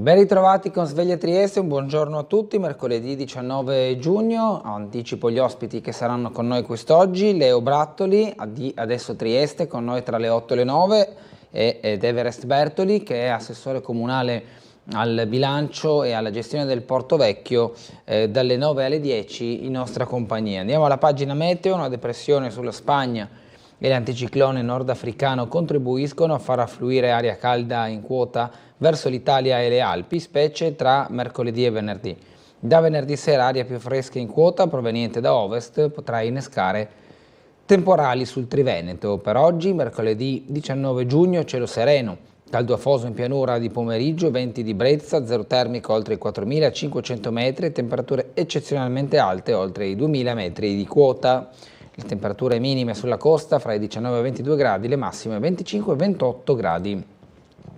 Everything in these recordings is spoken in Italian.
Ben ritrovati con Sveglia Trieste, un buongiorno a tutti, mercoledì 19 giugno, anticipo gli ospiti che saranno con noi quest'oggi: Leo Brattoli, adesso Trieste, con noi tra le 8 e le 9, ed Everest Bertoli, che è assessore comunale al bilancio e alla gestione del Porto Vecchio, dalle 9 alle 10 in nostra compagnia. Andiamo alla pagina meteo. Una depressione sulla Spagna e l'anticiclone nordafricano contribuiscono a far affluire aria calda in quota verso l'Italia e le Alpi, specie tra mercoledì e venerdì. Da venerdì sera aria più fresca in quota proveniente da ovest potrà innescare temporali sul Triveneto. Per oggi, mercoledì 19 giugno, cielo sereno, caldo afoso in pianura di pomeriggio, venti di brezza, zero termico oltre i 4.500 metri e temperature eccezionalmente alte oltre i 2.000 metri di quota. Le temperature minime sulla costa fra i 19 e i 22 gradi, le massime 25 e 28 gradi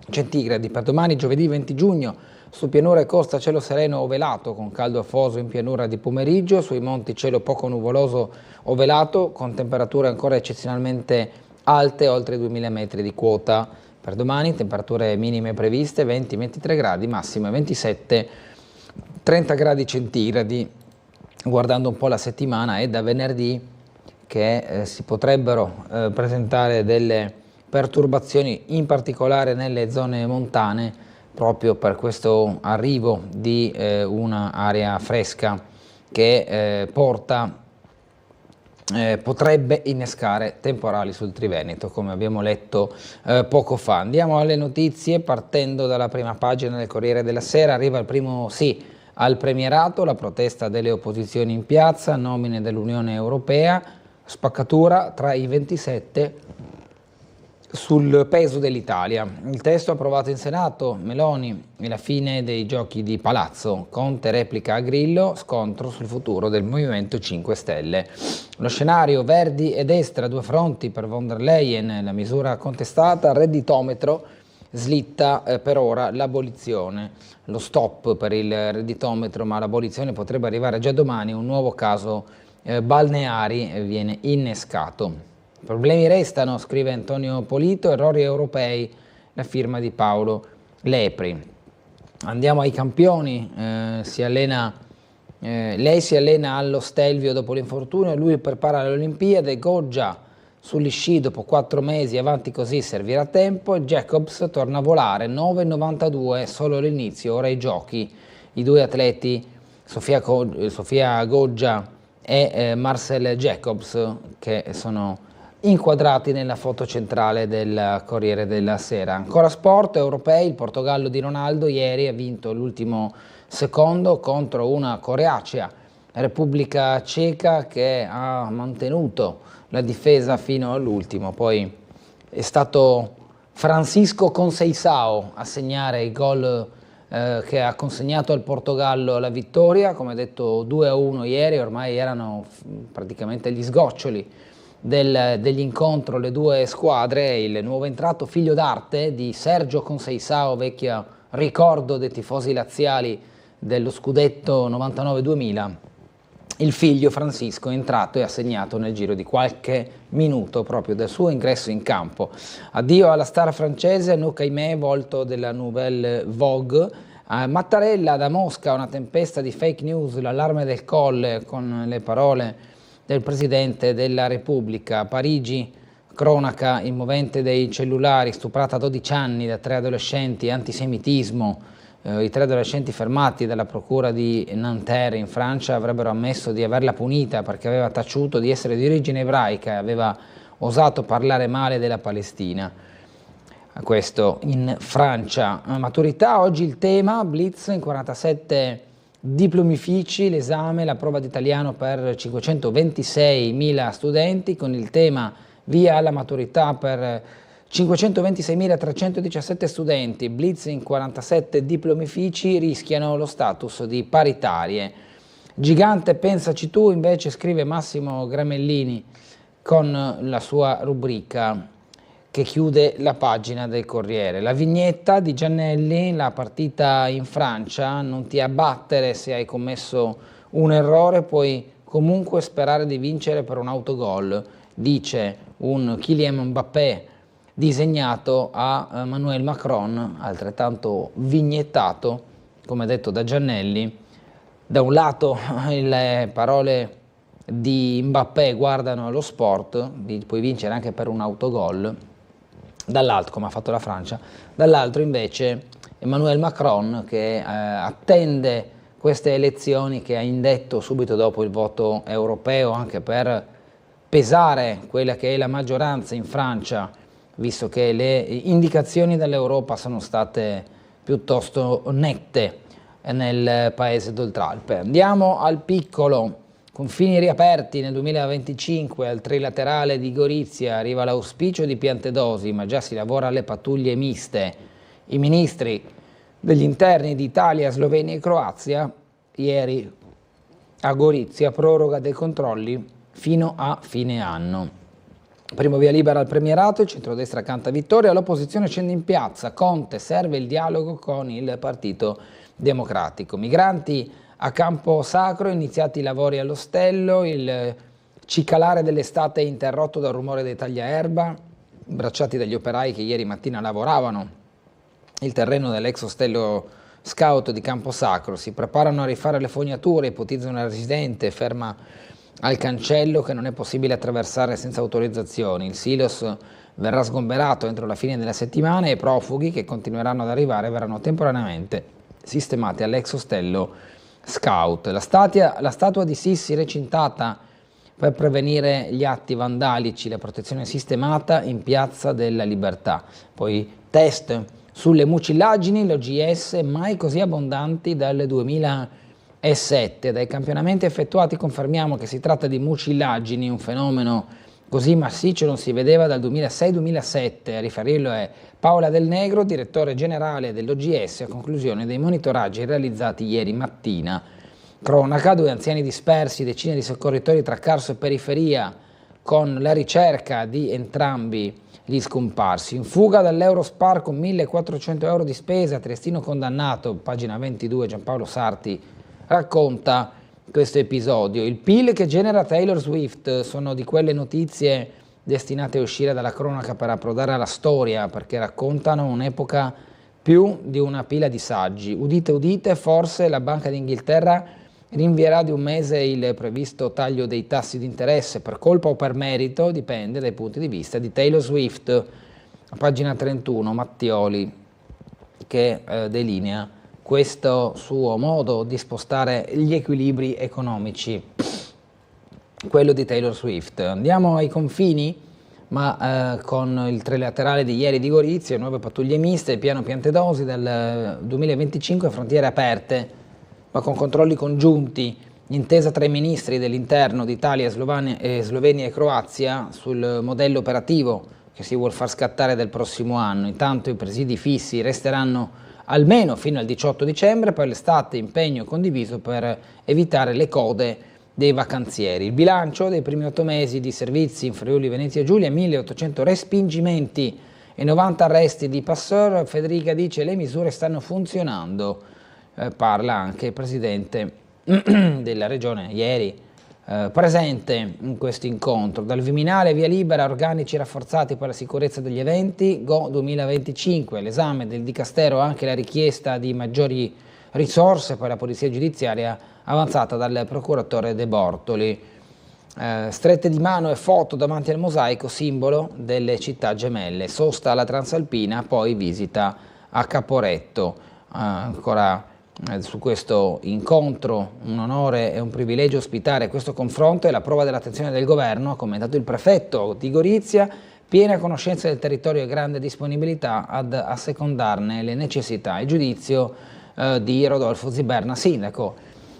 centigradi. Per domani, giovedì 20 giugno, su pianura e costa cielo sereno o velato con caldo afoso in pianura di pomeriggio, sui monti cielo poco nuvoloso o velato con temperature ancora eccezionalmente alte oltre i 2000 metri di quota. Per domani temperature minime previste 20-23 gradi, massime 27-30 gradi centigradi. Guardando un po' la settimana, è da venerdì che si potrebbero presentare delle perturbazioni, in particolare nelle zone montane, proprio per questo arrivo di un'area fresca che potrebbe innescare temporali sul Triveneto, come abbiamo letto poco fa. Andiamo alle notizie partendo dalla prima pagina del Corriere della Sera. Arriva il primo sì al premierato, la protesta delle opposizioni in piazza, nomine dell'Unione Europea, spaccatura tra i 27 sul peso dell'Italia. Il testo approvato in Senato, Meloni e la fine dei giochi di palazzo. Conte replica a Grillo, scontro sul futuro del Movimento 5 Stelle. Lo scenario, Verdi e destra, due fronti per von der Leyen, la misura contestata, redditometro, slitta per ora l'abolizione. Lo stop per il redditometro, ma l'abolizione potrebbe arrivare già domani. Un nuovo caso balneari viene innescato. Problemi restano, scrive Antonio Polito, errori europei, la firma di Paolo Lepri. Andiamo ai campioni. Lei si allena allo Stelvio dopo l'infortunio, lui prepara le Olimpiadi. Goggia sugli sci dopo 4 mesi, avanti così servirà tempo. Jacobs torna a volare, 9,92, solo l'inizio, ora i giochi. I due atleti, Sofia Goggia e Marcel Jacobs, che sono inquadrati nella foto centrale del Corriere della Sera. Ancora sport europei, il Portogallo di Ronaldo ieri ha vinto l'ultimo secondo contro una coreacea Repubblica Ceca che ha mantenuto la difesa fino all'ultimo. Poi è stato Francisco Conceição a segnare il gol che ha consegnato al Portogallo la vittoria, come detto 2-1 ieri. Ormai erano praticamente gli sgoccioli degli incontri le due squadre. Il nuovo entrato, figlio d'arte di Sergio Conceição, vecchio ricordo dei tifosi laziali dello scudetto 99-2000, il figlio Francisco è entrato e ha segnato nel giro di qualche minuto proprio del suo ingresso in campo. Addio alla star francese Anouk Aimé, volto della Nouvelle Vogue. Mattarella da Mosca, una tempesta di fake news, l'allarme del Colle, con le parole del Presidente della Repubblica. Parigi, cronaca, il movente dei cellulari, stuprata a 12 anni da 3 adolescenti, antisemitismo. I 3 adolescenti fermati dalla procura di Nanterre in Francia avrebbero ammesso di averla punita perché aveva taciuto di essere di origine ebraica e aveva osato parlare male della Palestina. Questo in Francia. Maturità, oggi il tema, Blitz in 47 diplomifici, l'esame, la prova d'italiano per 526.000 studenti, con il tema via alla maturità per 526.317 studenti. Blitz in 47 diplomifici, rischiano lo status di paritarie. Gigante, pensaci tu, invece, scrive Massimo Gramellini con la sua rubrica che chiude la pagina del Corriere. La vignetta di Giannelli, la partita in Francia, non ti abbattere se hai commesso un errore, puoi comunque sperare di vincere per un autogol, dice un Kylian Mbappé disegnato a Emmanuel Macron, altrettanto vignettato, come detto da Giannelli. Da un lato le parole di Mbappé guardano allo sport, puoi vincere anche per un autogol, dall'altro, come ha fatto la Francia, dall'altro invece Emmanuel Macron che attende queste elezioni, che ha indetto subito dopo il voto europeo anche per pesare quella che è la maggioranza in Francia, visto che le indicazioni dall'Europa sono state piuttosto nette nel paese d'Oltralpe. Andiamo al piccolo. Confini riaperti nel 2025, al trilaterale di Gorizia arriva l'auspicio di Piantedosi, ma già si lavora alle pattuglie miste. I ministri degli interni di Italia, Slovenia e Croazia, ieri a Gorizia, proroga dei controlli fino a fine anno. Primo via libera al premierato, il centrodestra canta vittoria, l'opposizione scende in piazza, Conte serve il dialogo con il Partito Democratico. Migranti a Campo Sacro, iniziati i lavori all'ostello, il cicalare dell'estate è interrotto dal rumore dei tagliaerba, abbracciati dagli operai che ieri mattina lavoravano il terreno dell'ex ostello scout di Campo Sacro, si preparano a rifare le fognature, ipotizza una residente ferma al cancello che non è possibile attraversare senza autorizzazioni. Il silos verrà sgomberato entro la fine della settimana e i profughi che continueranno ad arrivare verranno temporaneamente sistemati all'ex ostello scout. La statua di Sissi recintata per prevenire gli atti vandalici, la protezione sistemata in Piazza della Libertà. Poi test sulle mucillagini, l'OGS mai così abbondanti dal 2007. Dai campionamenti effettuati confermiamo che si tratta di mucillagini, un fenomeno così massiccio non si vedeva dal 2006-2007. A riferirlo è Paola Del Negro, direttore generale dell'OGS, a conclusione dei monitoraggi realizzati ieri mattina. Cronaca, 2 anziani dispersi, decine di soccorritori tra Carso e periferia, con la ricerca di entrambi gli scomparsi. In fuga dall'Eurospar con 1.400 euro di spesa, Triestino condannato, pagina 22, Giampaolo Sarti racconta questo episodio. Il PIL che genera Taylor Swift sono di quelle notizie destinate a uscire dalla cronaca per approdare alla storia, perché raccontano un'epoca più di una pila di saggi. Udite, udite, forse la Banca d'Inghilterra rinvierà di un mese il previsto taglio dei tassi di interesse per colpa o per merito, dipende dai punti di vista di Taylor Swift. A pagina 31 Mattioli che delinea questo suo modo di spostare gli equilibri economici, quello di Taylor Swift. Andiamo ai confini, ma con il trilaterale di ieri di Gorizia, nuove pattuglie miste, piano Piantedosi dal 2025, frontiere aperte ma con controlli congiunti, intesa tra i ministri dell'interno d'Italia, Slovenia e Croazia sul modello operativo che si vuol far scattare del prossimo anno. Intanto i presidi fissi resteranno almeno fino al 18 dicembre, per l'estate impegno condiviso per evitare le code dei vacanzieri. Il bilancio dei primi 8 mesi di servizi in Friuli Venezia Giulia, 1.800 respingimenti e 90 arresti di passeur. Federica dice le misure stanno funzionando. Parla anche il presidente della regione ieri presente in questo incontro. Dal Viminale via libera, organici rafforzati per la sicurezza degli eventi, Go 2025, l'esame del Dicastero anche la richiesta di maggiori risorse per la polizia giudiziaria avanzata dal procuratore De Bortoli. Strette di mano e foto davanti al mosaico, simbolo delle città gemelle, sosta alla Transalpina, poi visita a Caporetto. Ancora su questo incontro, un onore e un privilegio ospitare questo confronto e la prova dell'attenzione del governo, ha commentato il prefetto di Gorizia, piena conoscenza del territorio e grande disponibilità ad assecondarne le necessità. Il giudizio di Rodolfo Ziberna, sindaco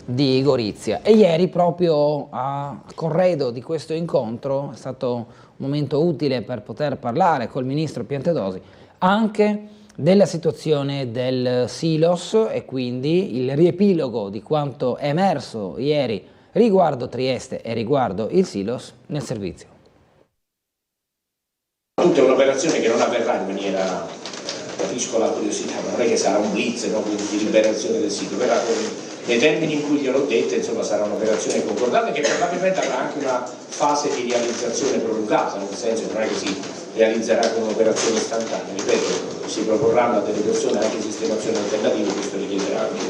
di Gorizia. E ieri proprio a corredo di questo incontro è stato un momento utile per poter parlare col ministro Piantedosi anche della situazione del Silos e quindi il riepilogo di quanto è emerso ieri riguardo Trieste e riguardo il Silos nel servizio. Tutta è un'operazione che non avverrà in maniera, capisco la curiosità, ma non è che sarà un blitz, no, di liberazione del sito, verrà Nei termini in cui gliel'ho detto, insomma, sarà un'operazione concordata che probabilmente avrà anche una fase di realizzazione prolungata, nel senso che non è che si realizzerà con un'operazione istantanea, ripeto, si proporranno a delle persone anche sistemazioni alternative, questo richiederà anche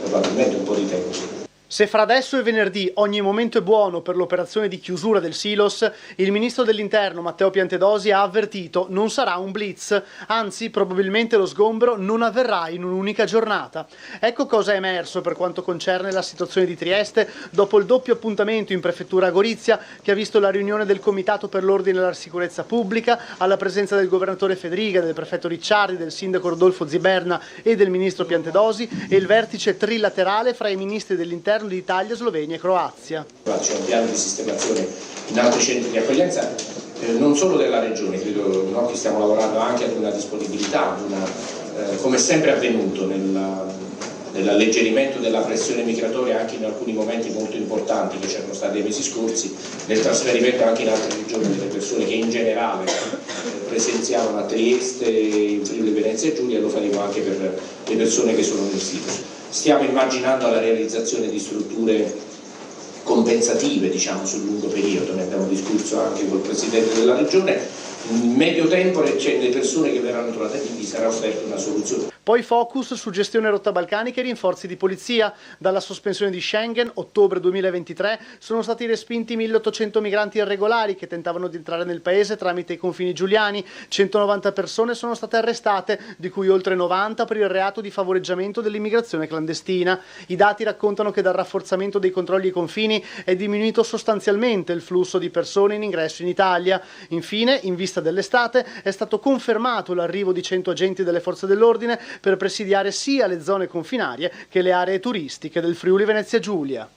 probabilmente un po' di tempo. Se fra adesso e venerdì ogni momento è buono per l'operazione di chiusura del silos, il ministro dell'Interno Matteo Piantedosi ha avvertito non sarà un blitz, anzi probabilmente lo sgombero non avverrà in un'unica giornata. Ecco cosa è emerso per quanto concerne la situazione di Trieste dopo il doppio appuntamento in prefettura a Gorizia, che ha visto la riunione del Comitato per l'Ordine e la Sicurezza Pubblica alla presenza del governatore Fedriga, del prefetto Ricciardi, del sindaco Rodolfo Ziberna e del ministro Piantedosi, e il vertice trilaterale fra i ministri dell'Interno di Italia, Slovenia e Croazia. C'è un piano di sistemazione in altri centri di accoglienza, non solo della regione, credo no, che stiamo lavorando anche ad una disponibilità, come sempre avvenuto nell'alleggerimento della pressione migratoria anche in alcuni momenti molto importanti che c'erano stati nei mesi scorsi, nel trasferimento anche in altre regioni delle persone che in generale presenziavano a Trieste, in Friuli Venezia Giulia, lo faremo anche per le persone che sono nel sito. Stiamo immaginando la realizzazione di strutture compensative, diciamo, sul lungo periodo, ne abbiamo discusso anche col Presidente della Regione. In medio tempo c'è le persone che verranno trovate, quindi sarà offerta una soluzione. Poi focus su gestione rotta balcanica e rinforzi di polizia. Dalla sospensione di Schengen, ottobre 2023, sono stati respinti 1.800 migranti irregolari che tentavano di entrare nel paese tramite i confini giuliani. 190 persone sono state arrestate, di cui oltre 90 per il reato di favoreggiamento dell'immigrazione clandestina. I dati raccontano che dal rafforzamento dei controlli ai confini è diminuito sostanzialmente il flusso di persone in ingresso in Italia. Infine, in vista dell'estate, è stato confermato l'arrivo di 100 agenti delle forze dell'ordine per presidiare sia le zone confinarie che le aree turistiche del Friuli Venezia Giulia.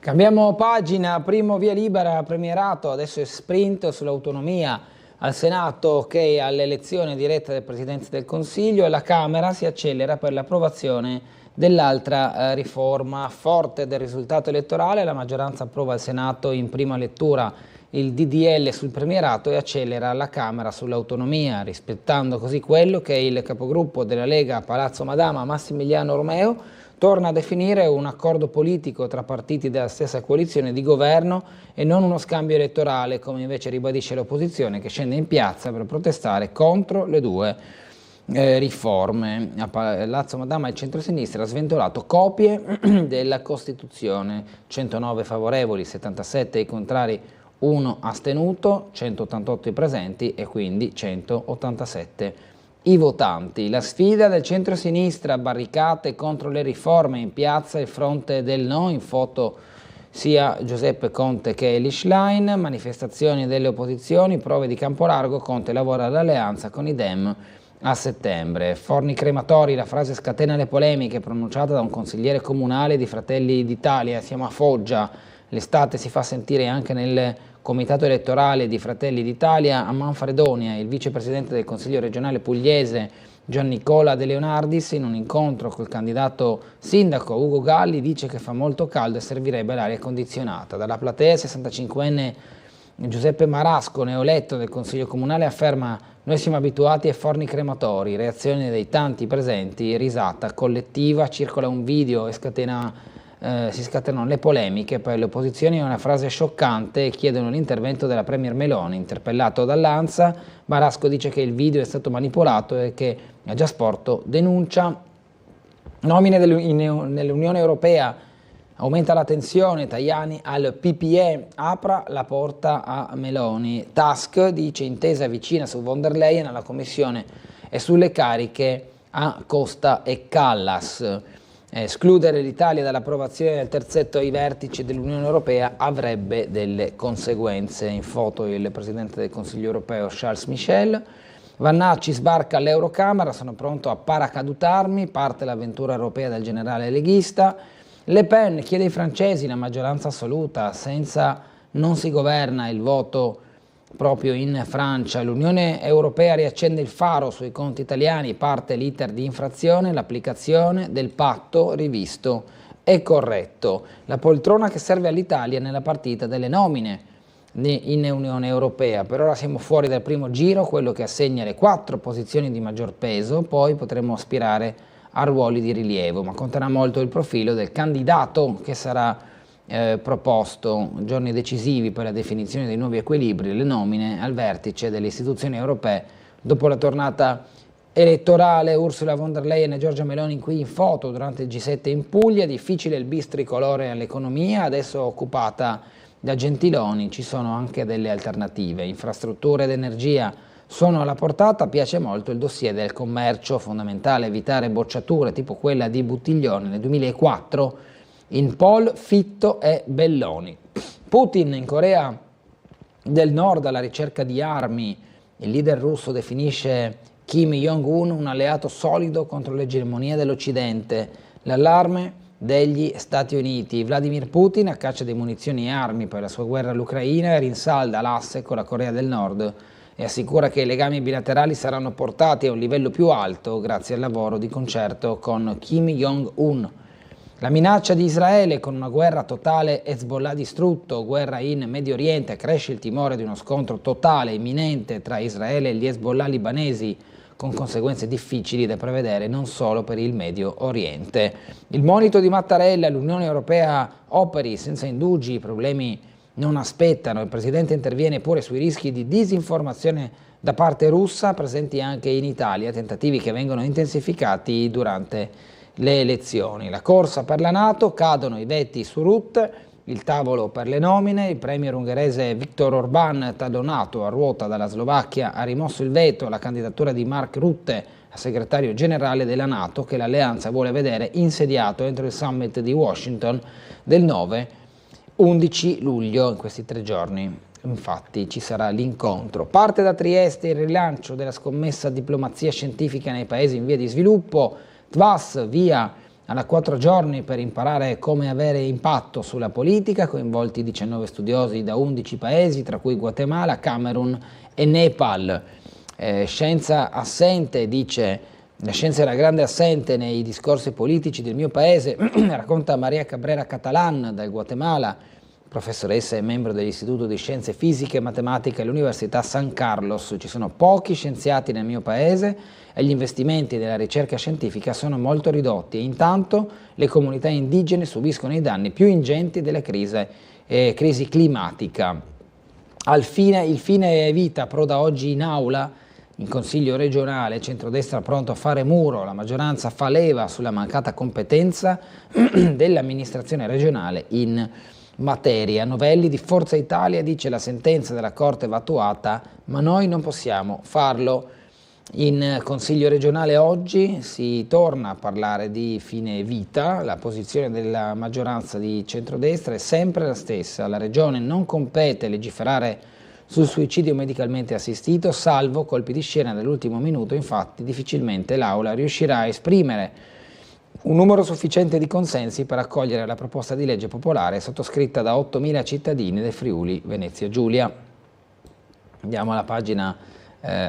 Cambiamo pagina, primo via libera premierato, adesso è sprint sull'autonomia al Senato che all'elezione diretta del Presidente del Consiglio e la Camera si accelera per l'approvazione dell'altra riforma. Forte del risultato elettorale, la maggioranza approva al Senato in prima lettura il DDL sul premierato e accelera la Camera sull'autonomia, rispettando così quello che il capogruppo della Lega a Palazzo Madama, Massimiliano Romeo, torna a definire un accordo politico tra partiti della stessa coalizione di governo e non uno scambio elettorale, come invece ribadisce l'opposizione che scende in piazza per protestare contro le due riforme. A Palazzo Madama il centrosinistra ha sventolato copie della Costituzione, 109 favorevoli, 77 i contrari, 1 astenuto, 188 i presenti e quindi 187 i votanti. La sfida del centro-sinistra, barricate contro le riforme, in piazza il fronte del no, in foto sia Giuseppe Conte che Eli Schlein, manifestazioni delle opposizioni, prove di campo largo, Conte lavora all'alleanza con i Dem a settembre. Forni crematori, la frase scatena le polemiche pronunciata da un consigliere comunale di Fratelli d'Italia, siamo a Foggia, l'estate si fa sentire anche nel comitato elettorale di Fratelli d'Italia. A Manfredonia il vicepresidente del Consiglio regionale pugliese Giannicola De Leonardis in un incontro col candidato sindaco Ugo Galli dice che fa molto caldo e servirebbe l'aria condizionata. Dalla platea 65enne Giuseppe Marasco, neoeletto del Consiglio Comunale, afferma noi siamo abituati ai forni crematori, reazione dei tanti presenti, risata collettiva, circola un video e si scatenano le polemiche, poi le opposizioni una frase scioccante e chiedono l'intervento della Premier Meloni. Interpellato dall'Ansa, Marasco dice che il video è stato manipolato e che Già Sport denuncia. Nomine nell'Unione Europea, aumenta la tensione, Tajani al PPE, apra la porta a Meloni. Tusk dice intesa vicina su von der Leyen alla Commissione e sulle cariche a Costa e Callas. Escludere l'Italia dall'approvazione del terzetto ai vertici dell'Unione Europea avrebbe delle conseguenze. In foto il Presidente del Consiglio Europeo Charles Michel. Vannacci sbarca all'Eurocamera, sono pronto a paracadutarmi, parte l'avventura europea del generale leghista. Le Pen chiede ai francesi la maggioranza assoluta, senza non si governa, il voto proprio in Francia. L'Unione Europea riaccende il faro sui conti italiani, parte l'iter di infrazione, l'applicazione del patto rivisto e corretto. La poltrona che serve all'Italia nella partita delle nomine in Unione Europea. Per ora siamo fuori dal primo giro, quello che assegna le 4 posizioni di maggior peso, poi potremo aspirare a ruoli di rilievo, ma conterà molto il profilo del candidato che sarà proposto. Giorni decisivi per la definizione dei nuovi equilibri, le nomine al vertice delle istituzioni europee dopo la tornata elettorale. Ursula von der Leyen e Giorgia Meloni qui in foto durante il G7 in Puglia. Difficile il bis tricolore all'economia, adesso occupata da Gentiloni. Ci sono anche delle alternative, infrastrutture ed energia sono alla portata. Piace molto il dossier del commercio, fondamentale evitare bocciature tipo quella di Buttiglione nel 2004 in Pol, Fitto e Belloni. Putin in Corea del Nord alla ricerca di armi. Il leader russo definisce Kim Jong-un un alleato solido contro l'egemonia dell'Occidente. L'allarme degli Stati Uniti. Vladimir Putin, a caccia di munizioni e armi per la sua guerra all'Ucraina, rinsalda l'asse con la Corea del Nord e assicura che i legami bilaterali saranno portati a un livello più alto grazie al lavoro di concerto con Kim Jong-un. La minaccia di Israele con una guerra totale, Hezbollah distrutto, guerra in Medio Oriente, cresce il timore di uno scontro totale imminente tra Israele e gli Hezbollah libanesi, con conseguenze difficili da prevedere non solo per il Medio Oriente. Il monito di Mattarella, l'Unione Europea operi senza indugi, i problemi non aspettano. Il Presidente interviene pure sui rischi di disinformazione da parte russa, presenti anche in Italia, tentativi che vengono intensificati durante le elezioni. La corsa per la NATO, cadono i veti su Rutte, il tavolo per le nomine, il premier ungherese Viktor Orbán, tallonato a ruota dalla Slovacchia, ha rimosso il veto alla candidatura di Mark Rutte a segretario generale della NATO, che l'alleanza vuole vedere insediato entro il summit di Washington del 9-11 luglio, in questi 3 giorni. Infatti ci sarà l'incontro. Parte da Trieste il rilancio della scommessa diplomazia scientifica nei paesi in via di sviluppo. TVAS via alla 4 giorni per imparare come avere impatto sulla politica, coinvolti 19 studiosi da 11 paesi, tra cui Guatemala, Camerun e Nepal. Scienza assente, dice, la scienza è la grande assente nei discorsi politici del mio paese, racconta Maria Cabrera Catalán dal Guatemala, professoressa e membro dell'Istituto di Scienze Fisiche e Matematica all'Università San Carlos. Ci sono pochi scienziati nel mio paese e gli investimenti nella ricerca scientifica sono molto ridotti e intanto le comunità indigene subiscono i danni più ingenti della crisi climatica. Il fine vita approda oggi in aula, in Consiglio regionale, centrodestra pronto a fare muro, la maggioranza fa leva sulla mancata competenza dell'amministrazione regionale in materia. Novelli di Forza Italia dice la sentenza della Corte va attuata, ma noi non possiamo farlo. In Consiglio regionale oggi si torna a parlare di fine vita, la posizione della maggioranza di centrodestra è sempre la stessa, la Regione non compete legiferare sul suicidio medicalmente assistito, salvo colpi di scena dell'ultimo minuto. Infatti difficilmente l'Aula riuscirà a esprimere un numero sufficiente di consensi per accogliere la proposta di legge popolare sottoscritta da 8.000 cittadini del Friuli Venezia Giulia. Andiamo alla pagina,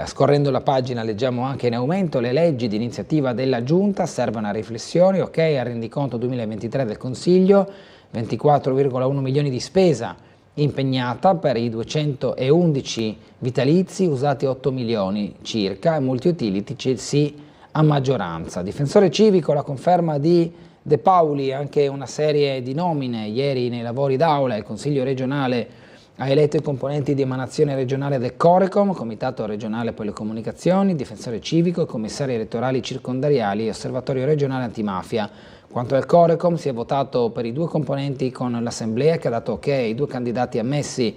scorrendo la pagina leggiamo anche in aumento le leggi di iniziativa della Giunta, servono a riflessioni, ok al rendiconto 2023 del Consiglio, 24,1 milioni di spesa impegnata per i 211 vitalizi, usati 8 milioni circa, e multi-utility sì a maggioranza. Difensore civico, la conferma di De Paoli, anche una serie di nomine. Ieri nei lavori d'aula il Consiglio regionale ha eletto i componenti di emanazione regionale del Corecom, Comitato regionale per le comunicazioni, difensore civico, commissari elettorali circondariali e osservatorio regionale antimafia. Quanto al Corecom si è votato per i 2 componenti con l'Assemblea, che ha dato ok ai 2 candidati ammessi,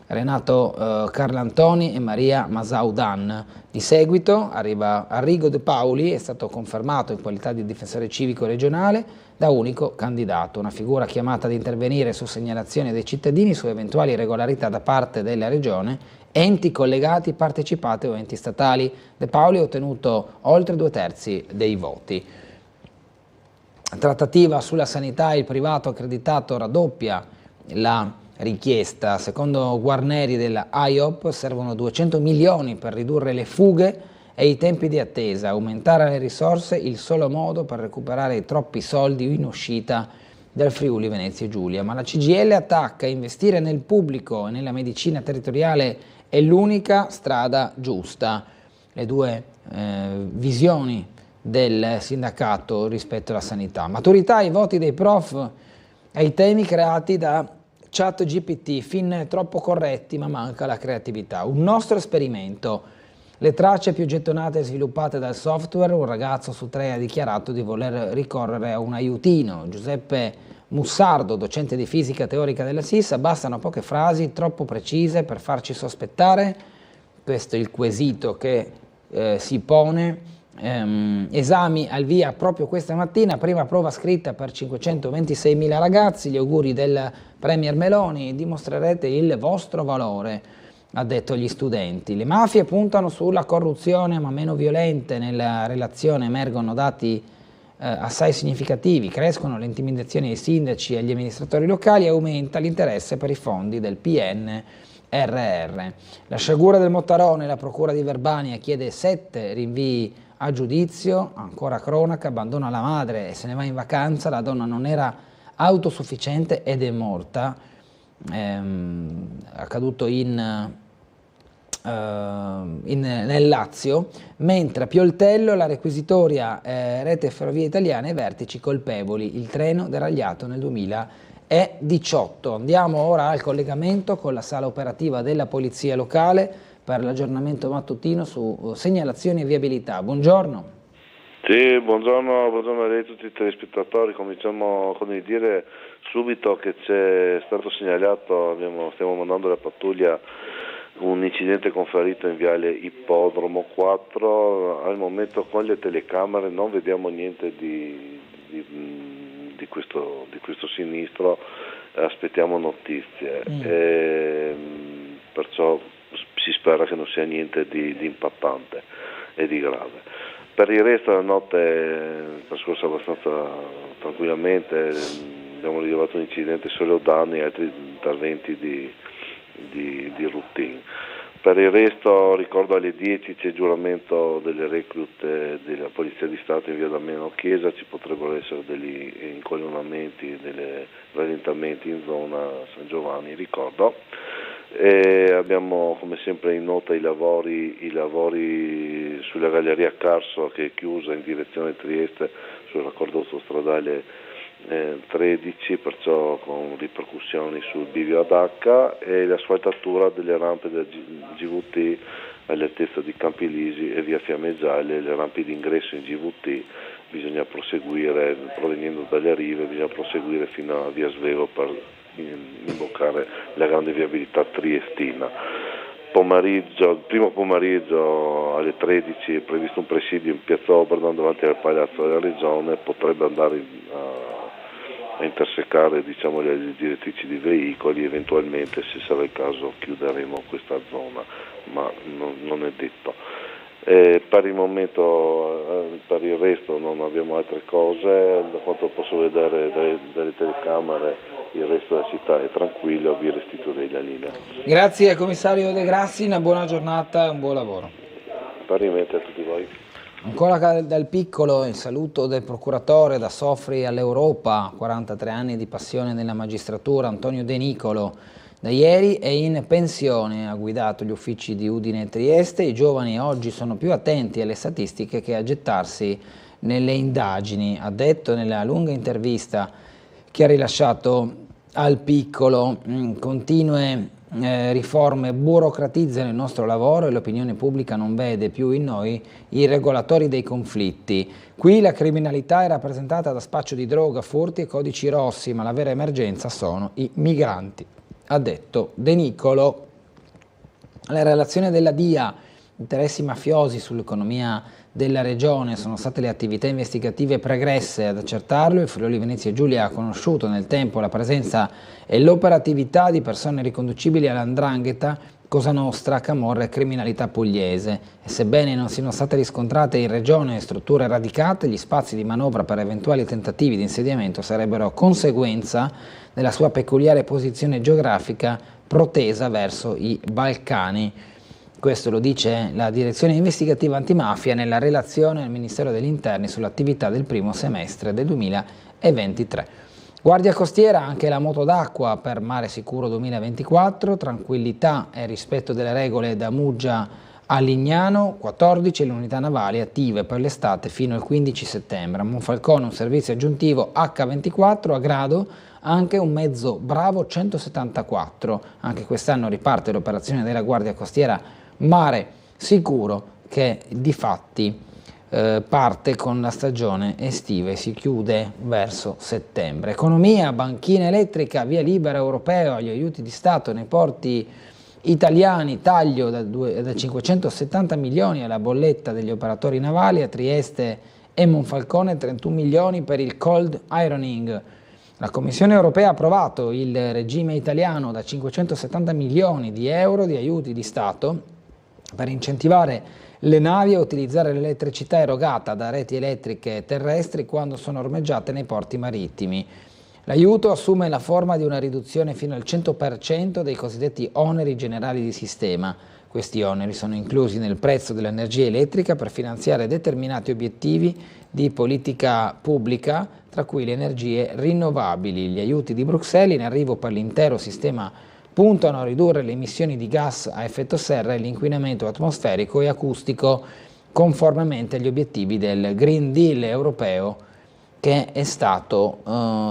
Renato Carlantoni e Maria Masaudan. Di seguito arriva Arrigo De Paoli, è stato confermato in qualità di difensore civico regionale da unico candidato, una figura chiamata ad intervenire su segnalazioni dei cittadini su eventuali irregolarità da parte della regione, enti collegati, partecipate o enti statali. De Paoli ha ottenuto oltre 2/3 dei voti. Trattativa sulla sanità, il privato accreditato raddoppia la richiesta. Secondo Guarneri della AIOP servono 200 milioni per ridurre le fughe e i tempi di attesa, aumentare le risorse il solo modo per recuperare i troppi soldi in uscita dal Friuli Venezia Giulia. Ma la CGIL attacca: investire nel pubblico e nella medicina territoriale è l'unica strada giusta. Le 2 visioni del sindacato rispetto alla sanità. Maturità ai voti dei prof, ai temi creati da ChatGPT, fin troppo corretti ma manca la creatività. Un nostro esperimento. Le tracce più gettonate sviluppate dal software, un ragazzo su 3 ha dichiarato di voler ricorrere a un aiutino. Giuseppe Mussardo, docente di fisica teorica della SISA, bastano poche frasi troppo precise per farci sospettare. Questo è il quesito che si pone. Esami al via proprio questa mattina, prima prova scritta per 526.000 ragazzi. Gli auguri del Premier Meloni, dimostrerete il vostro valore, ha detto agli studenti. Le mafie puntano sulla corruzione ma meno violente. Nella relazione emergono dati assai significativi, crescono le intimidazioni ai sindaci e agli amministratori locali e aumenta l'interesse per i fondi del PNRR. La sciagura del Mottarone, la procura di Verbania chiede 7 rinvii a giudizio, ancora cronaca, abbandona la madre e se ne va in vacanza, la donna non era autosufficiente ed è morta, accaduto nel Lazio, mentre a Pioltello la requisitoria Rete Ferrovie Italiane e vertici colpevoli, il treno deragliato nel 2018. Andiamo ora al collegamento con la sala operativa della Polizia Locale per l'aggiornamento mattutino su segnalazioni e viabilità. Buongiorno. Sì, buongiorno a lei e a tutti i telespettatori. Cominciamo con il dire subito che c'è stato segnalato, stiamo mandando la pattuglia, un incidente con ferito in viale Ippodromo 4. Al momento con le telecamere non vediamo niente di questo sinistro, aspettiamo notizie. Perciò si spera che non sia niente di impattante e di grave. Per il resto la notte è trascorsa abbastanza tranquillamente, abbiamo rilevato un incidente solo danni e altri interventi di routine. Per il resto ricordo alle 10 c'è il giuramento delle reclute della Polizia di Stato in via Damiano Chiesa, ci potrebbero essere degli incollionamenti, dei rallentamenti in zona San Giovanni, ricordo. E abbiamo come sempre in nota i lavori sulla galleria Carso che è chiusa in direzione Trieste sul raccordo autostradale 13, perciò con ripercussioni sul bivio ad H, e l'asfaltatura delle rampe del GVT all'altezza di Campilisi e via Fiamme Gialle. Le rampe d'ingresso in GVT bisogna proseguire, provenendo dalle rive, bisogna proseguire fino a via Svevo per imboccare la grande viabilità triestina. Primo pomeriggio alle 13 è previsto un presidio in piazza Oberdan davanti al Palazzo della Regione, potrebbe andare a intersecare le direttrici di veicoli, eventualmente se sarà il caso chiuderemo questa zona, ma non è detto. Per il momento, per il resto non abbiamo altre cose, da quanto posso vedere dalle telecamere il resto della città è tranquillo, vi restituirei la linea. Grazie commissario De Grassi, una buona giornata e un buon lavoro. Parimenti a tutti voi. Ancora dal piccolo il saluto del procuratore da Sofri all'Europa, 43 anni di passione nella magistratura, Antonio De Nicolo. Da ieri è in pensione, ha guidato gli uffici di Udine e Trieste. I giovani oggi sono più attenti alle statistiche che a gettarsi nelle indagini, ha detto nella lunga intervista che ha rilasciato al piccolo. Continue riforme burocratizzano il nostro lavoro e l'opinione pubblica non vede più in noi i regolatori dei conflitti. Qui la criminalità è rappresentata da spaccio di droga, furti e codici rossi, ma la vera emergenza sono i migranti, ha detto De Nicolo. La relazione della DIA, interessi mafiosi sull'economia della regione, sono state le attività investigative pregresse ad accertarlo. Il Friuli Venezia Giulia ha conosciuto nel tempo la presenza e l'operatività di persone riconducibili all''ndrangheta, Cosa Nostra, camorra e criminalità pugliese, e sebbene non siano state riscontrate in regione strutture radicate, gli spazi di manovra per eventuali tentativi di insediamento sarebbero conseguenza della sua peculiare posizione geografica protesa verso i Balcani. Questo lo dice la Direzione Investigativa Antimafia nella relazione al Ministero degli Interni sull'attività del primo semestre del 2023. Guardia costiera, anche la moto d'acqua per Mare Sicuro 2024, tranquillità e rispetto delle regole da Muggia A Lignano 14 le unità navali attive per l'estate fino al 15 settembre. A Monfalcone un servizio aggiuntivo H24, a Grado anche un mezzo Bravo 174. Anche quest'anno riparte l'operazione della Guardia Costiera Mare Sicuro, che di fatti parte con la stagione estiva e si chiude verso settembre. Economia, banchina elettrica, via libera europeo agli aiuti di Stato nei porti italiani, taglio da 570 milioni alla bolletta degli operatori navali. A Trieste e Monfalcone 31 milioni per il cold ironing. La Commissione europea ha approvato il regime italiano da 570 milioni di euro di aiuti di Stato per incentivare le navi a utilizzare l'elettricità erogata da reti elettriche terrestri quando sono ormeggiate nei porti marittimi. L'aiuto assume la forma di una riduzione fino al 100% dei cosiddetti oneri generali di sistema. Questi oneri sono inclusi nel prezzo dell'energia elettrica per finanziare determinati obiettivi di politica pubblica, tra cui le energie rinnovabili. Gli aiuti di Bruxelles in arrivo per l'intero sistema puntano a ridurre le emissioni di gas a effetto serra e l'inquinamento atmosferico e acustico, conformemente agli obiettivi del Green Deal europeo, che è stato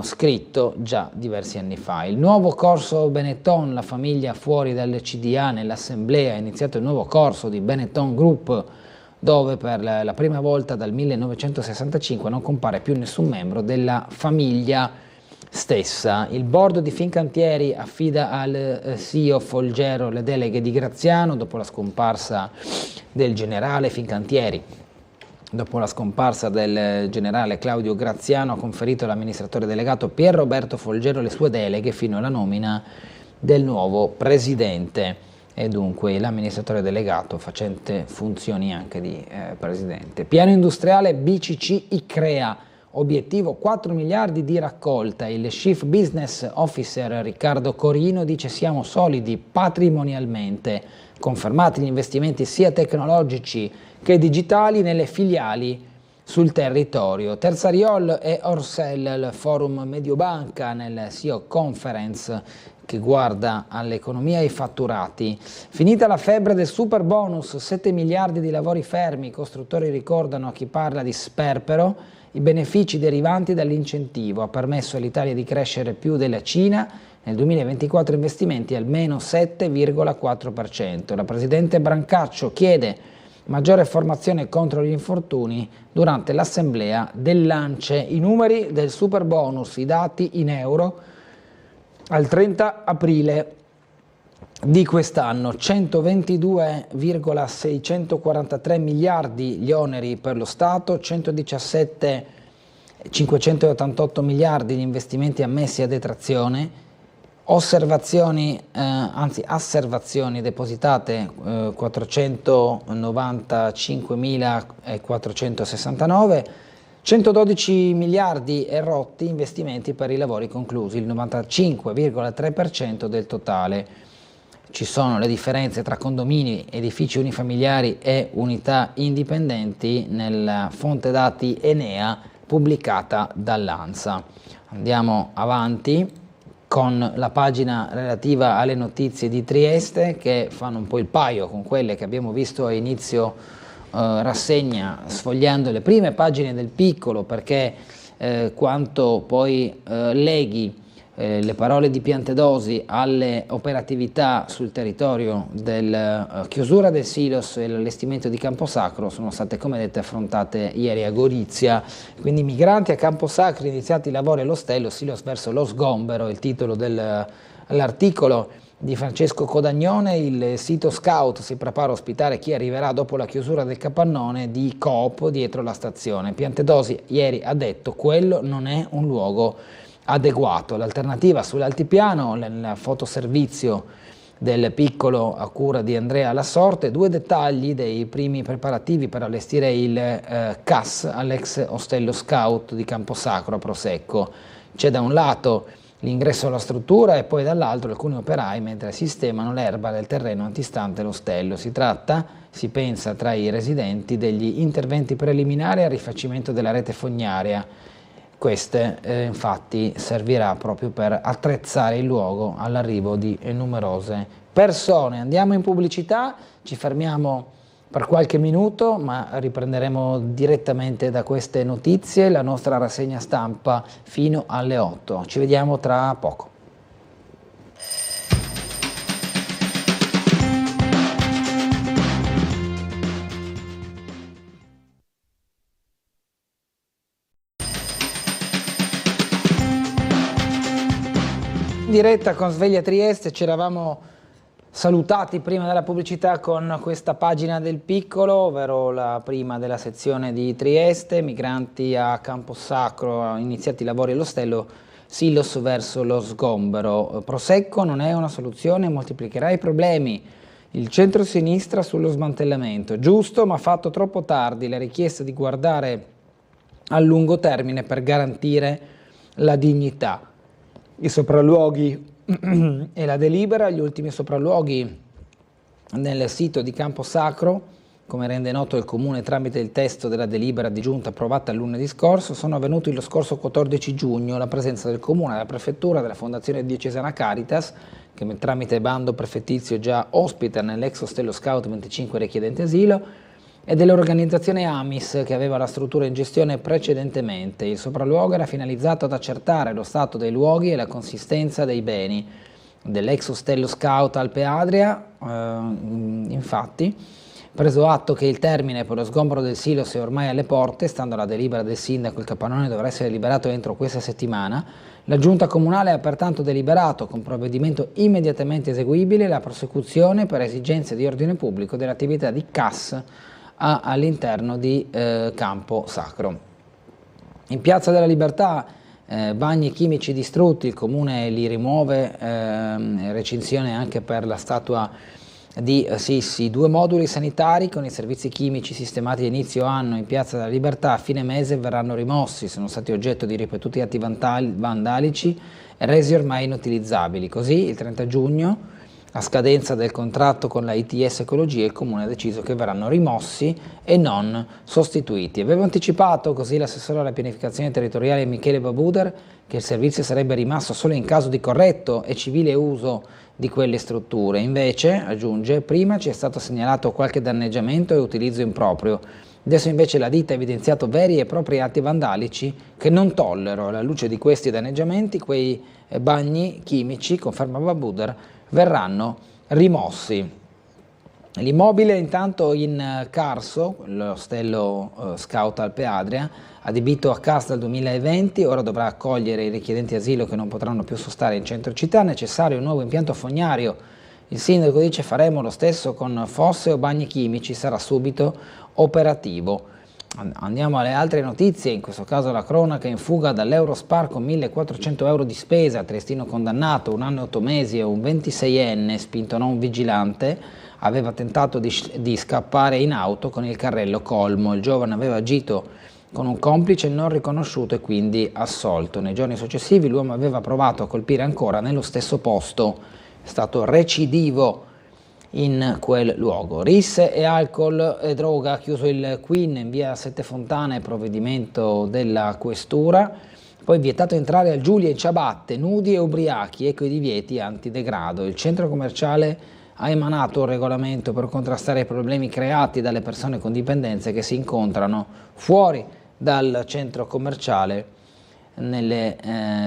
scritto già diversi anni fa. Il nuovo corso Benetton, la famiglia fuori dal CDA, nell'assemblea ha iniziato il nuovo corso di Benetton Group, dove per la prima volta dal 1965 non compare più nessun membro della famiglia stessa. Il board di Fincantieri affida al CEO Folgero le deleghe di Graziano dopo la scomparsa del generale Fincantieri. Dopo la scomparsa del generale Claudio Graziano ha conferito all'amministratore delegato Pier Roberto Folgero le sue deleghe fino alla nomina del nuovo presidente e dunque l'amministratore delegato facente funzioni anche di presidente. Piano industriale BCC Icrea, obiettivo 4 miliardi di raccolta. Il Chief Business Officer Riccardo Corino dice: siamo solidi patrimonialmente, confermati gli investimenti sia tecnologici che digitali nelle filiali sul territorio. Terzariol e Orsell, il forum Mediobanca nel CEO Conference che guarda all'economia e ai fatturati. Finita la febbre del super bonus, 7 miliardi di lavori fermi, i costruttori ricordano a chi parla di sperpero i benefici derivanti dall'incentivo, ha permesso all'Italia di crescere più della Cina, nel 2024 investimenti almeno 7,4%. La Presidente Brancaccio chiede maggiore formazione contro gli infortuni durante l'assemblea dell'ANCE. I numeri del super bonus, i dati in euro al 30 aprile di quest'anno: 122,643 miliardi gli oneri per lo Stato, 117,588 miliardi gli investimenti ammessi a detrazione, asservazioni depositate 495.469, 112 miliardi erotti investimenti per i lavori conclusi, il 95,3% del totale. Ci sono le differenze tra condomini, edifici unifamiliari e unità indipendenti nella fonte dati Enea pubblicata dall'ANSA. Andiamo avanti con la pagina relativa alle notizie di Trieste, che fanno un po' il paio con quelle che abbiamo visto a inizio rassegna, sfogliando le prime pagine del Piccolo, perché quanto poi leghi le parole di Piantedosi alle operatività sul territorio della chiusura del silos e l'allestimento di Camposacro sono state, come detto, affrontate ieri a Gorizia. Quindi migranti a Camposacro, iniziati i lavori all'ostello, silos verso lo sgombero, il titolo dell'articolo di Francesco Codagnone. Il sito scout si prepara a ospitare chi arriverà dopo la chiusura del capannone di Coop dietro la stazione. Piantedosi ieri ha detto: quello non è un luogo adeguato. L'alternativa sull'altipiano, nel fotoservizio del Piccolo a cura di Andrea Lassorte, 2 dettagli dei primi preparativi per allestire il CAS all'ex ostello scout di Camposacro a Prosecco. C'è da un lato l'ingresso alla struttura e poi dall'altro alcuni operai mentre sistemano l'erba del terreno antistante l'ostello. Si tratta, si pensa tra i residenti, degli interventi preliminari al rifacimento della rete fognaria. Queste infatti servirà proprio per attrezzare il luogo all'arrivo di numerose persone. Andiamo in pubblicità, ci fermiamo per qualche minuto, ma riprenderemo direttamente da queste notizie la nostra rassegna stampa fino alle 8. Ci vediamo tra poco. In diretta con Sveglia Trieste, ci eravamo salutati prima della pubblicità con questa pagina del Piccolo, ovvero la prima della sezione di Trieste, migranti a Camposacro, iniziati i lavori all'ostello Silos verso lo sgombero. Prosecco non è una soluzione, moltiplicherà i problemi. Il centro-sinistra sullo smantellamento, giusto ma fatto troppo tardi, la richiesta di guardare a lungo termine per garantire la dignità. I sopralluoghi e la delibera, gli ultimi sopralluoghi nel sito di Camposacro, come rende noto il Comune tramite il testo della delibera di giunta approvata lunedì scorso, sono avvenuti lo scorso 14 giugno. La presenza del Comune, della Prefettura, della Fondazione Diocesana Caritas, che tramite bando prefettizio già ospita nell'ex ostello Scout 25 richiedenti asilo, e dell'organizzazione Amis che aveva la struttura in gestione precedentemente. Il sopralluogo era finalizzato ad accertare lo stato dei luoghi e la consistenza dei beni dell'ex ostello Scout Alpe Adria. Infatti, preso atto che il termine per lo sgombero del silos è ormai alle porte, stando alla delibera del sindaco il capannone dovrà essere liberato entro questa settimana, la giunta comunale ha pertanto deliberato con provvedimento immediatamente eseguibile la prosecuzione per esigenze di ordine pubblico dell'attività di CAS all'interno di Camposacro. In Piazza della Libertà, bagni chimici distrutti, il Comune li rimuove, recinzione anche per la statua di Sissi. 2 moduli sanitari con i servizi chimici sistemati a inizio anno in Piazza della Libertà a fine mese verranno rimossi, sono stati oggetto di ripetuti atti vandalici e resi ormai inutilizzabili. Così il 30 giugno, a scadenza del contratto con la ITS Ecologia, il Comune ha deciso che verranno rimossi e non sostituiti. Avevo anticipato così l'assessore alla pianificazione territoriale Michele Babuder che il servizio sarebbe rimasto solo in caso di corretto e civile uso di quelle strutture. Invece, aggiunge, prima ci è stato segnalato qualche danneggiamento e utilizzo improprio. Adesso invece la ditta ha evidenziato veri e propri atti vandalici che non tollero. Alla luce di questi danneggiamenti, quei bagni chimici, conferma Babuder, verranno rimossi. L'immobile intanto in Carso, l'ostello Scout Alpe Adria, adibito a CAS dal 2020, ora dovrà accogliere i richiedenti asilo che non potranno più sostare in centro città, necessario un nuovo impianto fognario. Il sindaco dice faremo lo stesso con fosse o bagni chimici, sarà subito operativo. Andiamo alle altre notizie, in questo caso la cronaca in fuga dall'Eurospar con 1.400 euro di spesa, triestino condannato 1 anno e 8 mesi e un 26enne spinto non vigilante, aveva tentato di scappare in auto con il carrello colmo. Il giovane aveva agito con un complice non riconosciuto e quindi assolto. Nei giorni successivi l'uomo aveva provato a colpire ancora nello stesso posto, è stato recidivo in quel luogo. Risse e alcol e droga, chiuso il Queen in via Sette Fontane, provvedimento della questura. Poi vietato entrare al Giulia in ciabatte, nudi e ubriachi, ecco i divieti antidegrado. Il centro commerciale ha emanato un regolamento per contrastare i problemi creati dalle persone con dipendenze che si incontrano fuori dal centro commerciale, negli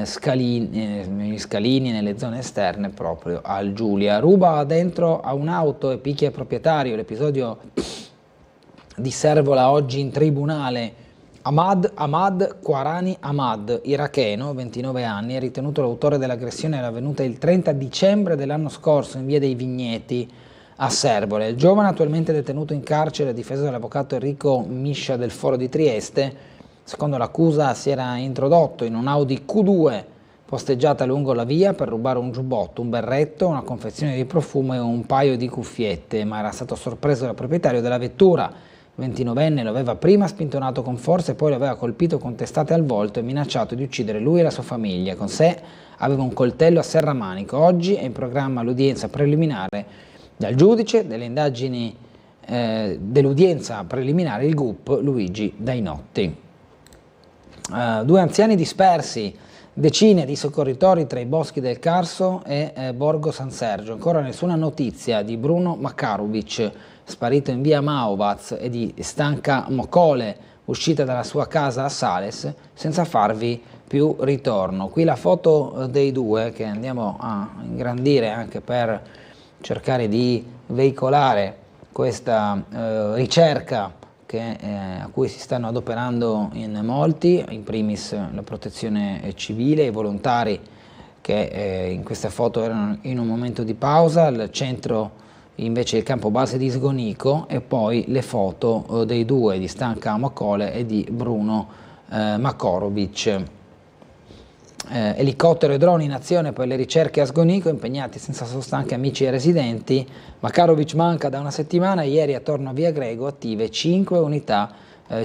scalini, nelle zone esterne proprio al Giulia. Ruba dentro a un'auto e picchia il proprietario. L'episodio di Servola oggi in tribunale. Ahmad Quarani Ahmad, iracheno, 29 anni, è ritenuto l'autore dell'aggressione avvenuta il 30 dicembre dell'anno scorso in via dei Vigneti a Servola. Il giovane, attualmente detenuto in carcere, difeso dall'avvocato Enrico Miscia del Foro di Trieste, secondo l'accusa si era introdotto in un Audi Q2 posteggiata lungo la via per rubare un giubbotto, un berretto, una confezione di profumo e un paio di cuffiette, ma era stato sorpreso dal proprietario della vettura. Il 29enne lo aveva prima spintonato con forza e poi lo aveva colpito con testate al volto e minacciato di uccidere lui e la sua famiglia. Con sé aveva un coltello a serramanico. Oggi è in programma l'udienza preliminare dal giudice delle indagini dell'udienza preliminare, il GUP Luigi Dainotti. 2 anziani dispersi decine di soccorritori tra i boschi del Carso e Borgo San Sergio. Ancora nessuna notizia di Bruno Makarovic, sparito in via Maovaz, e di Stanka Mokole, uscita dalla sua casa a Sales senza farvi più ritorno. Qui la foto dei due, che andiamo a ingrandire anche per cercare di veicolare questa ricerca a cui si stanno adoperando in molti, in primis la protezione civile, i volontari che in queste foto erano in un momento di pausa, al centro invece il campo base di Sgonico, e poi le foto dei due, di Stanka Mokole e di Bruno Makarovic. Elicottero e droni in azione per le ricerche a Sgonico, impegnati senza sosta anche amici e residenti. Makarovic manca da una settimana, ieri attorno a via Grego attive 5 unità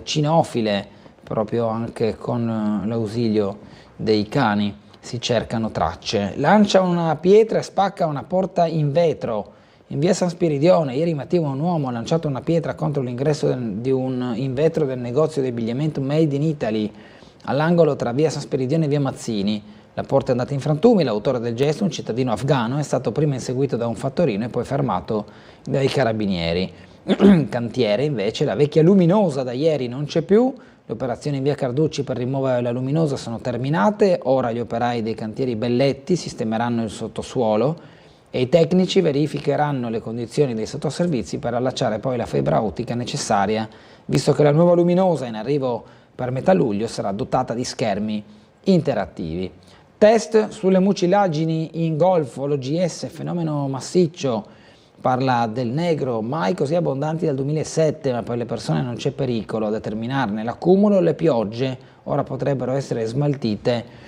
cinofile, proprio anche con l'ausilio dei cani si cercano tracce. Lancia una pietra e spacca una porta in vetro in via San Spiridione. Ieri mattina un uomo ha lanciato una pietra contro l'ingresso di un in vetro del negozio di abbigliamento Made in Italy all'angolo tra via San Spiridione e via Mazzini. La porta è andata in frantumi, l'autore del gesto, un cittadino afghano, è stato prima inseguito da un fattorino e poi fermato dai carabinieri. Cantiere invece, la vecchia luminosa da ieri non c'è più, le operazioni in via Carducci per rimuovere la luminosa sono terminate, ora gli operai dei cantieri Belletti sistemeranno il sottosuolo e i tecnici verificheranno le condizioni dei sottoservizi per allacciare poi la fibra ottica necessaria, visto che la nuova luminosa in arrivo per metà luglio sarà dotata di schermi interattivi. Test sulle mucillagini in golfo, l'OGS, fenomeno massiccio, parla del negro, mai così abbondanti dal 2007, ma per le persone non c'è pericolo a determinarne l'accumulo. Le piogge ora potrebbero essere smaltite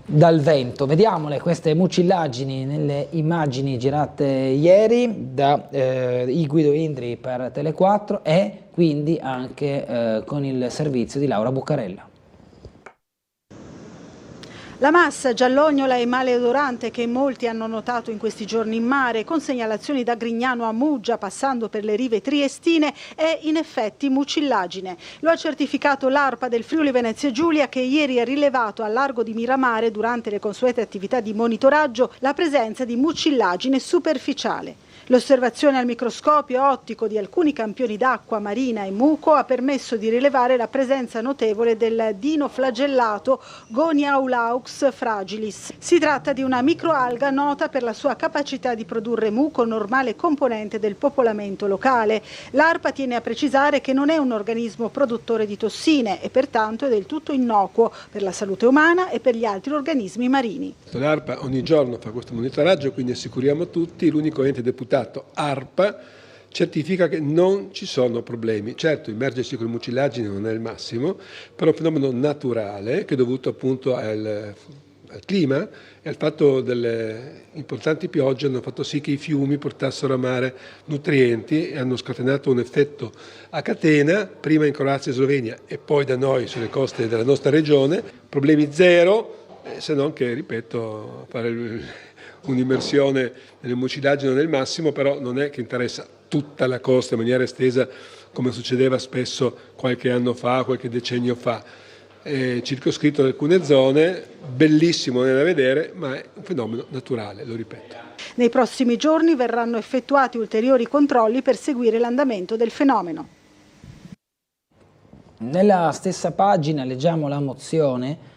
dal vento. Vediamole queste mucillagini nelle immagini girate ieri da Guido Indri per Tele4 e quindi anche con il servizio di Laura Buccarella. La massa giallognola e maleodorante che molti hanno notato in questi giorni in mare, con segnalazioni da Grignano a Muggia passando per le rive triestine, è in effetti mucillagine. Lo ha certificato l'ARPA del Friuli Venezia Giulia, che ieri ha rilevato al largo di Miramare, durante le consuete attività di monitoraggio, la presenza di mucillagine superficiale. L'osservazione al microscopio ottico di alcuni campioni d'acqua marina e muco ha permesso di rilevare la presenza notevole del dinoflagellato Goniaulaux fragilis. Si tratta di una microalga nota per la sua capacità di produrre muco, normale componente del popolamento locale. L'ARPA tiene a precisare che non è un organismo produttore di tossine e pertanto è del tutto innocuo per la salute umana e per gli altri organismi marini. L'ARPA ogni giorno fa questo monitoraggio, quindi assicuriamo tutti, l'unico ente deputato ARPA certifica che non ci sono problemi. Certo, immergersi con le mucillagini non è il massimo, però è un fenomeno naturale che è dovuto appunto al clima e al fatto delle importanti piogge hanno fatto sì che i fiumi portassero a mare nutrienti e hanno scatenato un effetto a catena, prima in Croazia e Slovenia e poi da noi sulle coste della nostra regione. Problemi zero, se non che, ripeto, fare un'immersione nelle mucillagini non è il massimo, però non è che interessa tutta la costa in maniera estesa come succedeva spesso qualche anno fa, qualche decennio fa. È circoscritto in alcune zone, bellissimo da vedere, ma è un fenomeno naturale, lo ripeto. Nei prossimi giorni verranno effettuati ulteriori controlli per seguire l'andamento del fenomeno. Nella stessa pagina leggiamo la mozione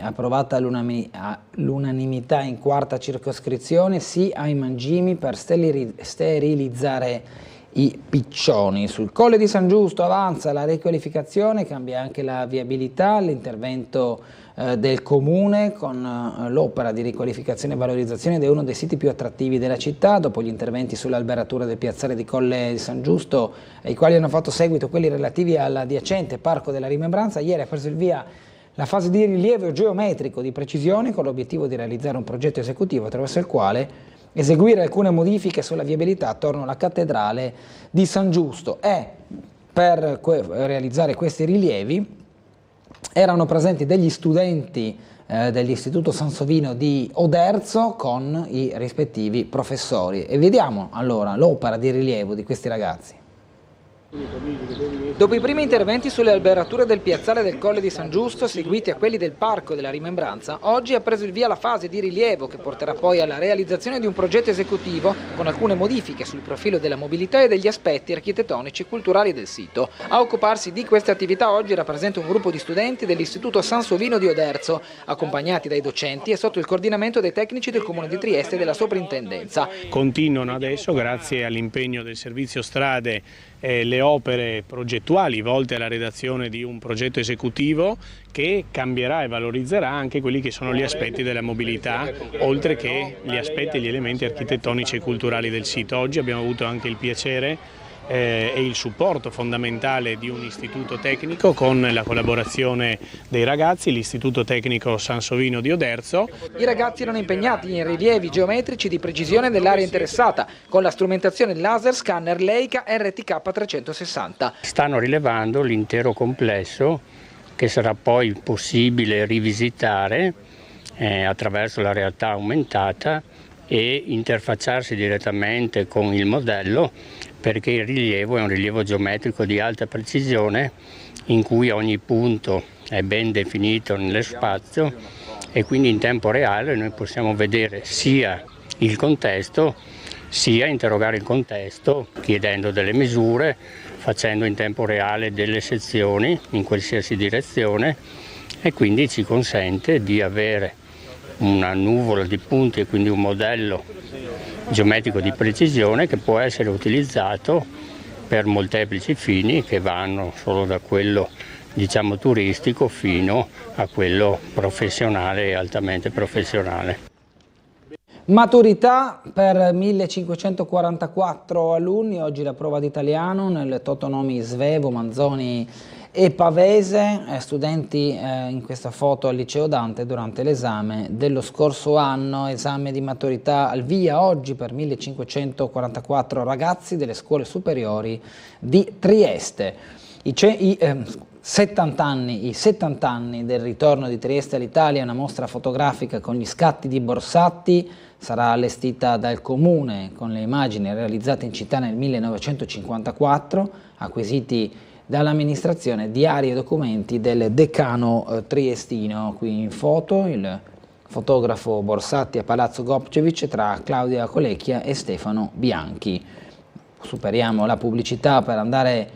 approvata all'unanimità in quarta circoscrizione, sì ai mangimi per sterilizzare i piccioni. Sul Colle di San Giusto avanza la riqualificazione, cambia anche la viabilità, l'intervento del comune con l'opera di riqualificazione e valorizzazione ed è uno dei siti più attrattivi della città, dopo gli interventi sull'alberatura del piazzale di Colle di San Giusto, ai quali hanno fatto seguito quelli relativi all'adiacente Parco della Rimembranza. Ieri ha preso il via la fase di rilievo geometrico di precisione con l'obiettivo di realizzare un progetto esecutivo attraverso il quale eseguire alcune modifiche sulla viabilità attorno alla cattedrale di San Giusto e per realizzare questi rilievi erano presenti degli studenti dell'Istituto Sansovino di Oderzo con i rispettivi professori e vediamo allora l'opera di rilievo di questi ragazzi. Dopo i primi interventi sulle alberature del piazzale del Colle di San Giusto, seguiti a quelli del Parco della Rimembranza, oggi ha preso il via la fase di rilievo che porterà poi alla realizzazione di un progetto esecutivo con alcune modifiche sul profilo della mobilità e degli aspetti architettonici e culturali del sito. A occuparsi di queste attività oggi rappresenta un gruppo di studenti dell'Istituto Sansovino di Oderzo, accompagnati dai docenti e sotto il coordinamento dei tecnici del Comune di Trieste e della Soprintendenza. Continuano adesso, grazie all'impegno del Servizio Strade, le opere progettuali volte alla redazione di un progetto esecutivo che cambierà e valorizzerà anche quelli che sono gli aspetti della mobilità, oltre che gli aspetti e gli elementi architettonici e culturali del sito. Oggi abbiamo avuto anche il piacere e il supporto fondamentale di un istituto tecnico con la collaborazione dei ragazzi, l'Istituto Tecnico Sansovino di Oderzo. I ragazzi erano impegnati in rilievi geometrici di precisione dell'area interessata con la strumentazione laser scanner Leica RTK 360. Stanno rilevando l'intero complesso che sarà poi possibile rivisitare attraverso la realtà aumentata e interfacciarsi direttamente con il modello, perché il rilievo è un rilievo geometrico di alta precisione in cui ogni punto è ben definito nello spazio e quindi in tempo reale noi possiamo vedere sia il contesto sia interrogare il contesto chiedendo delle misure, facendo in tempo reale delle sezioni in qualsiasi direzione e quindi ci consente di avere una nuvola di punti e quindi un modello geometrico di precisione che può essere utilizzato per molteplici fini che vanno solo da quello turistico fino a quello professionale e altamente professionale. Maturità per 1544 alunni, oggi la prova di italiano nel Totonomi Svevo, Manzoni e Pavese, studenti in questa foto al liceo Dante durante l'esame dello scorso anno, esame di maturità al via oggi per 1544 ragazzi delle scuole superiori di Trieste. I 70 anni del ritorno di Trieste all'Italia, una mostra fotografica con gli scatti di Borsatti, sarà allestita dal Comune con le immagini realizzate in città nel 1954, acquisiti dall'amministrazione, diari e documenti del decano triestino. Qui in foto il fotografo Borsatti a Palazzo Gopcevic tra Claudia Colecchia e Stefano Bianchi. Superiamo la pubblicità per andare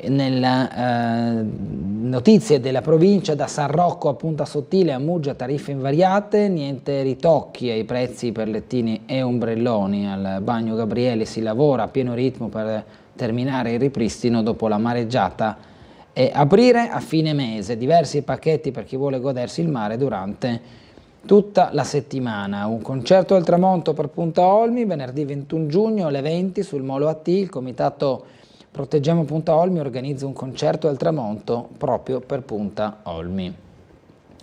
nelle notizie della provincia. Da San Rocco a Punta Sottile, a Muggia tariffe invariate, niente ritocchi ai prezzi per lettini e ombrelloni. Al Bagno Gabriele si lavora a pieno ritmo per terminare il ripristino dopo la mareggiata e aprire a fine mese. Diversi pacchetti per chi vuole godersi il mare durante tutta la settimana. Un concerto al tramonto per Punta Olmi venerdì 21 giugno alle 20 sul Molo AT. Il comitato Proteggiamo Punta Olmi organizza un concerto al tramonto proprio per Punta Olmi.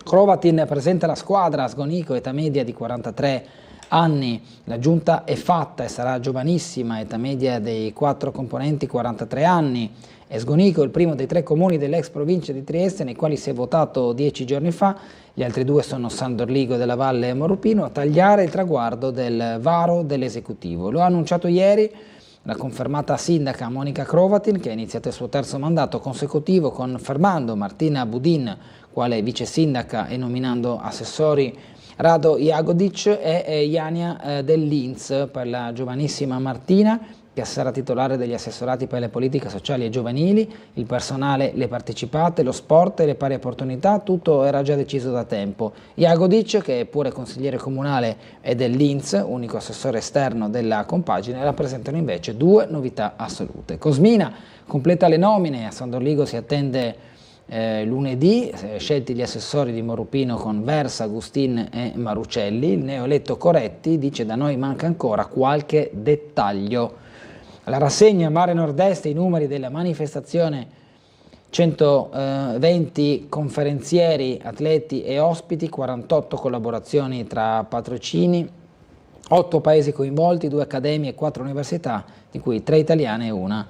Crovatin presenta la squadra a Sgonico, età media di 43 anni. La giunta è fatta e sarà giovanissima, età media dei 4 componenti 43 anni. Sgonico è il primo dei 3 comuni dell'ex provincia di Trieste nei quali si è votato 10 giorni fa. Gli altri 2 sono San Dorligo della Valle e Morupino, a tagliare il traguardo del varo dell'esecutivo. Lo ha annunciato ieri la confermata sindaca Monica Crovatin, che ha iniziato il suo terzo mandato consecutivo confermando Martina Budin quale vice sindaca e nominando assessori Rado Jagodic e Jania Del Linz. Per la giovanissima Martina, che sarà titolare degli assessorati per le politiche sociali e giovanili, il personale, le partecipate, lo sport e le pari opportunità, tutto era già deciso da tempo. Jagodic, che è pure consigliere comunale, e Del Linz, unico assessore esterno della compagine, rappresentano invece 2 novità assolute. Cosmina completa le nomine, a San Dorligo si attende lunedì, scelti gli assessori di Morupino con Versa, Agustin e Marucelli. Il neoeletto Coretti dice: da noi manca ancora qualche dettaglio. La rassegna Mare Nord-Est, i numeri della manifestazione: 120 conferenzieri, atleti e ospiti, 48 collaborazioni tra patrocini, 8 paesi coinvolti, 2 accademie e 4 università, di cui 3 italiane e 1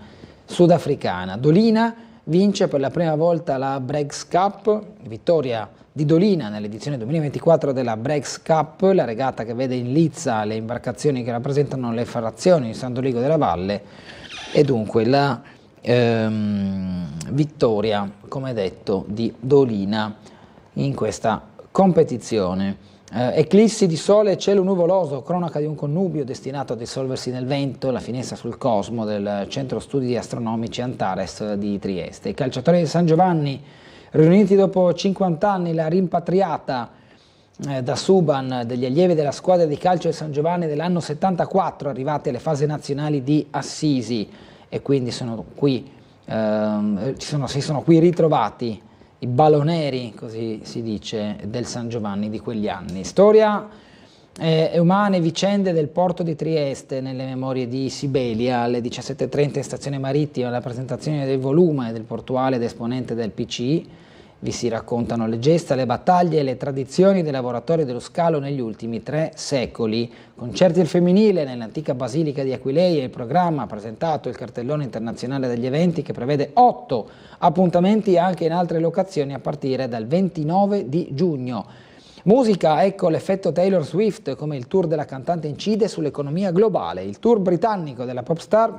sudafricana. Dolina vince per la prima volta la Breaks Cup, vittoria di Dolina nell'edizione 2024 della Breaks Cup, la regata che vede in lizza le imbarcazioni che rappresentano le frazioni di San Doligo della Valle, e dunque la vittoria, come detto, di Dolina in questa competizione. Eclissi di sole e cielo nuvoloso, cronaca di un connubio destinato a dissolversi nel vento, la finestra sul cosmo del Centro Studi Astronomici Antares di Trieste. I calciatori di San Giovanni, riuniti dopo 50 anni, la rimpatriata da Suban degli allievi della squadra di calcio di San Giovanni dell'anno 74, arrivati alle fasi nazionali di Assisi, e quindi sono qui, si sono qui ritrovati i baloneri, così si dice, del San Giovanni di quegli anni. Storia e umane vicende del porto di Trieste nelle memorie di Sibelia. Alle 17:30 in stazione marittima, la presentazione del volume del portuale ed esponente del PCI. Vi si raccontano le gesta, le battaglie e le tradizioni dei lavoratori dello scalo negli ultimi 3 secoli. Concerti al femminile nell'antica basilica di Aquileia. Il programma ha presentato il cartellone internazionale degli eventi, che prevede 8 appuntamenti anche in altre locazioni a partire dal 29 di giugno. Musica, ecco l'effetto Taylor Swift, come il tour della cantante incide sull'economia globale. Il tour britannico della pop star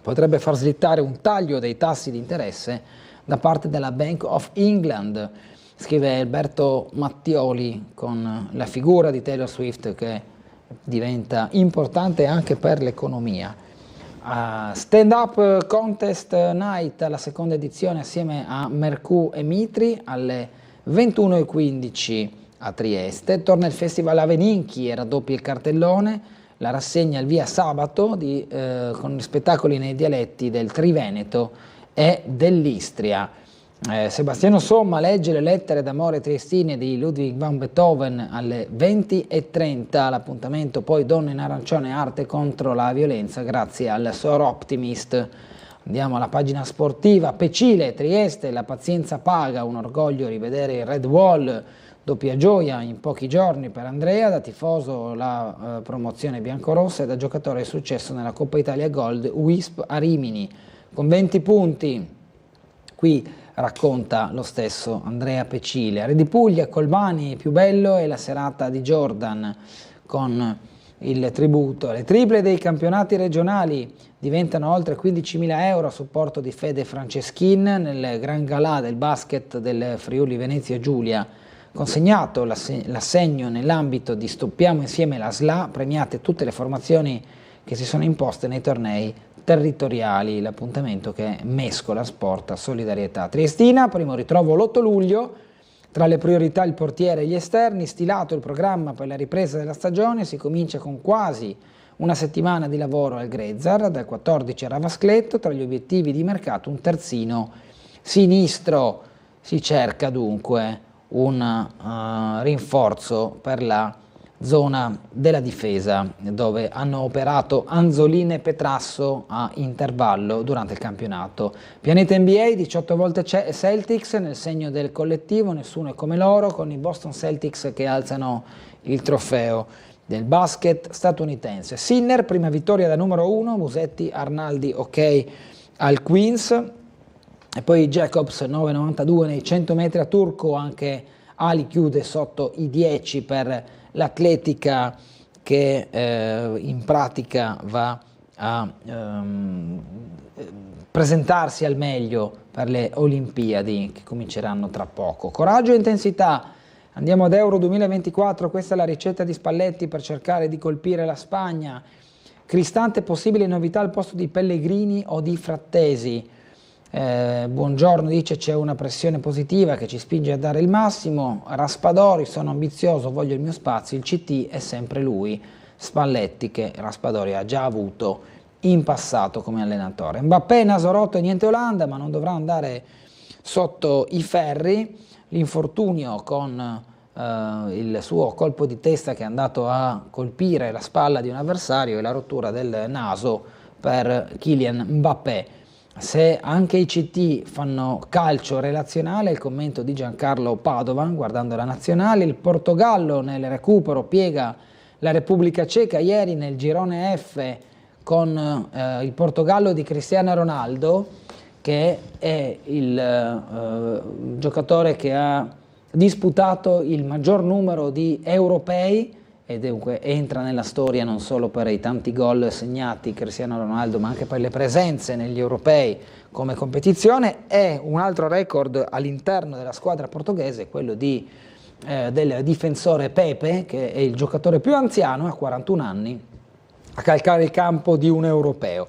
potrebbe far slittare un taglio dei tassi di interesse da parte della Bank of England, scrive Alberto Mattioli, con la figura di Taylor Swift che diventa importante anche per l'economia. Stand Up Contest Night, la seconda edizione, assieme a Mercù e Mitri, alle 21:15 a Trieste. Torna il Festival Aveninchi e raddoppia il cartellone, la rassegna il via sabato con spettacoli nei dialetti del Triveneto e dell'Istria. Sebastiano Somma legge le lettere d'amore triestine di Ludwig van Beethoven alle 20:30, l'appuntamento poi Donne in arancione, arte contro la violenza, grazie al Sor Optimist. Andiamo alla pagina sportiva. Pecile, Trieste, la pazienza paga, un orgoglio rivedere il Red Wall, doppia gioia in pochi giorni per Andrea, da tifoso la promozione biancorossa e da giocatore successo nella Coppa Italia Gold Wisp a Rimini con 20 punti. Qui racconta lo stesso Andrea Pecile. A Re di Puglia, Colmani, più bello è la serata di Jordan con il tributo. Le triple dei campionati regionali diventano oltre 15.000 euro a supporto di Fede Franceschin nel Gran Galà del basket del Friuli Venezia Giulia. Consegnato l'assegno nell'ambito di Stoppiamo insieme la SLA, premiate tutte le formazioni che si sono imposte nei tornei territoriali, l'appuntamento che mescola sport a solidarietà triestina. Primo ritrovo l'8 luglio, tra le priorità il portiere e gli esterni, stilato il programma per la ripresa della stagione, si comincia con quasi una settimana di lavoro al Grezzar, dal 14 a Ravascletto, tra gli obiettivi di mercato un terzino sinistro, si cerca dunque un rinforzo per la zona della difesa, dove hanno operato Anzolin e Petrasso a intervallo durante il campionato. Pianeta NBA, 18 volte Celtics nel segno del collettivo, nessuno è come loro, con i Boston Celtics che alzano il trofeo del basket statunitense. Sinner, prima vittoria da numero 1, Musetti, Arnaldi, ok al Queens, e poi Jacobs 9,92 nei 100 metri a Turco, anche Ali chiude sotto i 10 per l'atletica che in pratica va a presentarsi al meglio per le Olimpiadi che cominceranno tra poco. Coraggio e intensità, andiamo ad Euro 2024, questa è la ricetta di Spalletti per cercare di colpire la Spagna. Cristante, possibile novità al posto di Pellegrini o di Frattesi. Buongiorno dice c'è una pressione positiva che ci spinge a dare il massimo. Raspadori, sono ambizioso, voglio il mio spazio, il CT è sempre lui. Spalletti, che Raspadori ha già avuto in passato come allenatore. Mbappé, naso rotto e niente Olanda, ma non dovrà andare sotto i ferri. L'infortunio con il suo colpo di testa che è andato a colpire la spalla di un avversario e la rottura del naso per Kylian Mbappé. Se anche i CT fanno calcio relazionale, il commento di Giancarlo Padovan guardando la nazionale. Il Portogallo nel recupero piega la Repubblica Ceca ieri nel girone F con il Portogallo di Cristiano Ronaldo, che è il giocatore che ha disputato il maggior numero di europei e dunque entra nella storia non solo per i tanti gol segnati Cristiano Ronaldo, ma anche per le presenze negli europei come competizione. È un altro record all'interno della squadra portoghese, quello del difensore Pepe, che è il giocatore più anziano, a 41 anni, a calcare il campo di un europeo.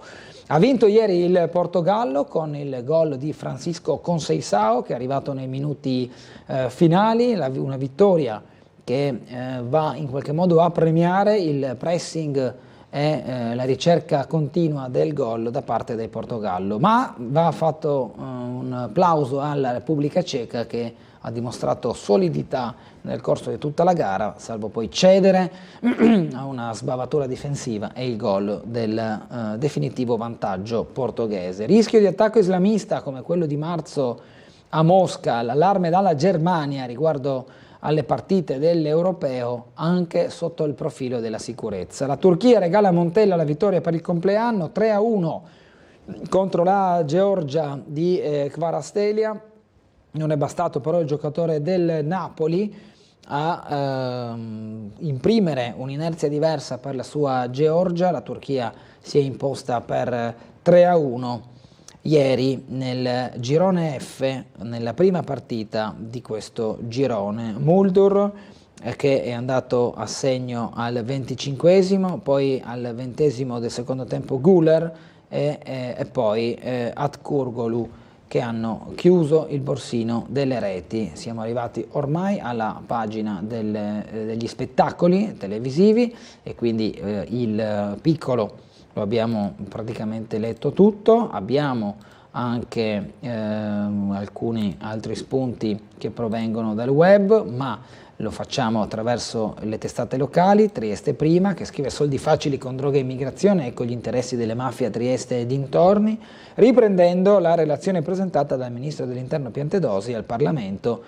Ha vinto ieri il Portogallo con il gol di Francisco Conceição, che è arrivato nei minuti finali, una vittoria che va in qualche modo a premiare il pressing e la ricerca continua del gol da parte del Portogallo, ma va fatto un applauso alla Repubblica Ceca, che ha dimostrato solidità nel corso di tutta la gara, salvo poi cedere a una sbavatura difensiva e il gol del definitivo vantaggio portoghese. Rischio di attacco islamista come quello di marzo a Mosca, l'allarme dalla Germania riguardo alle partite dell'Europeo anche sotto il profilo della sicurezza. La Turchia regala a Montella la vittoria per il compleanno, 3-1 contro la Georgia di Kvaratskhelia. Non è bastato però il giocatore del Napoli a imprimere un'inerzia diversa per la sua Georgia. La Turchia si è imposta per 3-1 ieri nel girone F, nella prima partita di questo girone. Muldur che è andato a segno al 25esimo, poi al 20esimo del secondo tempo Güler e poi Atkurgolu, che hanno chiuso il borsino delle reti. Siamo arrivati ormai alla pagina degli spettacoli televisivi e quindi il piccolo lo abbiamo praticamente letto tutto. Abbiamo anche alcuni altri spunti che provengono dal web, ma lo facciamo attraverso le testate locali. Trieste Prima, che scrive: soldi facili con droga e immigrazione, ecco gli interessi delle mafie a Trieste e dintorni, riprendendo la relazione presentata dal ministro dell'Interno Piantedosi al Parlamento,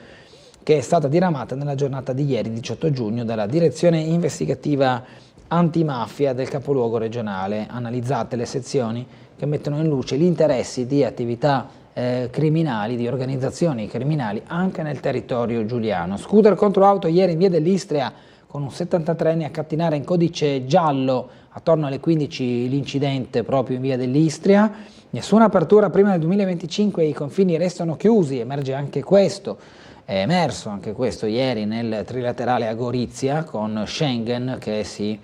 che è stata diramata nella giornata di ieri, 18 giugno, dalla direzione investigativa antimafia del capoluogo regionale. Analizzate le sezioni che mettono in luce gli interessi di attività criminali, di organizzazioni criminali anche nel territorio giuliano. Scooter contro auto ieri in via dell'Istria, con un 73enne a cattinare in codice giallo attorno alle 15 l'incidente proprio in via dell'Istria. Nessuna apertura prima del 2025, i confini restano chiusi, emerge anche questo. È emerso anche questo ieri nel trilaterale a Gorizia con Schengen, che si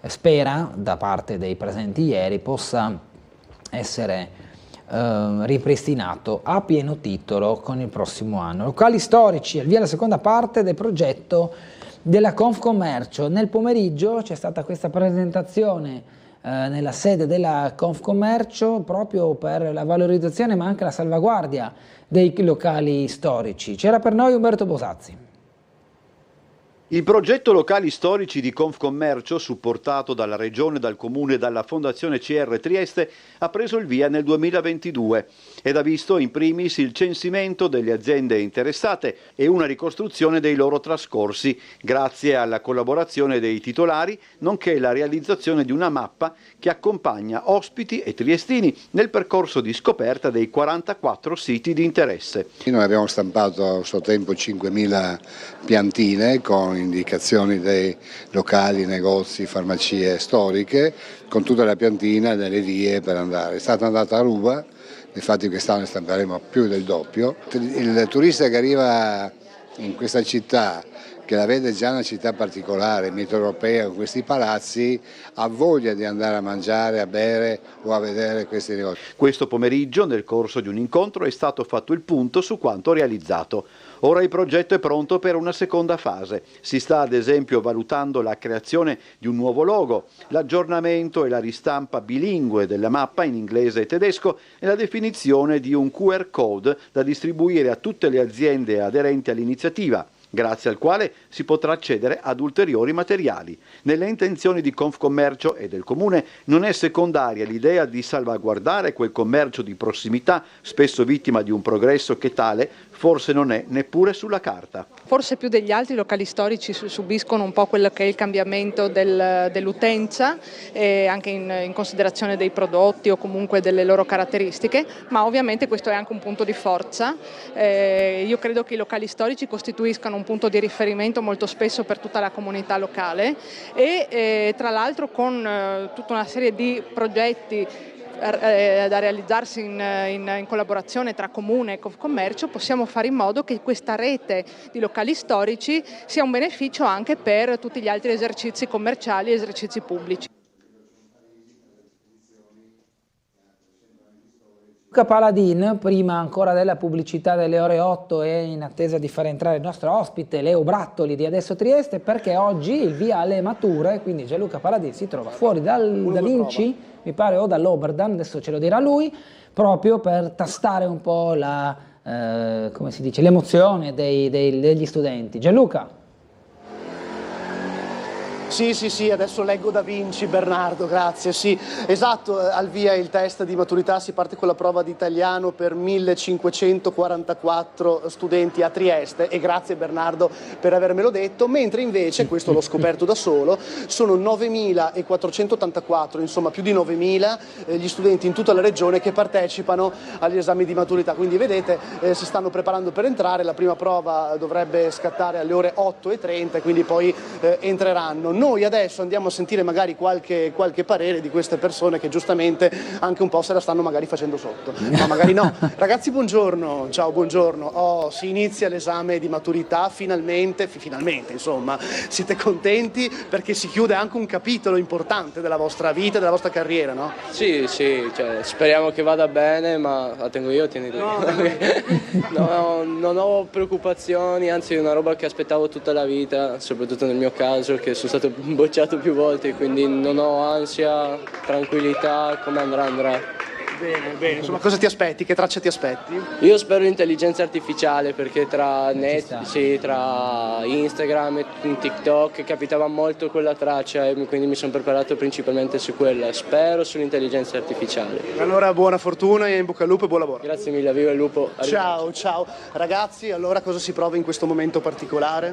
spera da parte dei presenti ieri possa essere ripristinato a pieno titolo con il prossimo anno. Locali storici, al via la seconda parte del progetto della Confcommercio. Nel pomeriggio c'è stata questa presentazione nella sede della Confcommercio proprio per la valorizzazione ma anche la salvaguardia dei locali storici. C'era per noi Umberto Bosazzi. Il progetto Locali Storici di Confcommercio, supportato dalla Regione, dal Comune e dalla Fondazione CR Trieste, ha preso il via nel 2022 ed ha visto in primis il censimento delle aziende interessate e una ricostruzione dei loro trascorsi, grazie alla collaborazione dei titolari, nonché la realizzazione di una mappa che accompagna ospiti e triestini nel percorso di scoperta dei 44 siti di interesse. Noi abbiamo stampato a suo tempo 5.000 piantine con indicazioni dei locali, negozi, farmacie storiche, con tutta la piantina delle vie per andare. È stata andata a ruba, infatti quest'anno stamperemo più del doppio. Il turista che arriva in questa città, che la vede già una città particolare, mitteleuropea, con questi palazzi, ha voglia di andare a mangiare, a bere o a vedere questi negozi. Questo pomeriggio, nel corso di un incontro, è stato fatto il punto su quanto realizzato. Ora il progetto è pronto per una seconda fase. Si sta ad esempio valutando la creazione di un nuovo logo, l'aggiornamento e la ristampa bilingue della mappa in inglese e tedesco e la definizione di un QR code da distribuire a tutte le aziende aderenti all'iniziativa, grazie al quale si potrà accedere ad ulteriori materiali. Nelle intenzioni di Confcommercio e del Comune non è secondaria l'idea di salvaguardare quel commercio di prossimità, spesso vittima di un progresso che tale forse non è neppure sulla carta. Forse più degli altri i locali storici subiscono un po' quello che è il cambiamento dell'utenza, anche in considerazione dei prodotti o comunque delle loro caratteristiche, ma ovviamente questo è anche un punto di forza. Io credo che i locali storici costituiscano un punto di riferimento molto spesso per tutta la comunità locale e tra l'altro con tutta una serie di progetti da realizzarsi in collaborazione tra Comune e Confcommercio, possiamo fare in modo che questa rete di locali storici sia un beneficio anche per tutti gli altri esercizi commerciali e esercizi pubblici. Luca Paladin, prima ancora della pubblicità delle ore 8 e in attesa di far entrare il nostro ospite Leo Brattoli di Adesso Trieste, perché oggi il via alle mature, quindi Gianluca Paladin si trova fuori da Vinci, mi pare, o dall'Oberdan, adesso ce lo dirà lui, proprio per tastare un po' la, come si dice, l'emozione degli studenti. Gianluca? Sì, adesso leggo Da Vinci, Bernardo, grazie, sì, esatto, al via il test di maturità, si parte con la prova di italiano per 1544 studenti a Trieste e grazie Bernardo per avermelo detto, mentre invece, questo l'ho scoperto da solo, sono 9484, insomma più di 9000 gli studenti in tutta la regione che partecipano agli esami di maturità, quindi vedete si stanno preparando per entrare, la prima prova dovrebbe scattare alle ore 8:30 quindi poi entreranno. Noi adesso andiamo a sentire magari qualche parere di queste persone che giustamente anche un po' se la stanno magari facendo sotto, ma magari no. Ragazzi, buongiorno, ciao, buongiorno. Si inizia l'esame di maturità, finalmente insomma, siete contenti perché si chiude anche un capitolo importante della vostra vita, della vostra carriera, no? Sì, cioè, speriamo che vada bene, ma la tengo io, tieni tu. No, non ho preoccupazioni, anzi è una roba che aspettavo tutta la vita, soprattutto nel mio caso, che sono stato bocciato più volte, quindi non ho ansia, tranquillità, come andrà. Bene, insomma cosa ti aspetti? Che traccia ti aspetti? Io spero l'intelligenza artificiale perché tra Instagram e TikTok capitava molto quella traccia e quindi mi sono preparato principalmente su quella. Spero sull'intelligenza artificiale. Allora buona fortuna e in bocca al lupo e buon lavoro. Grazie mille, viva il lupo. Ciao. Ragazzi, allora cosa si prova in questo momento particolare?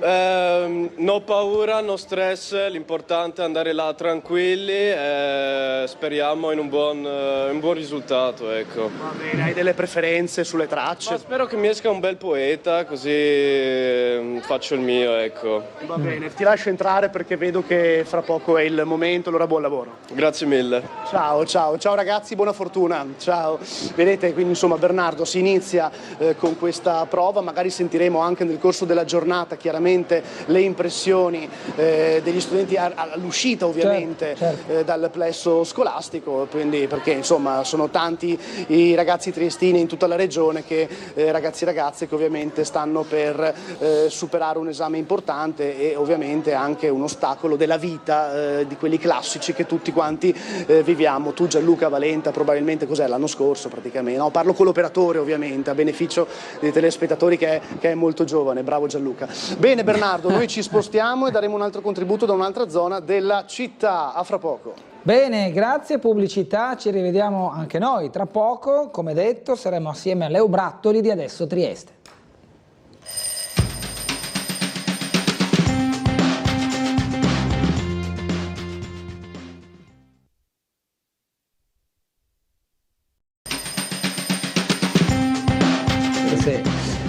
No paura, no stress, l'importante è andare là tranquilli e speriamo in un buon risultato. Ecco. Va bene, hai delle preferenze sulle tracce? Ma spero che mi esca un bel poeta, così faccio il mio, ecco. Va bene, ti lascio entrare perché vedo che fra poco è il momento, allora buon lavoro. Grazie mille. Ciao ragazzi, buona fortuna. Ciao. Vedete, quindi insomma Bernardo si inizia con questa prova, magari sentiremo anche nel corso della giornata chiaramente le impressioni degli studenti all'uscita ovviamente certo. Dal plesso scolastico, quindi perché insomma sono tanti i ragazzi triestini in tutta la regione ragazzi e ragazze che ovviamente stanno per superare un esame importante e ovviamente anche un ostacolo della vita di quelli classici che tutti quanti viviamo. Tu Gianluca Valenta probabilmente cos'è l'anno scorso praticamente, no? Parlo con l'operatore ovviamente a beneficio dei telespettatori che è molto giovane, bravo Gianluca. Bene Bernardo, noi ci spostiamo e daremo un altro contributo da un'altra zona della città, a fra poco. Bene, grazie, pubblicità, ci rivediamo anche noi tra poco, come detto saremo assieme a Leo Brattoli di Adesso Trieste.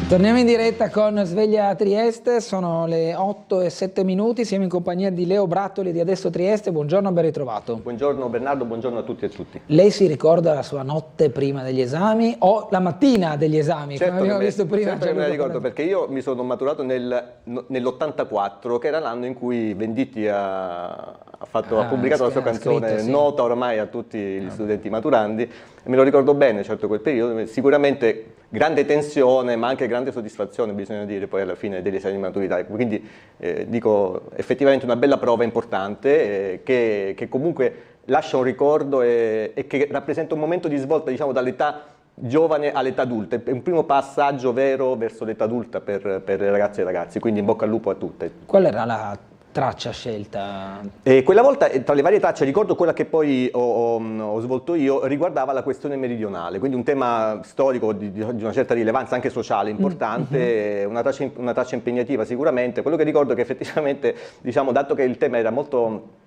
Torniamo in diretta con Sveglia Trieste, sono le 8:07, siamo in compagnia di Leo Brattoli di Adesso Trieste, buongiorno, ben ritrovato. Buongiorno Bernardo, buongiorno a tutti e tutti. Lei si ricorda la sua notte prima degli esami o la mattina degli esami, certo, come abbiamo visto prima? Certo che me la ricordo perché io mi sono maturato nell'84, che era l'anno in cui Venditti ha pubblicato la sua canzone scritto, sì. Nota ormai a tutti gli studenti maturandi, e me lo ricordo bene certo quel periodo, sicuramente grande tensione ma anche grande soddisfazione bisogna dire poi alla fine degli esami di maturità, quindi dico effettivamente una bella prova importante che comunque lascia un ricordo e che rappresenta un momento di svolta diciamo dall'età giovane all'età adulta, è un primo passaggio vero verso l'età adulta per ragazze e ragazzi, quindi in bocca al lupo a tutte. Qual era la traccia scelta? Quella volta tra le varie tracce ricordo quella che poi ho svolto io riguardava la questione meridionale, quindi un tema storico di una certa rilevanza anche sociale importante, una traccia impegnativa sicuramente. Quello che ricordo è che effettivamente diciamo dato che il tema era molto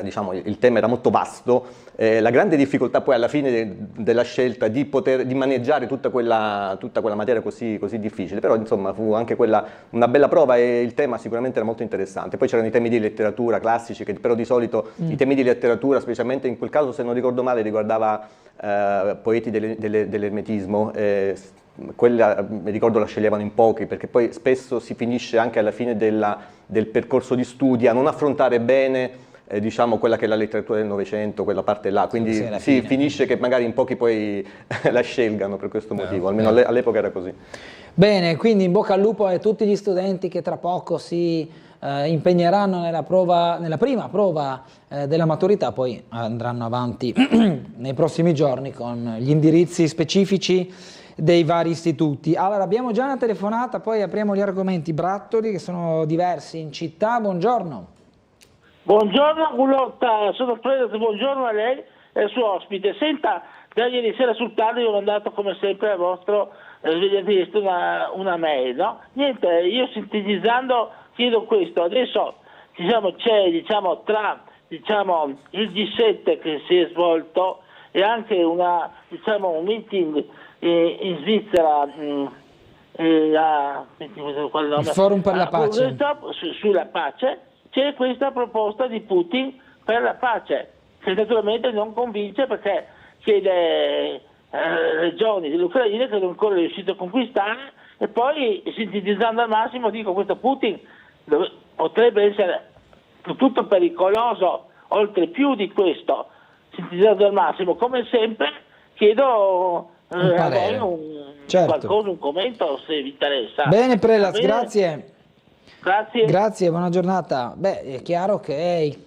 diciamo, il tema era molto vasto, la grande difficoltà poi alla fine della scelta di maneggiare tutta quella materia così difficile, però insomma fu anche quella una bella prova e il tema sicuramente era molto interessante. Poi c'erano i temi di letteratura classici, che però di solito i temi di letteratura, specialmente in quel caso se non ricordo male, riguardava poeti dell'ermetismo, quella mi ricordo la sceglievano in pochi, perché poi spesso si finisce anche alla fine del percorso di studi a non affrontare bene diciamo quella che è la letteratura del Novecento, quella parte là, quindi si finisce che magari in pochi poi la scelgano per questo motivo, almeno all'epoca era così. Bene, quindi in bocca al lupo a tutti gli studenti che tra poco si impegneranno nella prima prova della maturità, poi andranno avanti nei prossimi giorni con gli indirizzi specifici dei vari istituti. Allora abbiamo già una telefonata, poi apriamo gli argomenti. Brattoli, che sono diversi in città, buongiorno. Buongiorno Gulotta, sono Fredo, buongiorno a lei e al suo ospite. Senta, da ieri sera sul tardi ho mandato come sempre al vostro svegliatista una mail, no? Niente, io sintetizzando chiedo questo, adesso c'è tra il G7 che si è svolto e anche un meeting in Svizzera, il Forum per la Pace, sulla pace. C'è questa proposta di Putin per la pace, che naturalmente non convince perché chiede regioni dell'Ucraina che non ancora è riuscito a conquistare, e poi sintetizzando al massimo dico questo Putin potrebbe essere tutto pericoloso, oltre più di questo, sintetizzando al massimo. Come sempre chiedo a voi qualcosa, un commento se vi interessa. Bene Prelas, grazie. Grazie, buona giornata. Beh, è chiaro che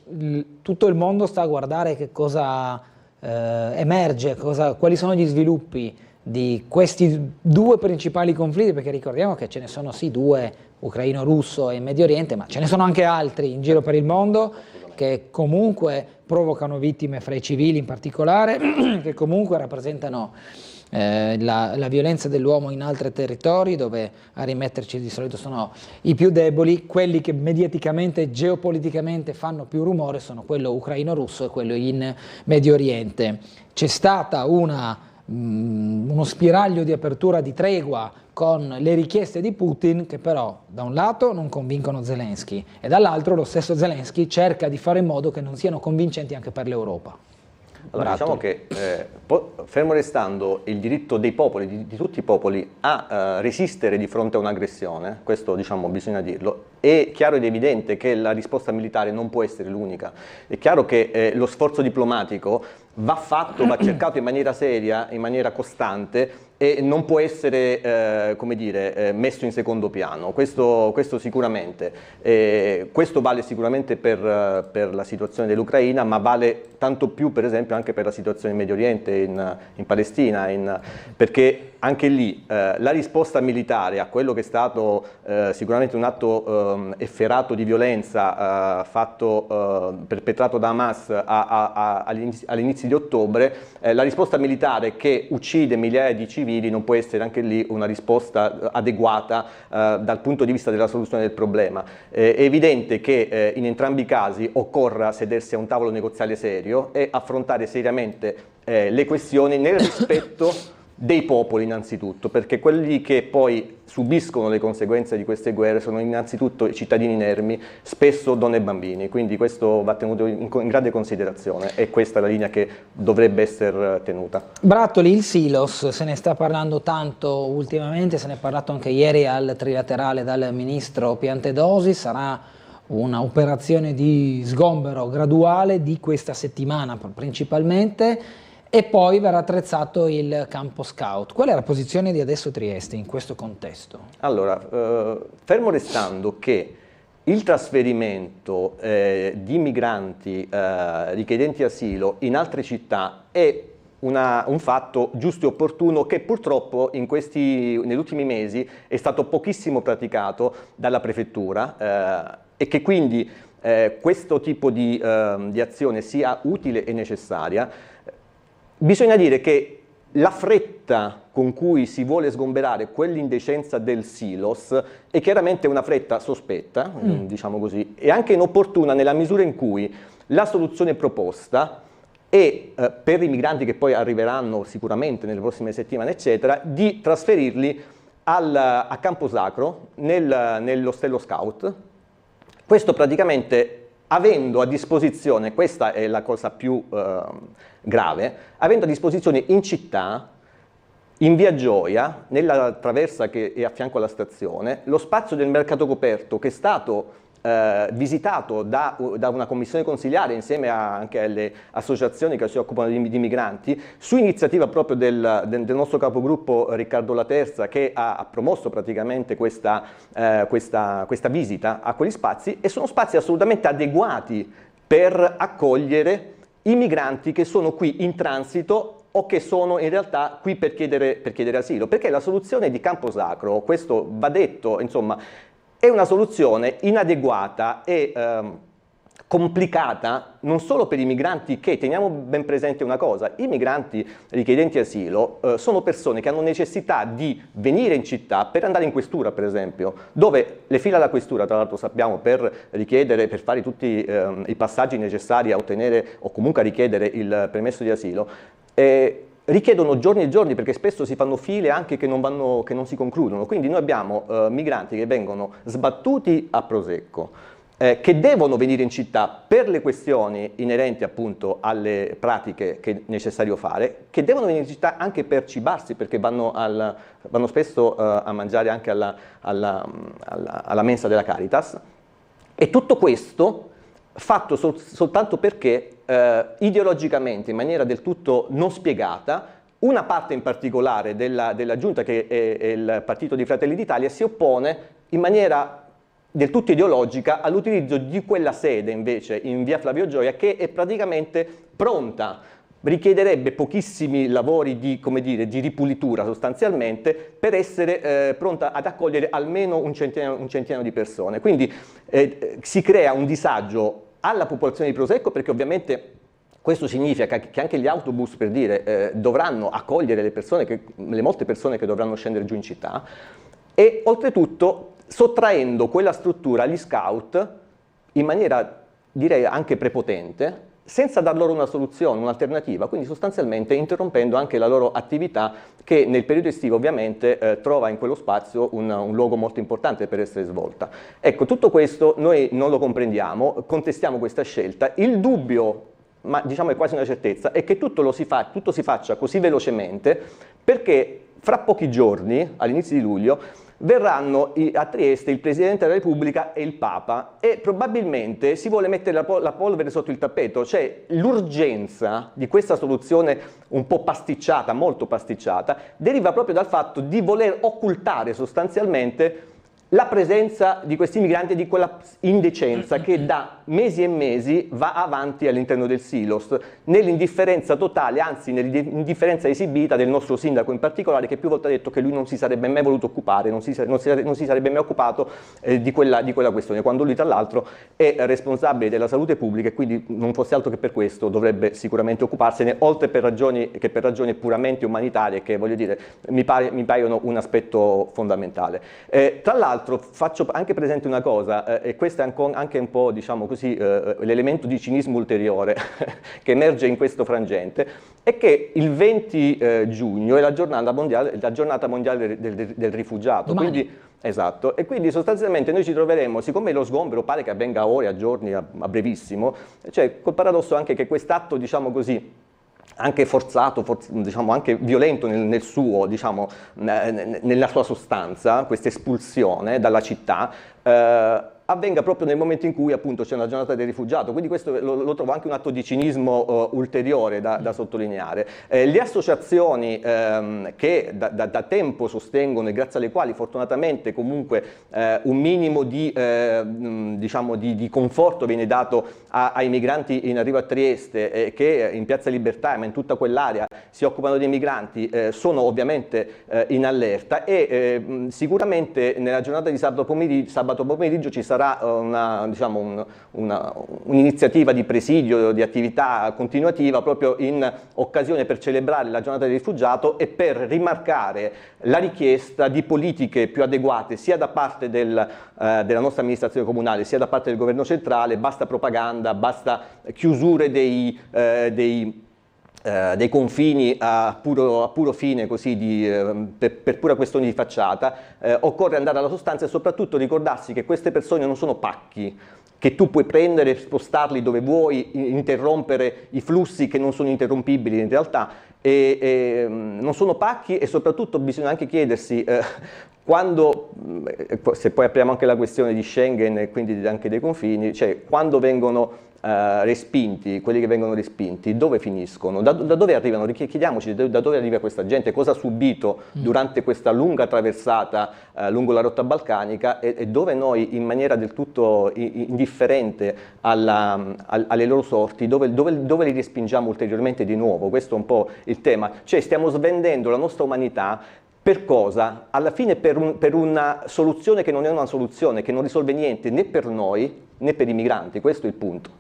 tutto il mondo sta a guardare che cosa emerge, quali sono gli sviluppi di questi due principali conflitti, perché ricordiamo che ce ne sono sì due, ucraino-russo e Medio Oriente, ma ce ne sono anche altri in giro per il mondo che comunque provocano vittime fra i civili in particolare, che comunque rappresentano la violenza dell'uomo in altri territori, dove a rimetterci di solito sono i più deboli. Quelli che mediaticamente e geopoliticamente fanno più rumore sono quello ucraino-russo e quello in Medio Oriente. C'è stata uno spiraglio di apertura di tregua con le richieste di Putin, che però da un lato non convincono Zelensky e dall'altro lo stesso Zelensky cerca di fare in modo che non siano convincenti anche per l'Europa. Allora, diciamo che fermo restando il diritto dei popoli, di tutti i popoli, a resistere di fronte a un'aggressione, questo diciamo bisogna dirlo, è chiaro ed evidente che la risposta militare non può essere l'unica. È chiaro che lo sforzo diplomatico va fatto, va cercato in maniera seria, in maniera costante, e non può essere messo in secondo piano, questo sicuramente. Questo vale sicuramente per la situazione dell'Ucraina, ma vale tanto più per esempio anche per la situazione in Medio Oriente, in Palestina, perché anche lì la risposta militare a quello che è stato sicuramente un atto efferato di violenza perpetrato da Hamas all'inizio di ottobre, la risposta militare che uccide migliaia di civili non può essere anche lì una risposta adeguata dal punto di vista della soluzione del problema. È evidente che in entrambi i casi occorra sedersi a un tavolo negoziale serio e affrontare seriamente le questioni nel rispetto dei popoli innanzitutto, perché quelli che poi subiscono le conseguenze di queste guerre sono innanzitutto i cittadini inermi, spesso donne e bambini, quindi questo va tenuto in grande considerazione e questa è la linea che dovrebbe essere tenuta. Brattoli, il Silos, se ne sta parlando tanto ultimamente, se ne è parlato anche ieri al trilaterale dal ministro Piantedosi, sarà un'operazione di sgombero graduale di questa settimana principalmente, e poi verrà attrezzato il campo scout. Qual è la posizione di Adesso Trieste in questo contesto? Allora, fermo restando che il trasferimento di migranti richiedenti asilo in altre città è un fatto giusto e opportuno che purtroppo negli ultimi mesi è stato pochissimo praticato dalla prefettura e che quindi questo tipo di azione sia utile e necessaria. Bisogna dire che la fretta con cui si vuole sgomberare quell'indecenza del Silos è chiaramente una fretta sospetta, diciamo così, e anche inopportuna nella misura in cui la soluzione proposta è, per i migranti che poi arriveranno sicuramente nelle prossime settimane, eccetera, di trasferirli a Camposacro nell'ostello scout. Questo praticamente avendo a disposizione, questa è la cosa più grave, avendo a disposizione in città, in via Gioia, nella traversa che è a fianco alla stazione, lo spazio del mercato coperto che è stato visitato da una commissione consiliare insieme anche alle associazioni che si occupano di migranti, su iniziativa proprio del nostro capogruppo Riccardo Laterza, che ha promosso praticamente questa visita a quegli spazi, e sono spazi assolutamente adeguati per accogliere i migranti che sono qui in transito o che sono in realtà qui per chiedere asilo, perché la soluzione di Camposacro, questo va detto, insomma, è una soluzione inadeguata e complicata non solo per i migranti che, teniamo ben presente una cosa, i migranti richiedenti asilo sono persone che hanno necessità di venire in città per andare in questura, per esempio, dove le file alla questura, tra l'altro sappiamo, per richiedere, per fare tutti i passaggi necessari a ottenere o comunque a richiedere il permesso di asilo, richiedono giorni e giorni, perché spesso si fanno file anche che non si concludono. Quindi noi abbiamo migranti che vengono sbattuti a Prosecco, che devono venire in città per le questioni inerenti appunto alle pratiche che è necessario fare, che devono venire in città anche per cibarsi, perché vanno spesso a mangiare anche alla mensa della Caritas, e tutto questo fatto soltanto perché ideologicamente, in maniera del tutto non spiegata, una parte in particolare della giunta, che è il partito di Fratelli d'Italia, si oppone in maniera del tutto ideologica all'utilizzo di quella sede invece in via Flavio Gioia, che è praticamente pronta, richiederebbe pochissimi lavori di ripulitura sostanzialmente, per essere pronta ad accogliere almeno un centinaio di persone. Quindi si crea un disagio alla popolazione di Prosecco, perché ovviamente questo significa che anche gli autobus, per dire, dovranno accogliere le molte persone che dovranno scendere giù in città, e oltretutto sottraendo quella struttura agli scout in maniera, direi, anche prepotente, senza dar loro una soluzione, un'alternativa, quindi sostanzialmente interrompendo anche la loro attività, che nel periodo estivo ovviamente trova in quello spazio un luogo molto importante per essere svolta. Ecco, tutto questo noi non lo comprendiamo, contestiamo questa scelta. Il dubbio, ma diciamo è quasi una certezza, è che tutto si faccia così velocemente, perché fra pochi giorni, all'inizio di luglio, verranno a Trieste il Presidente della Repubblica e il Papa, e probabilmente si vuole mettere la polvere sotto il tappeto, cioè l'urgenza di questa soluzione un po' pasticciata, molto pasticciata, deriva proprio dal fatto di voler occultare sostanzialmente la presenza di questi migranti e di quella indecenza che da mesi e mesi va avanti all'interno del Silos, nell'indifferenza totale, anzi nell'indifferenza esibita del nostro sindaco in particolare, che più volte ha detto che lui non si sarebbe mai voluto occupare, non si sarebbe mai occupato di quella questione, quando lui tra l'altro è responsabile della salute pubblica, e quindi non fosse altro che per questo dovrebbe sicuramente occuparsene, oltre per ragioni puramente umanitarie, che voglio dire mi paiono un aspetto fondamentale. Tra l'altro faccio anche presente una cosa, e questo è anche un po', diciamo così, l'elemento di cinismo ulteriore che emerge in questo frangente, è che il 20 giugno è la giornata mondiale del rifugiato. Quindi, esatto, e quindi sostanzialmente noi ci troveremo, siccome lo sgombero pare che avvenga a ore, a giorni, a brevissimo, cioè col paradosso anche che quest'atto, diciamo così, anche forzato, diciamo anche violento nella sua sostanza, questa espulsione dalla città, avvenga proprio nel momento in cui appunto c'è una giornata del rifugiato, quindi questo lo trovo anche un atto di cinismo ulteriore da sottolineare. Le associazioni che da tempo sostengono, e grazie alle quali fortunatamente comunque un minimo di conforto viene dato ai migranti in arrivo a Trieste, che in Piazza Libertà ma in tutta quell'area si occupano dei migranti, sono ovviamente in allerta, e sicuramente nella giornata di sabato pomeriggio ci sarà sarà un'iniziativa di presidio, di attività continuativa proprio in occasione per celebrare la giornata del rifugiato e per rimarcare la richiesta di politiche più adeguate sia da parte della nostra amministrazione comunale sia da parte del governo centrale. Basta propaganda, basta chiusure dei confini a puro fine, così per pura questione di facciata. Occorre andare alla sostanza e soprattutto ricordarsi che queste persone non sono pacchi che tu puoi prendere e spostarli dove vuoi, interrompere i flussi che non sono interrompibili in realtà, e non sono pacchi. E soprattutto bisogna anche chiedersi quando, se poi apriamo anche la questione di Schengen e quindi anche dei confini, cioè quando vengono respinti, quelli che vengono respinti, dove finiscono? Da dove arrivano? Chiediamoci da dove arriva questa gente, cosa ha subito durante questa lunga traversata lungo la rotta balcanica, e dove noi in maniera del tutto indifferente alle loro sorti, dove li respingiamo ulteriormente di nuovo. Questo è un po' il tema, cioè stiamo svendendo la nostra umanità. Per cosa? Alla fine per una soluzione che non è una soluzione, che non risolve niente né per noi né per i migranti. Questo è il punto.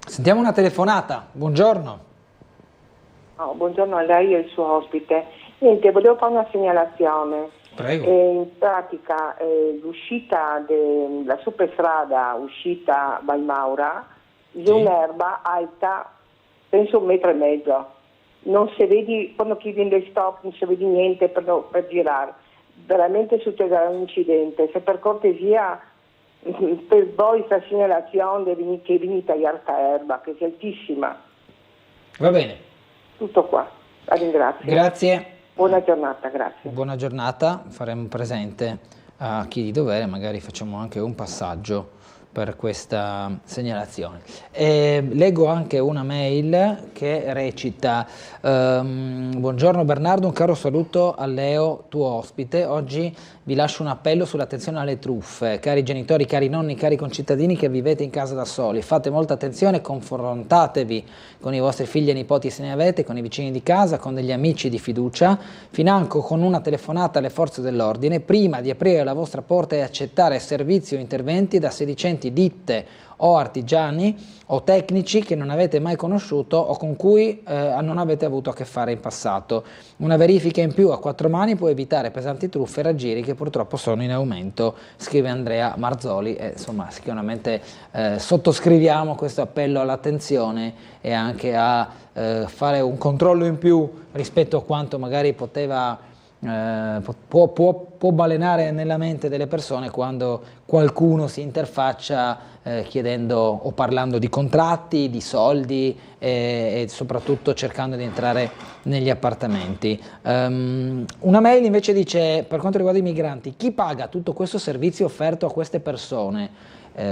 Sentiamo una telefonata. Buongiorno. Oh, buongiorno a lei e al suo ospite. Niente, volevo fare una segnalazione. Prego. In pratica l'uscita della superstrada uscita Valmaura c'è un'erba alta penso 1,5 metri. Non si vede, quando chiudi il stop non si vede niente per girare. Veramente succederà un incidente. Se per cortesia per voi questa segnalazione che viene tagliare erba, che è altissima. Va bene. Tutto qua. La ringrazio. Grazie. Buona giornata, grazie. Buona giornata, faremo presente a chi di dovere, magari facciamo anche un passaggio per questa segnalazione. Leggo anche una mail che recita: buongiorno Bernardo, un caro saluto a Leo, tuo ospite. Oggi vi lascio un appello sull'attenzione alle truffe. Cari genitori, cari nonni, cari concittadini che vivete in casa da soli, fate molta attenzione, confrontatevi con i vostri figli e nipoti se ne avete, con i vicini di casa, con degli amici di fiducia, financo con una telefonata alle forze dell'ordine, prima di aprire la vostra porta e accettare servizi o interventi da sedicenti, ditte o artigiani o tecnici che non avete mai conosciuto o con cui non avete avuto a che fare in passato. Una verifica in più a 4 mani può evitare pesanti truffe e raggiri che purtroppo sono in aumento, scrive Andrea Marzoli. Insomma, sicuramente sottoscriviamo questo appello all'attenzione e anche a fare un controllo in più rispetto a quanto magari può balenare nella mente delle persone quando qualcuno si interfaccia chiedendo o parlando di contratti, di soldi e soprattutto cercando di entrare negli appartamenti. Una mail invece dice: per quanto riguarda i migranti, chi paga tutto questo servizio offerto a queste persone?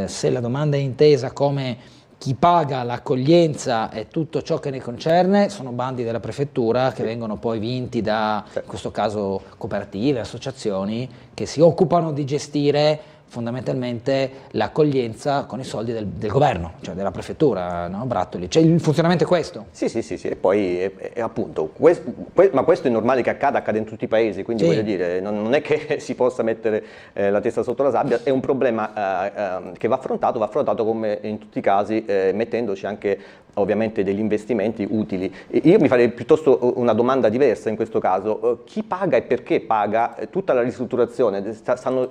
Se la domanda è intesa come chi paga l'accoglienza e tutto ciò che ne concerne, sono bandi della prefettura che vengono poi vinti da, in questo caso, cooperative, associazioni che si occupano di gestire fondamentalmente l'accoglienza con i soldi del governo, cioè della prefettura, no? Brattoli. Cioè il funzionamento è questo? Sì, e poi appunto, ma questo è normale che accada in tutti i paesi, quindi voglio dire, non è che si possa mettere la testa sotto la sabbia, è un problema che va affrontato come in tutti i casi, mettendoci anche ovviamente degli investimenti utili. Io mi farei piuttosto una domanda diversa in questo caso: chi paga e perché paga tutta la ristrutturazione?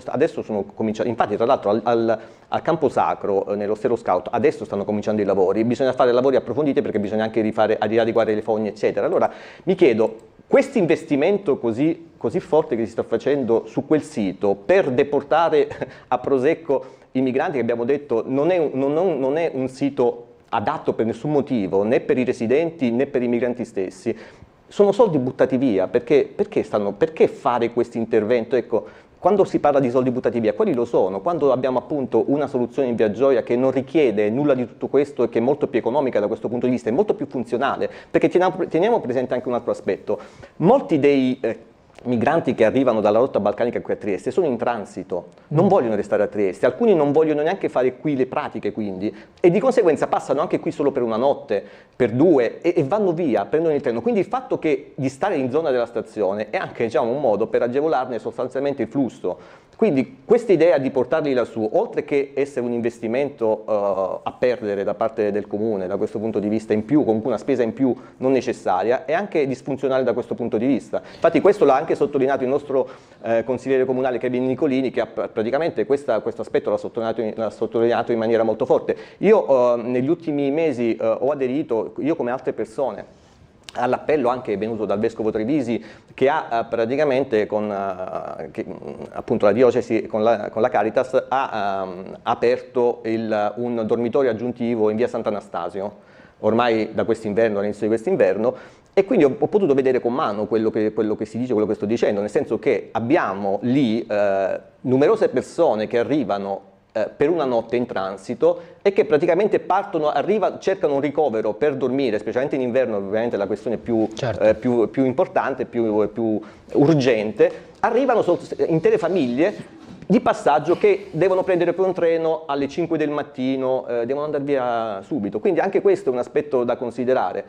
Adesso sono cominciati, infatti tra l'altro al Campo Sacro, nello Stero Scout, adesso stanno cominciando i lavori, bisogna fare lavori approfonditi perché bisogna anche riadeguare le fogne eccetera. Allora mi chiedo, questo investimento così forte che si sta facendo su quel sito per deportare a Prosecco i migranti, che abbiamo detto non è un sito adatto per nessun motivo, né per i residenti né per i migranti stessi, sono soldi buttati via. Perché fare questo intervento? Ecco, quando si parla di soldi buttati via, quelli lo sono. Quando abbiamo appunto una soluzione in Via Gioia che non richiede nulla di tutto questo e che è molto più economica da questo punto di vista, è molto più funzionale, perché teniamo presente anche un altro aspetto: molti dei migranti che arrivano dalla rotta balcanica qui a Trieste sono in transito, non vogliono restare a Trieste, alcuni non vogliono neanche fare qui le pratiche quindi, e di conseguenza passano anche qui solo per una notte, per due, e vanno via, prendono il treno. Quindi il fatto di stare in zona della stazione è anche, diciamo, un modo per agevolarne sostanzialmente il flusso. Quindi questa idea di portarli lassù, oltre che essere un investimento a perdere da parte del comune da questo punto di vista in più, comunque una spesa in più non necessaria, è anche disfunzionale da questo punto di vista. Infatti questo l'ha anche sottolineato il nostro consigliere comunale Kevin Nicolini, che praticamente questo aspetto l'ha sottolineato in maniera molto forte. Io negli ultimi mesi ho aderito, io come altre persone, all'appello anche venuto dal Vescovo Trevisi, che ha praticamente appunto la diocesi con la Caritas ha aperto un dormitorio aggiuntivo in via Sant'Anastasio, ormai da quest'inverno, all'inizio di quest'inverno, e quindi ho potuto vedere con mano quello che si dice, quello che sto dicendo, nel senso che abbiamo lì numerose persone che arrivano per una notte in transito e che praticamente cercano un ricovero per dormire, specialmente in inverno, ovviamente la questione più importante, più urgente. Arrivano intere famiglie di passaggio che devono prendere poi un treno alle 5 del mattino, devono andare via subito, quindi anche questo è un aspetto da considerare.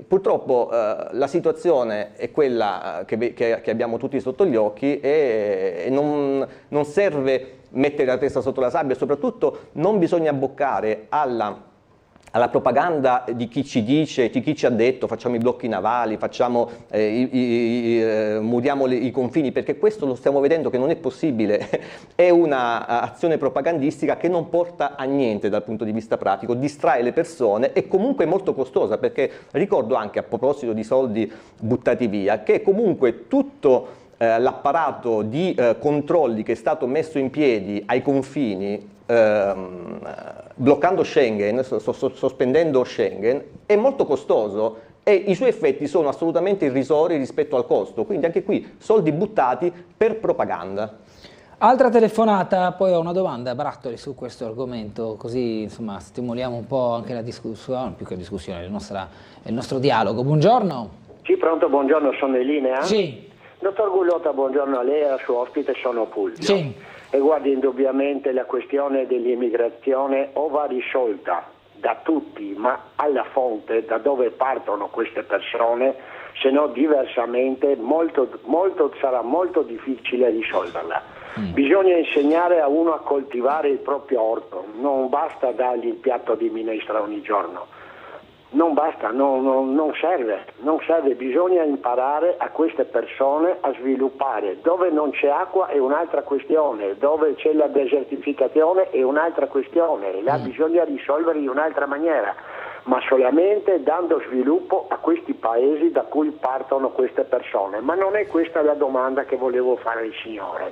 Purtroppo la situazione è quella che abbiamo tutti sotto gli occhi e non serve mettere la testa sotto la sabbia, e soprattutto non bisogna abboccare alla propaganda di chi ci dice, di chi ci ha detto facciamo i blocchi navali, muriamo i confini, perché questo lo stiamo vedendo che non è possibile, è un'azione propagandistica che non porta a niente dal punto di vista pratico, distrae le persone e comunque è molto costosa, perché ricordo anche, a proposito di soldi buttati via, che comunque tutto l'apparato di controlli che è stato messo in piedi ai confini, bloccando Schengen, sospendendo Schengen, è molto costoso e i suoi effetti sono assolutamente irrisori rispetto al costo, quindi anche qui soldi buttati per propaganda. Altra telefonata, poi ho una domanda, Brattoli, su questo argomento, così insomma stimoliamo un po' anche la discussione, più che discussione, il nostro dialogo. Buongiorno. Sì, pronto, buongiorno, sono in linea? Sì. Dottor Gullotta, buongiorno a lei e al suo ospite, sono Fulvio. Sì. E guardi, indubbiamente la questione dell'immigrazione o va risolta da tutti, ma alla fonte, da dove partono queste persone, se no diversamente sarà molto difficile risolverla. Bisogna insegnare a uno a coltivare il proprio orto, non basta dargli il piatto di minestra ogni giorno. Non basta, non serve, bisogna imparare a queste persone a sviluppare. Dove non c'è acqua è un'altra questione, dove c'è la desertificazione è un'altra questione, là bisogna risolvere in un'altra maniera, ma solamente dando sviluppo a questi paesi da cui partono queste persone. Ma non è questa la domanda che volevo fare al signore.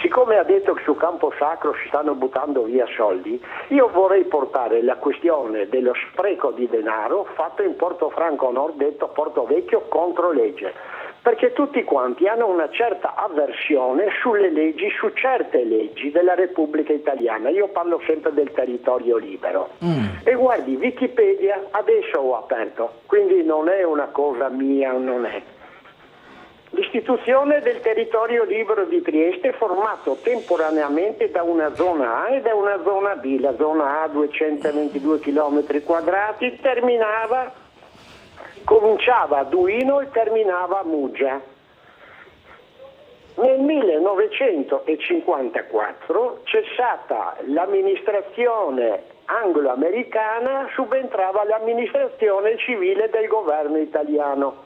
Siccome ha detto che su Campo Sacro si stanno buttando via soldi, io vorrei portare la questione dello spreco di denaro fatto in Portofranco Nord, detto Porto Vecchio, contro legge. Perché tutti quanti hanno una certa avversione sulle leggi, su certe leggi della Repubblica Italiana. Io parlo sempre del territorio libero. E guardi, Wikipedia adesso ho aperto, quindi non è una cosa mia, non è. L'istituzione del territorio libero di Trieste è formato temporaneamente da una zona A e da una zona B. La zona A, 222 km quadrati, cominciava a Duino e terminava a Muggia. Nel 1954, cessata l'amministrazione anglo-americana, subentrava l'amministrazione civile del governo italiano.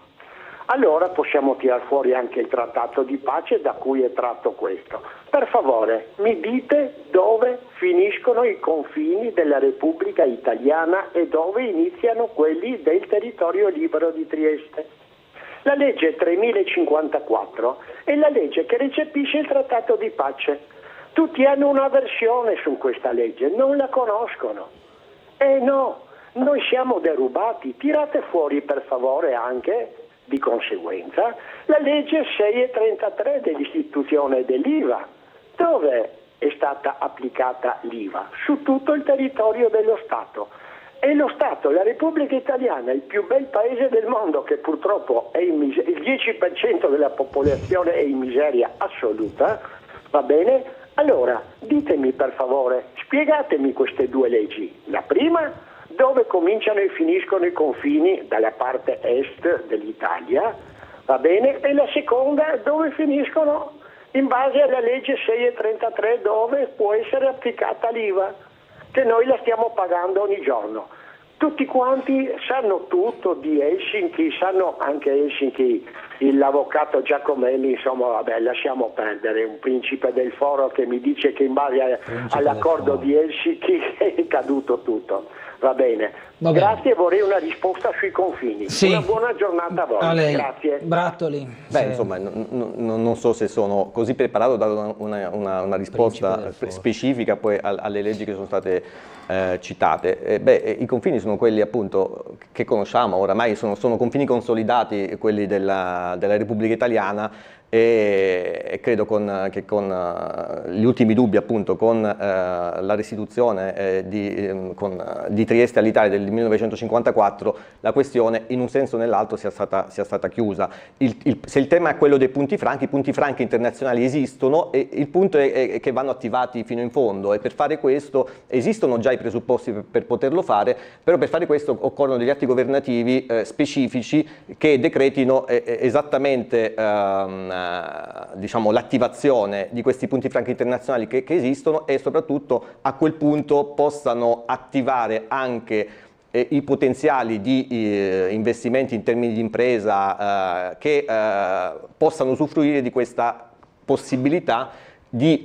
Allora possiamo tirar fuori anche il trattato di pace da cui è tratto questo. Per favore, mi dite dove finiscono i confini della Repubblica Italiana e dove iniziano quelli del territorio libero di Trieste. La legge 3054 è la legge che recepisce il trattato di pace. Tutti hanno una versione su questa legge, non la conoscono. No, noi siamo derubati. Tirate fuori per favore anche, di conseguenza, la legge 633 dell'istituzione dell'IVA. Dove è stata applicata l'IVA? Su tutto il territorio dello Stato. E lo Stato, la Repubblica Italiana, il più bel paese del mondo, che purtroppo è il 10% della popolazione è in miseria assoluta, va bene? Allora, ditemi per favore, spiegatemi queste due leggi. La prima, dove cominciano e finiscono i confini dalla parte est dell'Italia, va bene? E la seconda, dove finiscono in base alla legge 633, dove può essere applicata l'IVA, che noi la stiamo pagando ogni giorno. Tutti quanti sanno tutto di Helsinki, sanno anche Helsinki, l'avvocato Giacomelli, insomma, vabbè, lasciamo perdere, un principe del foro che mi dice che in base all'accordo di Helsinki è caduto tutto. Va bene. Grazie, vorrei una risposta sui confini. Sì. Una buona giornata a voi. Grazie. Brattoli. Beh, insomma, non so se sono così preparato da dare una risposta specifica poi alle leggi che sono state citate. I confini sono quelli appunto che conosciamo, oramai sono confini consolidati, quelli della Repubblica Italiana, e credo che con gli ultimi dubbi, appunto, con la restituzione di Trieste all'Italia del 1954, la questione in un senso o nell'altro sia stata chiusa. Se il tema è quello dei punti franchi, i punti franchi internazionali esistono, e il punto è che vanno attivati fino in fondo, e per fare questo esistono già i presupposti per poterlo fare, però per fare questo occorrono degli atti governativi specifici che decretino esattamente diciamo, l'attivazione di questi punti franchi internazionali che esistono, e soprattutto a quel punto possano attivare anche i potenziali di investimenti in termini di impresa che possano usufruire di questa possibilità di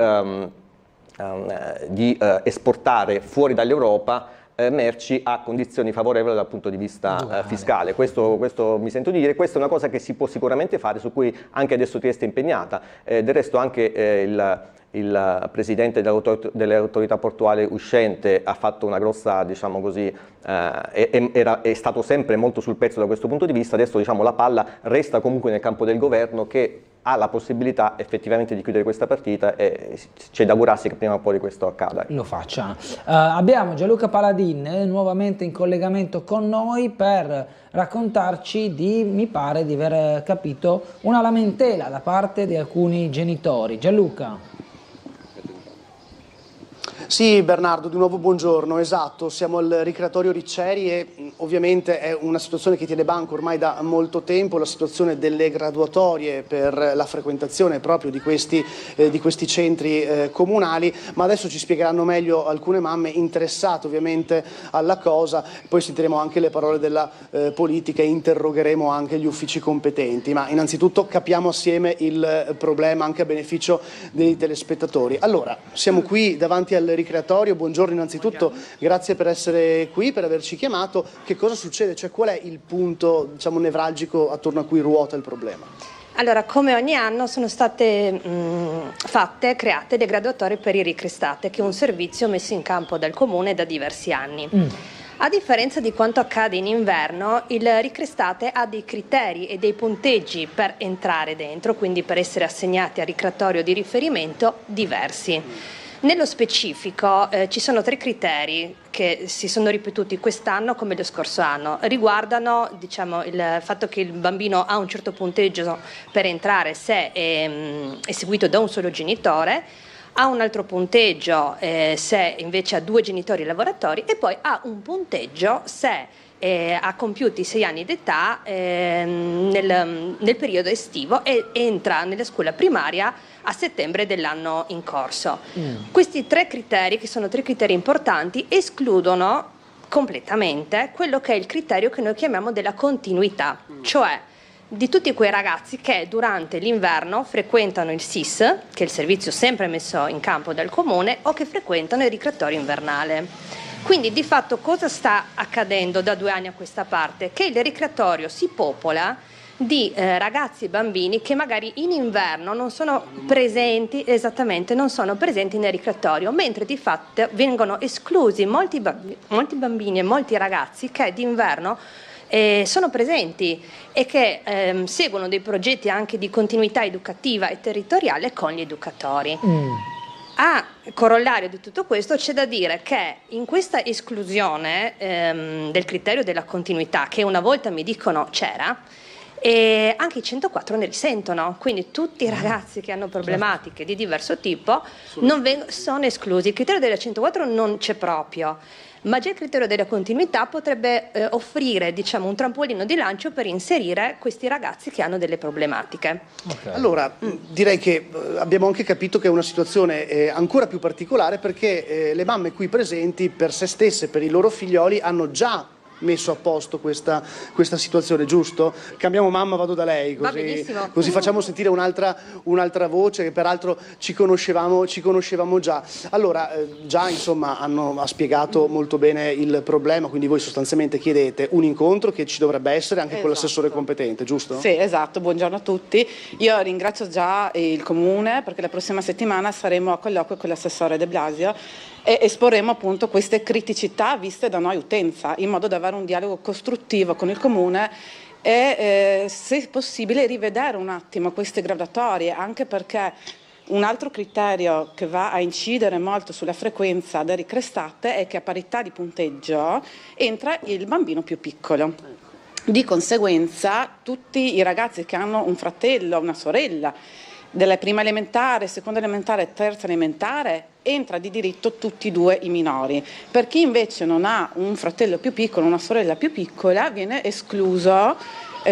esportare fuori dall'Europa merci a condizioni favorevoli dal punto di vista fiscale. Questo mi sento di dire. Questa è una cosa che si può sicuramente fare, su cui anche adesso Trieste è impegnata. Del resto anche il presidente dell'autorità portuale uscente ha fatto una grossa, diciamo così, è stato sempre molto sul pezzo da questo punto di vista. Adesso, diciamo, la palla resta comunque nel campo del governo, che ha la possibilità effettivamente di chiudere questa partita, e c'è da augurarsi che prima o poi questo accada. Lo faccia. Abbiamo Gianluca Paladin nuovamente in collegamento con noi per raccontarci mi pare di aver capito, una lamentela da parte di alcuni genitori. Gianluca. Sì, Bernardo, di nuovo buongiorno. Esatto, siamo al ricreatorio Ricceri e ovviamente è una situazione che tiene banco ormai da molto tempo, la situazione delle graduatorie per la frequentazione proprio di questi centri comunali, ma adesso ci spiegheranno meglio alcune mamme interessate ovviamente alla cosa, poi sentiremo anche le parole della politica e interrogheremo anche gli uffici competenti, ma innanzitutto capiamo assieme il problema anche a beneficio dei telespettatori. Allora, siamo qui davanti al ricreatorio, buongiorno innanzitutto, grazie per essere qui, per averci chiamato. Che cosa succede? Cioè, qual è il punto, diciamo, nevralgico attorno a cui ruota il problema? Allora, come ogni anno sono state create le graduatorie per i ricrestate, che è un servizio messo in campo dal Comune da diversi anni. A differenza di quanto accade in inverno, il ricrestate ha dei criteri e dei punteggi per entrare dentro, quindi per essere assegnati al ricreatorio di riferimento diversi. Nello specifico ci sono 3 criteri che si sono ripetuti quest'anno come lo scorso anno. Riguardano, diciamo, il fatto che il bambino ha un certo punteggio per entrare se è seguito da un solo genitore, ha un altro punteggio se invece ha 2 genitori lavoratori, e poi ha un punteggio se ha compiuti 6 anni d'età nel periodo estivo e entra nella scuola primaria a settembre dell'anno in corso. Questi 3 criteri, che sono 3 criteri importanti, escludono completamente quello che è il criterio che noi chiamiamo della continuità, cioè di tutti quei ragazzi che durante l'inverno frequentano il SIS, che è il servizio sempre messo in campo dal Comune, o che frequentano il ricreatorio invernale. Quindi di fatto cosa sta accadendo da 2 anni a questa parte? Che il ricreatorio si popola di ragazzi e bambini che magari in inverno non sono presenti, non sono presenti nel ricreatorio, mentre di fatto vengono esclusi molti bambini e molti ragazzi che d'inverno sono presenti e che seguono dei progetti anche di continuità educativa e territoriale con gli educatori. A corollario di tutto questo c'è da dire che in questa esclusione del criterio della continuità, che una volta mi dicono c'era, e anche i 104 ne risentono, quindi tutti i ragazzi che hanno problematiche di diverso tipo sono esclusi. Il criterio della 104 non c'è proprio, ma già il criterio della continuità potrebbe offrire, diciamo, un trampolino di lancio per inserire questi ragazzi che hanno delle problematiche. Okay. Allora, direi che abbiamo anche capito che è una situazione ancora più particolare, perché le mamme qui presenti per se stesse, per i loro figlioli, hanno già messo a posto questa situazione, giusto? Cambiamo mamma, vado da lei, così facciamo sentire un'altra voce, che peraltro ci conoscevamo già. Allora, già insomma ha spiegato molto bene il problema, quindi voi sostanzialmente chiedete un incontro che ci dovrebbe essere anche con l'assessore competente, giusto? Sì, esatto, buongiorno a tutti. Io ringrazio già il Comune, perché la prossima settimana saremo a colloquio con l'assessore De Blasio e esporremo appunto queste criticità viste da noi utenza, in modo da avere un dialogo costruttivo con il Comune e se possibile rivedere un attimo queste graduatorie, anche perché un altro criterio che va a incidere molto sulla frequenza delle ricrestate è che a parità di punteggio entra il bambino più piccolo. Di conseguenza tutti i ragazzi che hanno un fratello, una sorella, della prima elementare, seconda elementare e terza elementare, entra di diritto tutti e due i minori. Per chi invece non ha un fratello più piccolo, una sorella più piccola, viene escluso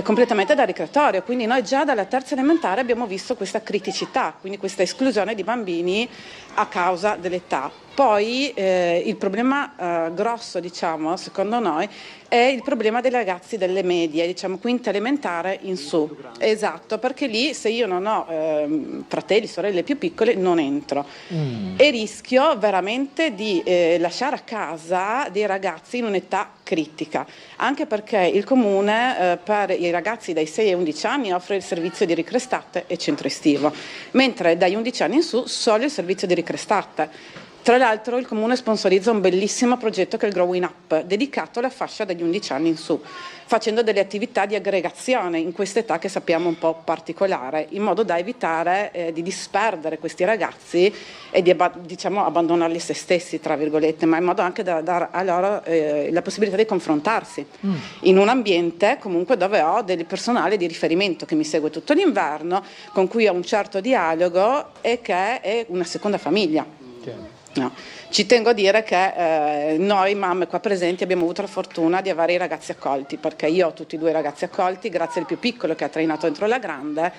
completamente dal ricreatorio. Quindi noi già dalla terza elementare abbiamo visto questa criticità, quindi questa esclusione di bambini a causa dell'età. Poi il problema grosso, diciamo, secondo noi, è il problema dei ragazzi delle medie, diciamo quinta elementare in su. Esatto, perché lì se io non ho fratelli, sorelle più piccole non entro e rischio veramente di lasciare a casa dei ragazzi in un'età critica, anche perché il Comune per i ragazzi dai 6 ai 11 anni offre il servizio di ricrestate e centro estivo, mentre dagli 11 anni in su solo il servizio di ricrestate. Tra l'altro il Comune sponsorizza un bellissimo progetto che è il Growing Up, dedicato alla fascia dagli 11 anni in su, facendo delle attività di aggregazione in quest'età che sappiamo un po' particolare, in modo da evitare di disperdere questi ragazzi e di diciamo, abbandonarli se stessi, tra virgolette, ma in modo anche da dare a loro la possibilità di confrontarsi in un ambiente comunque dove ho del personale di riferimento che mi segue tutto l'inverno, con cui ho un certo dialogo e che è una seconda famiglia. No. Ci tengo a dire che noi mamme qua presenti abbiamo avuto la fortuna di avere i ragazzi accolti, perché io ho tutti e due i ragazzi accolti grazie al più piccolo che ha trainato dentro la grande,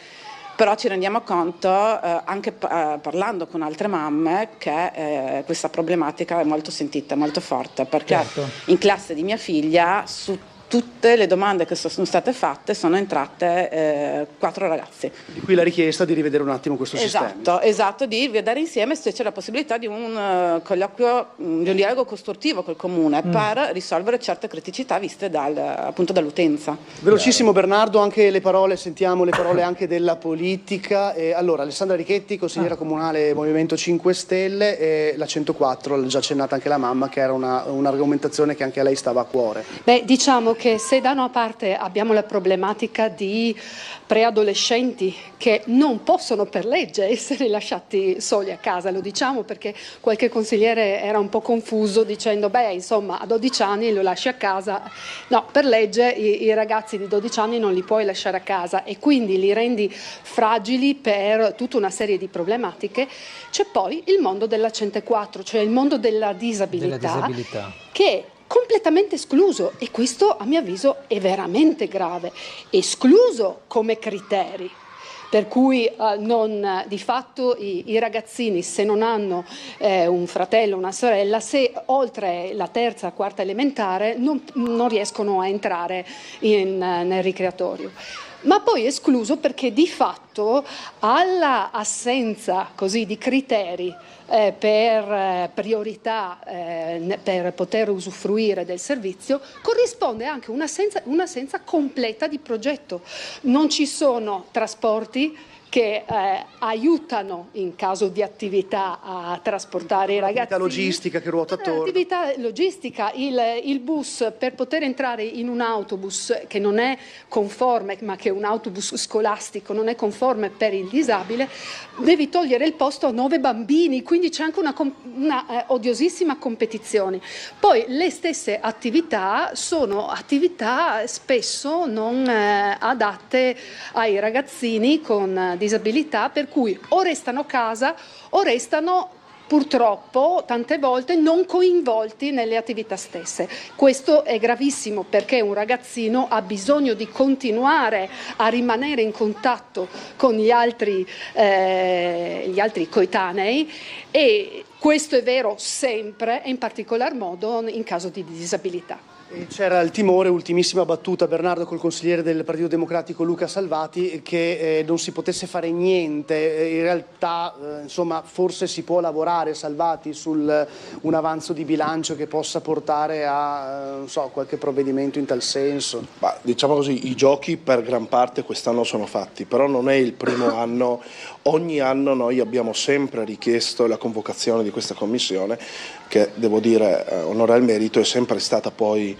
però ci rendiamo conto anche parlando con altre mamme che questa problematica è molto sentita, molto forte, perché in classe di mia figlia su tutte le domande che sono state fatte sono entrate 4 ragazzi. Di qui la richiesta di rivedere un attimo questo sistema. Esatto, di vedere insieme se c'è la possibilità di un colloquio, di un dialogo costruttivo col Comune per risolvere certe criticità viste appunto dall'utenza. Velocissimo Bernardo, anche le parole, sentiamo le parole anche della politica. Allora, Alessandra Richetti, consigliera comunale Movimento 5 Stelle, e la 104, l'ha già accennata anche la mamma, che era un'argomentazione che anche a lei stava a cuore. Beh, diciamo che se da una parte abbiamo la problematica di preadolescenti che non possono per legge essere lasciati soli a casa, lo diciamo perché qualche consigliere era un po' confuso dicendo beh insomma a 12 anni lo lasci a casa, no, per legge i ragazzi di 12 anni non li puoi lasciare a casa e quindi li rendi fragili per tutta una serie di problematiche. C'è poi il mondo della 104, cioè il mondo della disabilità. Che è completamente escluso e questo a mio avviso è veramente grave, escluso come criteri. Per cui di fatto i ragazzini, se non hanno un fratello o una sorella, se oltre la terza, quarta elementare non riescono a entrare nel ricreatorio. Ma poi escluso perché di fatto alla assenza così di criteri per priorità per poter usufruire del servizio corrisponde anche un'assenza completa di progetto. Non ci sono trasporti che aiutano in caso di attività a trasportare i ragazzi. Attività logistica che ruota attorno. Attività logistica, il bus per poter entrare in un autobus che non è conforme, ma che è un autobus scolastico, non è conforme per il disabile, devi togliere il posto a 9 bambini, quindi c'è anche una odiosissima competizione. Poi le stesse attività sono attività spesso non adatte ai ragazzini con disabilità, per cui o restano a casa o restano purtroppo tante volte non coinvolti nelle attività stesse. Questo è gravissimo perché un ragazzino ha bisogno di continuare a rimanere in contatto con gli altri coetanei, e questo è vero sempre e in particolar modo in caso di disabilità. C'era il timore, ultimissima battuta, Bernardo, col consigliere del Partito Democratico Luca Salvati, che non si potesse fare niente. In realtà, insomma, forse si può lavorare, Salvati, sul un avanzo di bilancio che possa portare a non so, qualche provvedimento in tal senso. Ma, diciamo così, i giochi per gran parte quest'anno sono fatti, però non è il primo anno. Ogni anno noi abbiamo sempre richiesto la convocazione di questa commissione che, devo dire, onore al merito, è sempre stata poi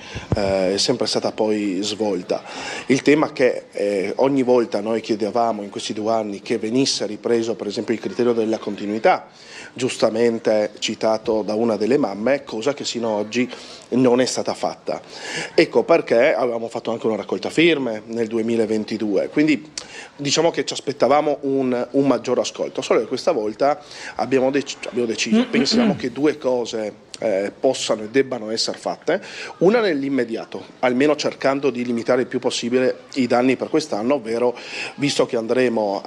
svolta. Il tema che ogni volta noi chiedevamo in questi 2 anni che venisse ripreso, per esempio, il criterio della continuità, giustamente citato da una delle mamme, cosa che sino ad oggi non è stata fatta. Ecco perché avevamo fatto anche una raccolta firme nel 2022, quindi diciamo che ci aspettavamo un maggior ascolto, solo che questa volta abbiamo deciso, pensiamo che 2 cose possano e debbano essere fatte, una nell'immediato, almeno cercando di limitare il più possibile i danni per quest'anno, ovvero, visto che andremo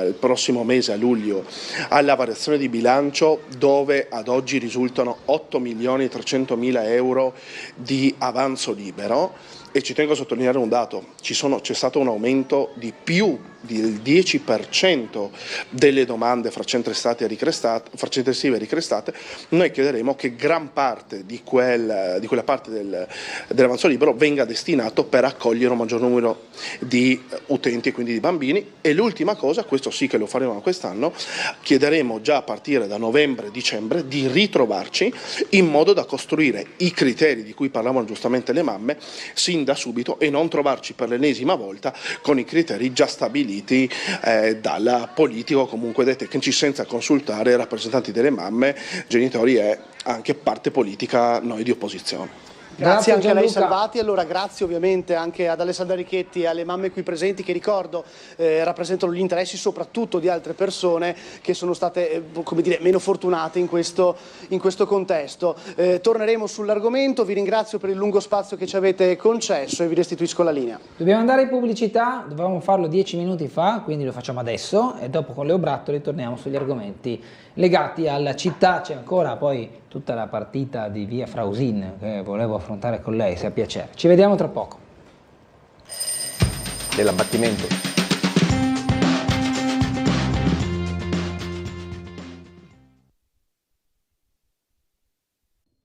il prossimo mese a luglio alla variazione di bilancio, dove ad oggi risultano 8.300.000 euro di avanzo libero. E ci tengo a sottolineare un dato, c'è stato un aumento di più del 10% delle domande fra centri estive e ricrestate. Noi chiederemo che gran parte di quella parte dell'avanzo libero venga destinato per accogliere un maggior numero di utenti e quindi di bambini. E l'ultima cosa, questo sì che lo faremo quest'anno, chiederemo già a partire da novembre-dicembre di ritrovarci in modo da costruire i criteri di cui parlavano giustamente le mamme sin da subito, e non trovarci per l'ennesima volta con i criteri già stabiliti dalla politica o comunque dai tecnici, senza consultare rappresentanti delle mamme, genitori e anche parte politica, noi di opposizione. Grazie anche a lei, Salvati. Allora, grazie ovviamente anche ad Alessandra Richetti e alle mamme qui presenti, che ricordo rappresentano gli interessi soprattutto di altre persone che sono state come dire, meno fortunate in questo contesto. Torneremo sull'argomento, vi ringrazio per il lungo spazio che ci avete concesso e vi restituisco la linea. Dobbiamo andare in pubblicità, dovevamo farlo 10 minuti fa, quindi lo facciamo adesso, e dopo con Leo Brattoli torniamo sugli argomenti legati alla città. C'è ancora poi tutta la partita di via Frausin che volevo affrontare con lei, se ha piacere. Ci vediamo tra poco. Dell'abbattimento.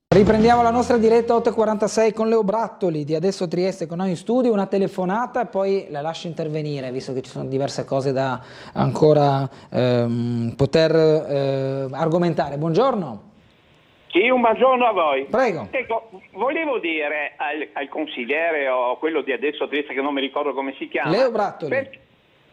Riprendiamo la nostra diretta 8.46 con Leo Brattoli di Adesso Trieste con noi in studio, una telefonata e poi la lascio intervenire, visto che ci sono diverse cose da ancora poter argomentare. Buongiorno. Sì, un buongiorno a voi. Prego. Ecco, volevo dire al consigliere o quello di Adesso Trieste, che non mi ricordo come si chiama. Leo Brattoli.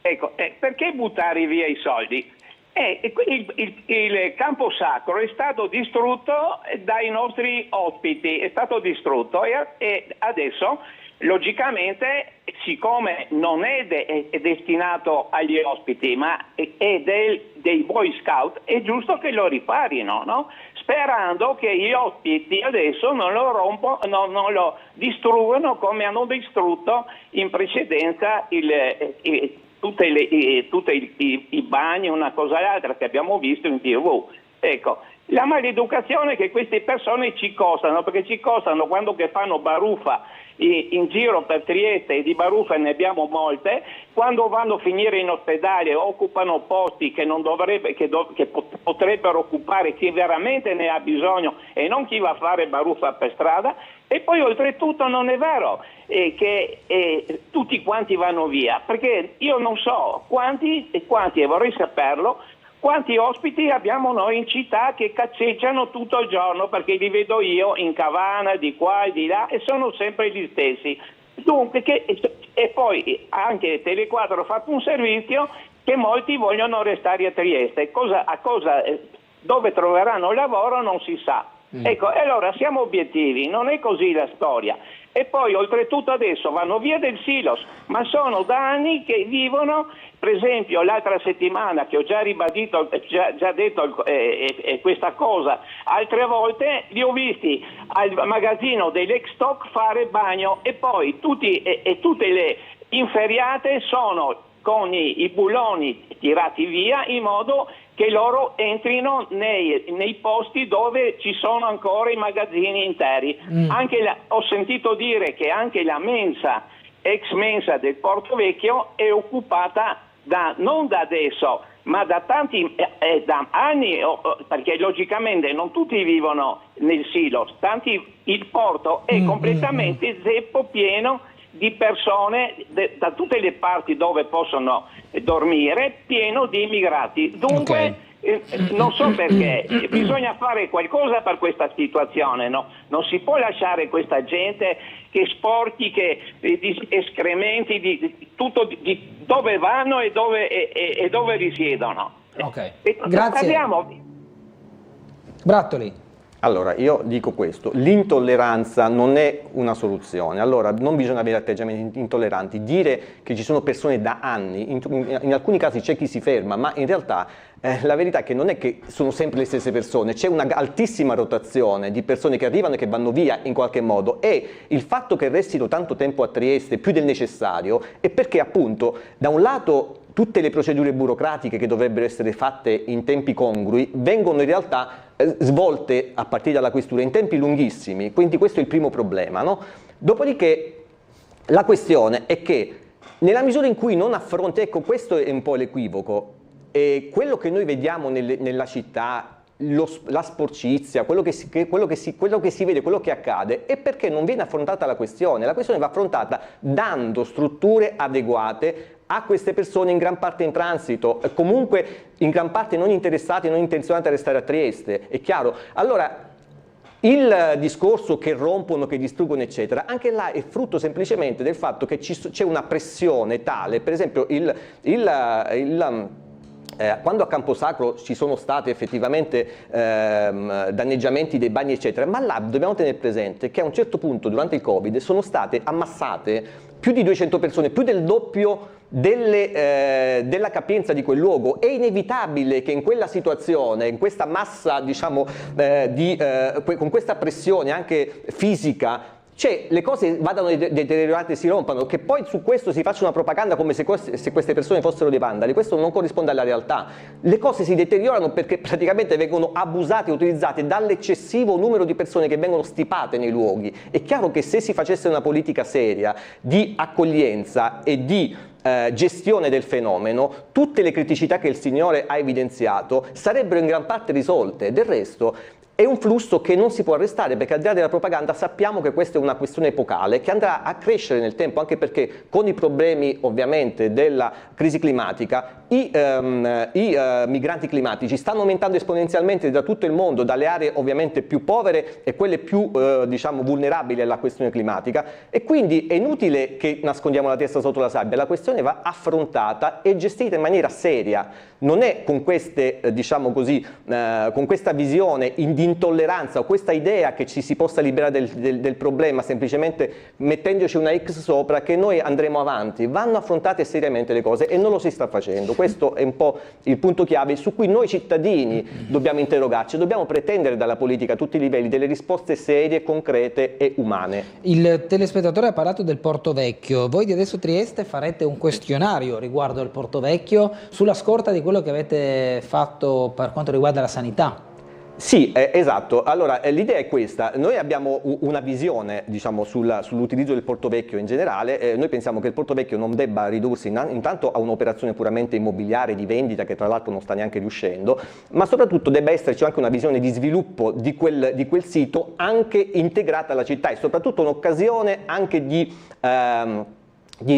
Perché buttare via i soldi? Il campo sacro è stato distrutto dai nostri ospiti, è stato distrutto e adesso logicamente, siccome non è destinato agli ospiti ma è dei Boy Scout, è giusto che lo riparino, no? Sperando che gli ospiti adesso non lo non lo distruggano come hanno distrutto in precedenza tutti i bagni, una cosa e l'altra che abbiamo visto in TV. Ecco, la maleducazione che queste persone ci costano, perché ci costano quando che fanno baruffa in giro per Trieste, e di baruffe ne abbiamo molte, quando vanno a finire in ospedale occupano posti che non dovrebbe, che potrebbero occupare chi veramente ne ha bisogno e non chi va a fare baruffa per strada. E poi oltretutto non è vero che tutti quanti vanno via, perché io non so quanti, e vorrei saperlo, quanti ospiti abbiamo noi in città che cazzeggiano tutto il giorno, perché li vedo io in Cavana, di qua e di là, e sono sempre gli stessi. Dunque, e poi anche Telequattro ha fatto un servizio che molti vogliono restare a Trieste. Dove troveranno lavoro non si sa. Ecco, allora siamo obiettivi, non è così la storia. E poi oltretutto adesso vanno via del silos, ma sono da anni che vivono, per esempio l'altra settimana che ho già ribadito, già detto questa cosa, altre volte li ho visti al magazzino dell'Exstock fare bagno, e poi tutte le inferiate sono con i bulloni tirati via in modo che loro entrino nei posti dove ci sono ancora i magazzini interi. Ho sentito dire che anche la mensa, ex mensa del Porto Vecchio, è occupata non da adesso, ma da da anni, perché logicamente non tutti vivono nel silo, il porto è completamente zeppo, pieno di persone da tutte le parti dove possono dormire, pieno di immigrati. Dunque non so perché, bisogna fare qualcosa per questa situazione, no? Non si può lasciare questa gente che sporchi, di escrementi, di tutto, di dove vanno e dove risiedono. Grazie. Brattoli. Allora, io dico questo, l'intolleranza non è una soluzione, allora non bisogna avere atteggiamenti intolleranti, dire che ci sono persone da anni, in alcuni casi c'è chi si ferma, ma in realtà la verità è che non è che sono sempre le stesse persone, c'è una altissima rotazione di persone che arrivano e che vanno via in qualche modo, e il fatto che restino tanto tempo a Trieste, più del necessario, è perché appunto da un lato tutte le procedure burocratiche che dovrebbero essere fatte in tempi congrui vengono in realtà svolte a partire dalla questura in tempi lunghissimi, quindi questo è il primo problema, no? Dopodiché la questione è che nella misura in cui non affronta, ecco questo è un po' l'equivoco, quello che noi vediamo nella città, la sporcizia, quello che si vede, quello che accade, è perché non viene affrontata la questione va affrontata dando strutture adeguate a queste persone in gran parte in transito, comunque in gran parte non interessate, non intenzionate a restare a Trieste, è chiaro? Allora, il discorso che rompono, che distruggono, eccetera, anche là è frutto semplicemente del fatto che c'è una pressione tale, per esempio quando a Camposacro ci sono stati effettivamente danneggiamenti dei bagni eccetera, ma là dobbiamo tenere presente che a un certo punto durante il Covid sono state ammassate più di 200 persone, più del doppio della capienza di quel luogo. È inevitabile che in quella situazione, in questa massa, diciamo, con questa pressione anche fisica, le cose vadano deteriorate e si rompano, che poi su questo si faccia una propaganda come se queste persone fossero dei vandali, questo non corrisponde alla realtà. Le cose si deteriorano perché praticamente vengono abusate e utilizzate dall'eccessivo numero di persone che vengono stipate nei luoghi. È chiaro che se si facesse una politica seria di accoglienza e di gestione del fenomeno, tutte le criticità che il Signore ha evidenziato sarebbero in gran parte risolte. Del resto è un flusso che non si può arrestare, perché al di là della propaganda sappiamo che questa è una questione epocale che andrà a crescere nel tempo, anche perché con i problemi ovviamente della crisi climatica i migranti climatici stanno aumentando esponenzialmente da tutto il mondo, dalle aree ovviamente più povere e quelle più diciamo vulnerabili alla questione climatica, e quindi è inutile che nascondiamo la testa sotto la sabbia, la questione va affrontata e gestita in maniera seria, non è con queste diciamo così con questa visione di intolleranza o questa idea che ci si possa liberare del problema semplicemente mettendoci una X sopra che noi andremo avanti. Vanno affrontate seriamente le cose e non lo si sta facendo. Questo è un po' il punto chiave su cui noi cittadini dobbiamo interrogarci, dobbiamo pretendere dalla politica a tutti i livelli delle risposte serie, concrete e umane. Il telespettatore ha parlato del Porto Vecchio, voi di Adesso Trieste farete un questionario riguardo al Porto Vecchio sulla scorta di quello che avete fatto per quanto riguarda la sanità. Sì, esatto. Allora, l'idea è questa. Noi abbiamo una visione, diciamo, sull'utilizzo del Porto Vecchio in generale. Noi pensiamo che il Porto Vecchio non debba ridursi intanto a un'operazione puramente immobiliare di vendita, che tra l'altro non sta neanche riuscendo, ma soprattutto debba esserci anche una visione di sviluppo di quel sito, anche integrata alla città, e soprattutto un'occasione anche di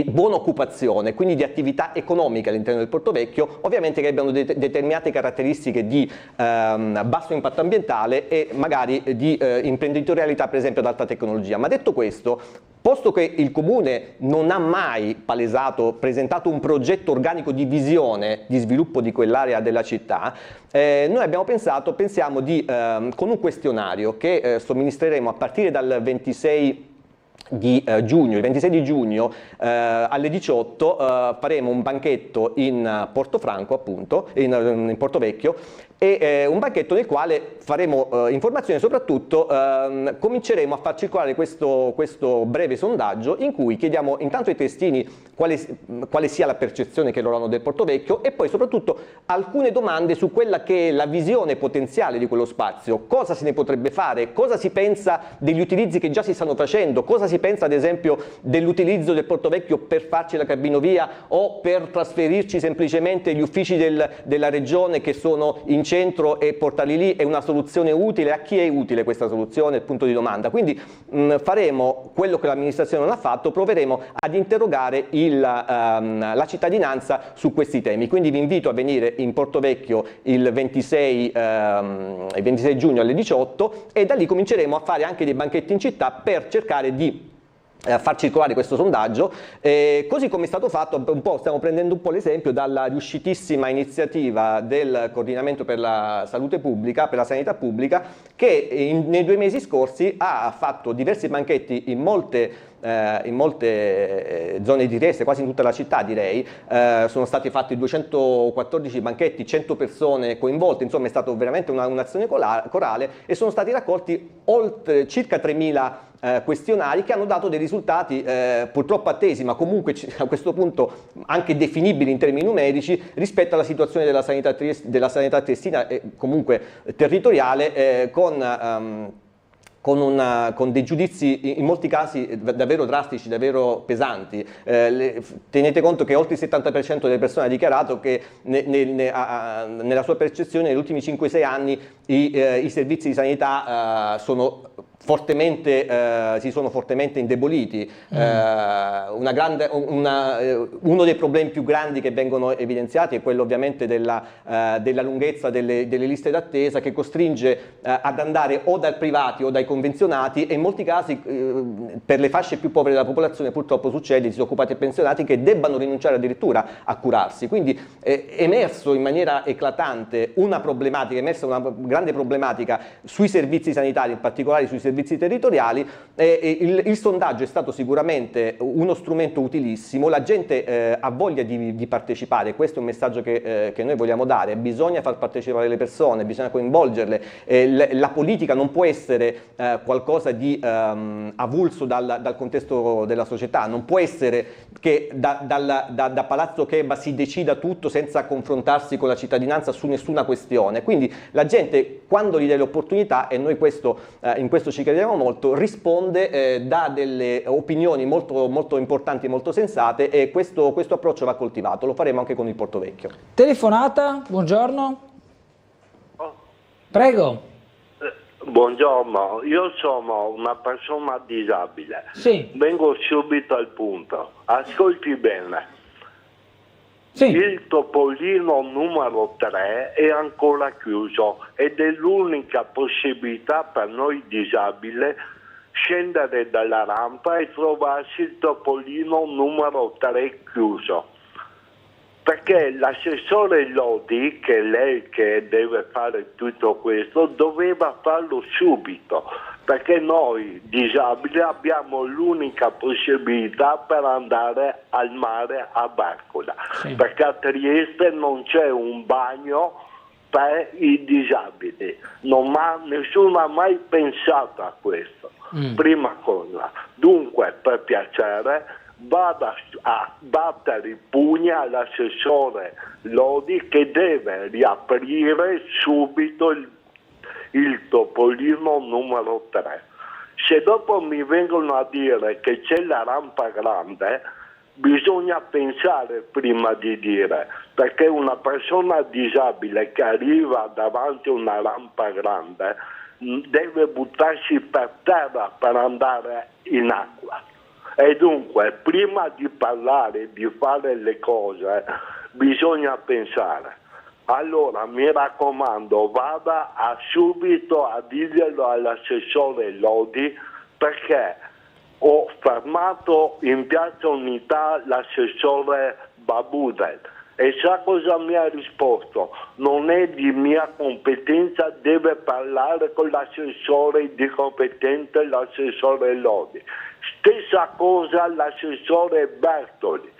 buona occupazione, quindi di attività economiche all'interno del Porto Vecchio, ovviamente che abbiano determinate caratteristiche di basso impatto ambientale e magari di imprenditorialità, per esempio ad alta tecnologia. Ma detto questo, posto che il Comune non ha mai presentato un progetto organico di visione di sviluppo di quell'area della città, noi pensiamo con un questionario che somministreremo a partire dal 26 di giugno, il 26 di giugno alle 18 faremo un banchetto in Portofranco, appunto, in Porto Vecchio, e un banchetto nel quale faremo informazioni, soprattutto cominceremo a far circolare questo breve sondaggio in cui chiediamo intanto ai testini quale sia la percezione che loro hanno del Porto Vecchio, e poi soprattutto alcune domande su quella che è la visione potenziale di quello spazio, cosa se ne potrebbe fare, cosa si pensa degli utilizzi che già si stanno facendo, cosa si pensa ad esempio dell'utilizzo del Porto Vecchio per farci la cabinovia o per trasferirci semplicemente gli uffici della regione che sono in centro e portarli lì. È una soluzione utile? A chi è utile questa soluzione? Il punto di domanda. Quindi faremo quello che l'amministrazione non ha fatto, proveremo ad interrogare la cittadinanza su questi temi. Quindi vi invito a venire in Porto Vecchio il 26 giugno alle 18, e da lì cominceremo a fare anche dei banchetti in città per cercare di far circolare questo sondaggio, così come è stato fatto stiamo prendendo un po' l'esempio dalla riuscitissima iniziativa del Coordinamento per la Salute Pubblica, per la Sanità Pubblica, che nei 2 mesi scorsi ha fatto diversi banchetti in molte zone di Trieste, quasi in tutta la città direi. Sono stati fatti 214 banchetti, 100 persone coinvolte, insomma è stata veramente un'azione corale, e sono stati raccolti circa 3.000 questionari che hanno dato dei risultati purtroppo attesi, ma comunque a questo punto anche definibili in termini numerici rispetto alla situazione della sanità triestina e comunque territoriale, con dei giudizi in molti casi davvero drastici, davvero pesanti. Tenete conto che oltre il 70% delle persone ha dichiarato che nella sua percezione negli ultimi 5-6 anni i servizi di sanità si sono fortemente indeboliti. Uno dei problemi più grandi che vengono evidenziati è quello ovviamente della lunghezza delle liste d'attesa, che costringe ad andare o dai privati o dai convenzionati, e in molti casi per le fasce più povere della popolazione purtroppo succede, disoccupati e pensionati, che debbano rinunciare addirittura a curarsi. Quindi è emerso in maniera eclatante una grande problematica sui servizi sanitari, in particolare sui servizi territoriali. Il sondaggio è stato sicuramente uno strumento utilissimo, la gente ha voglia di partecipare, questo è un messaggio che noi vogliamo dare: bisogna far partecipare le persone, bisogna coinvolgerle, la politica non può essere qualcosa di avulso dal contesto della società, non può essere che da Palazzo Cheba si decida tutto senza confrontarsi con la cittadinanza su nessuna questione. Quindi la gente, quando gli dai l'opportunità, e noi in questo ci crediamo molto, risponde, dà delle opinioni molto, molto importanti e molto sensate, e questo approccio va coltivato. Lo faremo anche con il Porto Vecchio. Telefonata, buongiorno. Prego. Buongiorno, io sono una persona disabile. Sì. Vengo subito al punto. Ascolti bene. Sì. Il Topolino numero 3 è ancora chiuso ed è l'unica possibilità per noi disabili scendere dalla rampa e trovarsi il Topolino numero 3 chiuso. Perché l'assessore Lodi, che è lei che deve fare tutto questo, doveva farlo subito, perché noi disabili abbiamo l'unica possibilità per andare al mare a Barcola, perché a Trieste non c'è un bagno per i disabili, nessuno ha mai pensato a questo, prima cosa. Dunque, per piacere, vada a battere i pugni all'assessore Lodi, che deve riaprire subito il Topolino numero 3. Se dopo mi vengono a dire che c'è la rampa grande, bisogna pensare prima di dire, perché una persona disabile che arriva davanti a una rampa grande deve buttarsi per terra per andare in acqua. E dunque, prima di parlare, di fare le cose, bisogna pensare. Allora, mi raccomando, vada subito a dirglielo all'assessore Lodi, perché ho fermato in Piazza Unità l'assessore Babudel e sa cosa mi ha risposto? Non è di mia competenza, deve parlare con l'assessore di competente, l'assessore Lodi. Stessa cosa l'assessore Bertoli,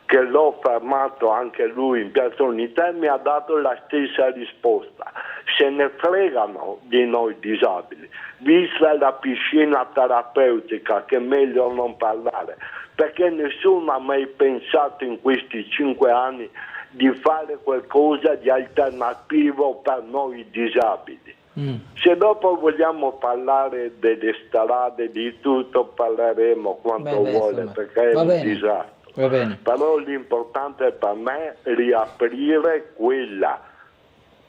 che l'ho fermato anche lui in Piazza Unità e mi ha dato la stessa risposta. Se ne fregano di noi disabili, vista la piscina terapeutica, che è meglio non parlare, perché nessuno ha mai pensato in questi 5 anni di fare qualcosa di alternativo per noi disabili. Se dopo vogliamo parlare delle strade, di tutto, parleremo quanto vuole, perché è un disastro. Però l'importante per me è riaprire quella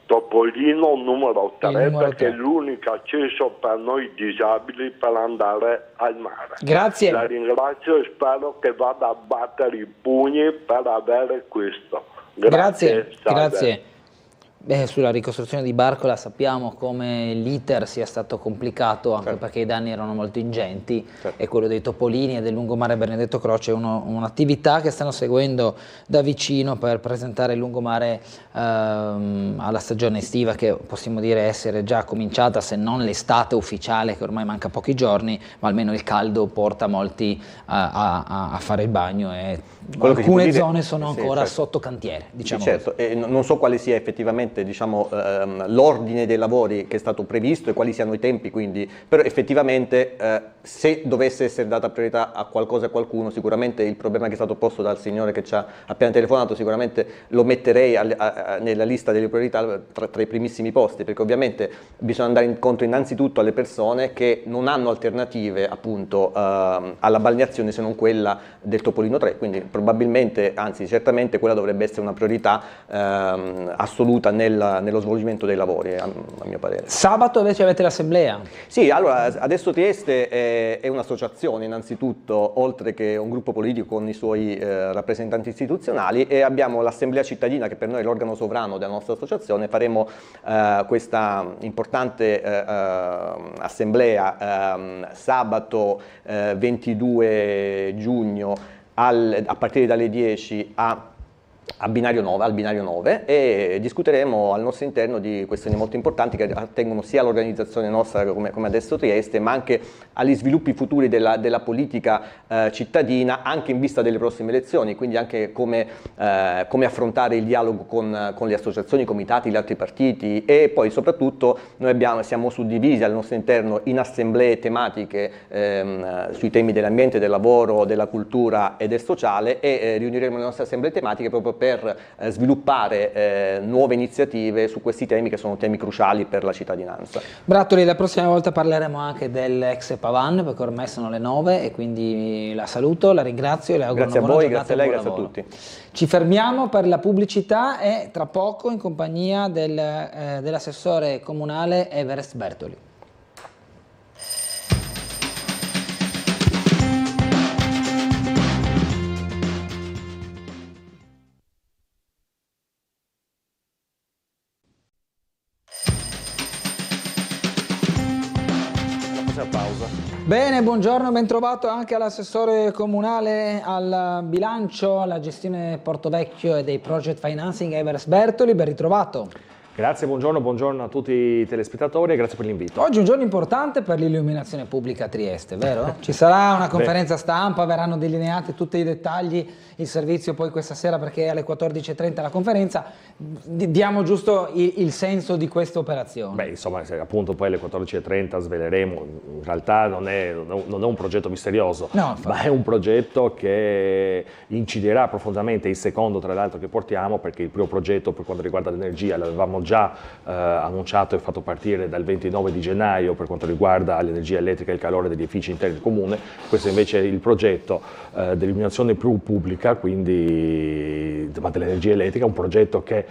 Topolino numero 3, perché è l'unico accesso per noi disabili per andare al mare. Grazie. La ringrazio e spero che vada a battere i pugni per avere questo. Grazie. Sulla ricostruzione di Barcola sappiamo come l'iter sia stato complicato, anche perché i danni erano molto ingenti, e quello dei Topolini e del lungomare Benedetto Croce è un'attività che stanno seguendo da vicino per presentare il lungomare alla stagione estiva, che possiamo dire essere già cominciata, se non l'estate ufficiale, che ormai manca pochi giorni, ma almeno il caldo porta molti a fare il bagno, e alcune zone sono ancora sotto cantiere, diciamo. Sì, certo, e non so quale sia effettivamente, diciamo, l'ordine dei lavori che è stato previsto e quali siano i tempi, quindi, però effettivamente se dovesse essere data priorità a qualcosa e a qualcuno, sicuramente il problema che è stato posto dal signore che ci ha appena telefonato, sicuramente lo metterei nella lista delle priorità tra i primissimi posti, perché ovviamente bisogna andare incontro innanzitutto alle persone che non hanno alternative appunto alla balneazione se non quella del Topolino 3, quindi probabilmente, anzi certamente quella dovrebbe essere una priorità assoluta nello svolgimento dei lavori, a mio parere. Sabato invece avete l'assemblea? Sì, allora adesso Trieste è un'associazione innanzitutto, oltre che un gruppo politico con i suoi rappresentanti istituzionali, e abbiamo l'assemblea cittadina che per noi è l'organo sovrano della nostra associazione. Faremo questa importante assemblea sabato 22 giugno a partire dalle 10 al binario 9, e discuteremo al nostro interno di questioni molto importanti che attengono sia all'organizzazione nostra come adesso Trieste, ma anche agli sviluppi futuri della politica cittadina, anche in vista delle prossime elezioni, quindi anche come affrontare il dialogo con le associazioni, i comitati, gli altri partiti, e poi soprattutto noi siamo suddivisi al nostro interno in assemblee tematiche sui temi dell'ambiente, del lavoro, della cultura e del sociale, e riuniremo le nostre assemblee tematiche proprio per sviluppare nuove iniziative su questi temi che sono temi cruciali per la cittadinanza. Brattoli, la prossima volta parleremo anche dell'ex Pavan, perché ormai sono le 9 e quindi la saluto, la ringrazio e le auguro una buona giornata. Grazie a lei, grazie a tutti. Ci fermiamo per la pubblicità e tra poco in compagnia dell'assessore comunale Everest Bertoli. Bene, buongiorno, ben trovato anche all'assessore comunale al bilancio, alla gestione Porto Vecchio e dei project financing Everest Bertoli, ben ritrovato. Grazie, buongiorno a tutti i telespettatori e grazie per l'invito. Oggi è un giorno importante per l'illuminazione pubblica a Trieste, vero? Ci sarà una conferenza stampa, verranno delineati tutti i dettagli, il servizio poi questa sera, perché è alle 14:30 la conferenza. Diamo giusto il senso di questa operazione. Beh, insomma, appunto poi alle 14:30 sveleremo, in realtà non è un progetto misterioso, ma è un progetto che inciderà profondamente, il secondo tra l'altro che portiamo, perché il primo progetto per quanto riguarda l'energia l'avevamo già annunciato e fatto partire dal 29 di gennaio per quanto riguarda l'energia elettrica e il calore degli edifici interni del comune. Questo invece è il progetto dell'illuminazione pubblica, quindi dell'energia elettrica, un progetto che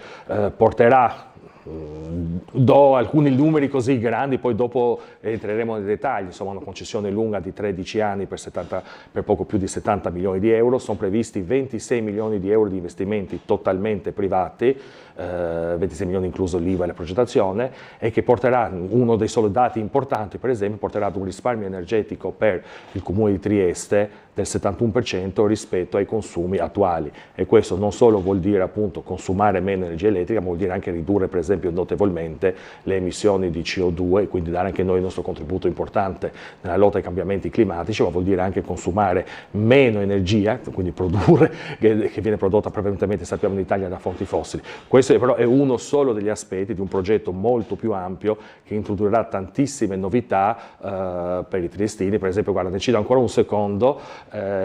porterà, do alcuni numeri così grandi, poi dopo entreremo nei dettagli, insomma una concessione lunga di 13 anni per poco più di 70 milioni di euro, sono previsti 26 milioni di euro di investimenti totalmente privati, 26 milioni incluso l'IVA e la progettazione, e che porterà, uno dei soldati importanti per esempio, porterà ad un risparmio energetico per il comune di Trieste del 71% rispetto ai consumi attuali, e questo non solo vuol dire appunto consumare meno energia elettrica, ma vuol dire anche ridurre per esempio notevolmente le emissioni di CO2 e quindi dare anche noi il nostro contributo importante nella lotta ai cambiamenti climatici, ma vuol dire anche consumare meno energia, quindi produrre, che viene prodotta prevalentemente, sappiamo, in Italia da fonti fossili. Questo però è uno solo degli aspetti di un progetto molto più ampio che introdurrà tantissime novità per i triestini. Per esempio, guarda, ne cito ancora un secondo,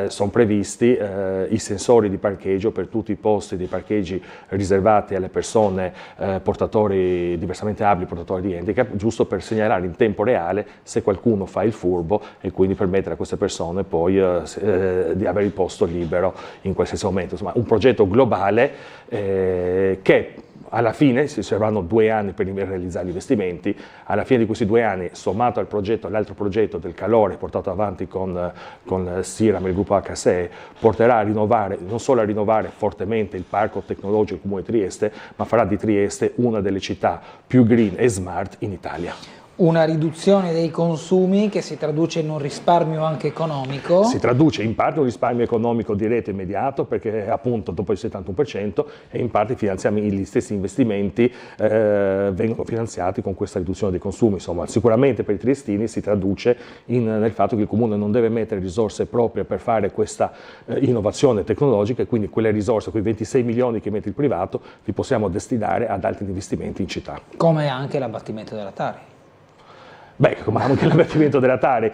sono previsti i sensori di parcheggio per tutti i posti dei parcheggi riservati alle persone portatori diversamente abili, portatori di handicap, giusto per segnalare in tempo reale se qualcuno fa il furbo e quindi permettere a queste persone poi di avere il posto libero in qualsiasi momento. Insomma, un progetto globale che alla fine si saranno 2 anni per realizzare gli investimenti. Alla fine di questi 2 anni, sommato all'altro progetto del calore portato avanti con Siram e il gruppo HSE, porterà a rinnovare, non solo a rinnovare fortemente il parco tecnologico del Comune di Trieste, ma farà di Trieste una delle città più green e smart in Italia. Una riduzione dei consumi che si traduce in un risparmio anche economico. Si traduce in parte un risparmio economico diretto immediato, perché appunto dopo il 71%, e in parte gli stessi investimenti vengono finanziati con questa riduzione dei consumi. Insomma, sicuramente per i triestini si traduce nel fatto che il Comune non deve mettere risorse proprie per fare questa innovazione tecnologica, e quindi quelle risorse, quei 26 milioni che mette il privato, li possiamo destinare ad altri investimenti in città. Come anche l'abbattimento della Tari. Beh, come anche l'abbattimento della Tari.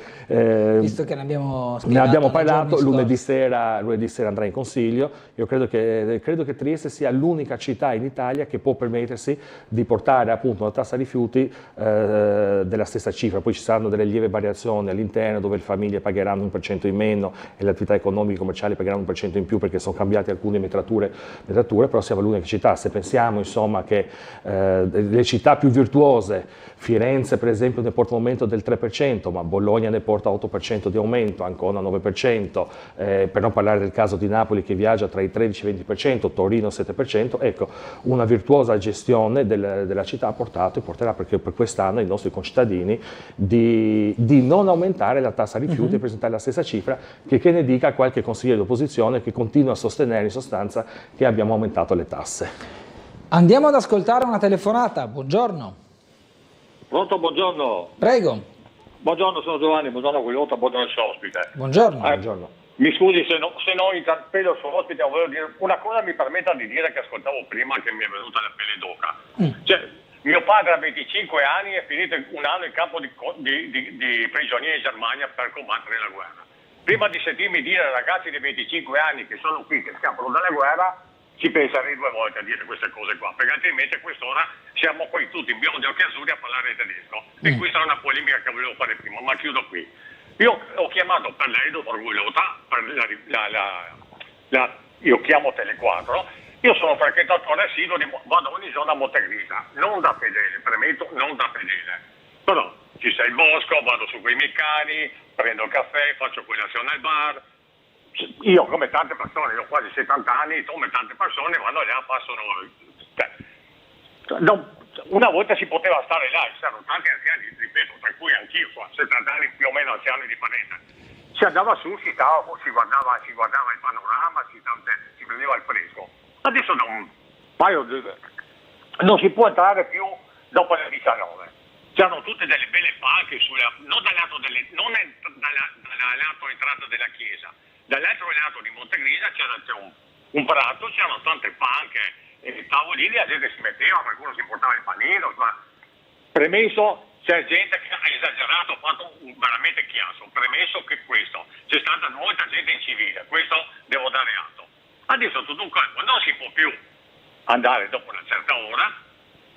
Visto che ne abbiamo parlato, lunedì sera andrà in Consiglio. Io credo che Trieste sia l'unica città in Italia che può permettersi di portare appunto una tassa rifiuti della stessa cifra. Poi ci saranno delle lieve variazioni all'interno, dove le famiglie pagheranno 1% in meno e le attività economiche commerciali pagheranno 1% in più, perché sono cambiate alcune metrature, però siamo l'unica città. Se pensiamo insomma che le città più virtuose, Firenze per esempio ne porta un aumento del 3%, ma Bologna ne porta 8% di aumento, Ancona 9%, per non parlare del caso di Napoli che viaggia tra i 13 e i 20%, Torino 7%, ecco, una virtuosa gestione della città ha portato e porterà perché per quest'anno i nostri concittadini di non aumentare la tassa rifiuti e presentare la stessa cifra, che ne dica qualche consigliere d'opposizione che continua a sostenere in sostanza che abbiamo aumentato le tasse. Andiamo ad ascoltare una telefonata, buongiorno. Pronto, buongiorno. Prego. Buongiorno, sono Giovanni, buongiorno Guilotta, buongiorno al suo ospite. Buongiorno. Buongiorno. Mi scusi se non interpello il suo ospite, volevo dire una cosa, mi permetta di dire che ascoltavo prima che mi è venuta la pelle d'oca. Cioè, mio padre ha 25 anni e è finito un anno in campo di prigionieri in Germania per combattere la guerra. Prima di sentirmi dire ai ragazzi di 25 anni che sono qui, che scappano dalla guerra, ci penserei 2 volte a dire queste cose qua, perché altrimenti a quest'ora siamo qui tutti in biondi occhi azzurri a parlare tedesco. E questa è una polemica che volevo fare prima, ma chiudo qui. Io ho chiamato per lei, dottor Guilotta, io chiamo Tele4, io sono frequentatore assiduo, vado ogni giorno a Montegrisa, non da fedele, premetto, non da fedele. Però ci sei il bosco, vado su quei meccani, prendo il caffè, faccio quell'azione al bar. Io come tante persone, io ho quasi 70 anni, come tante persone vanno là, passano... una volta si poteva stare là, c'erano tanti anziani, ripeto, tra cui anch'io, 70 anni più o meno anziani di parete. Si andava su, si guardava il panorama, si prendeva il fresco. Adesso da un paio di... non si può entrare più dopo le 19. C'erano tutte delle belle panche non dall'alto entrata della chiesa. Dall'altro lato di Montegrisa c'era un prato, c'erano tante panche e tavolini, la gente si metteva, qualcuno si portava il panino, ma premesso, c'è gente che ha esagerato, ha fatto veramente chiasso, premesso che questo, c'è stata molta gente in civile, questo devo dare atto. Adesso tutto un colpo, non si può più andare dopo una certa ora,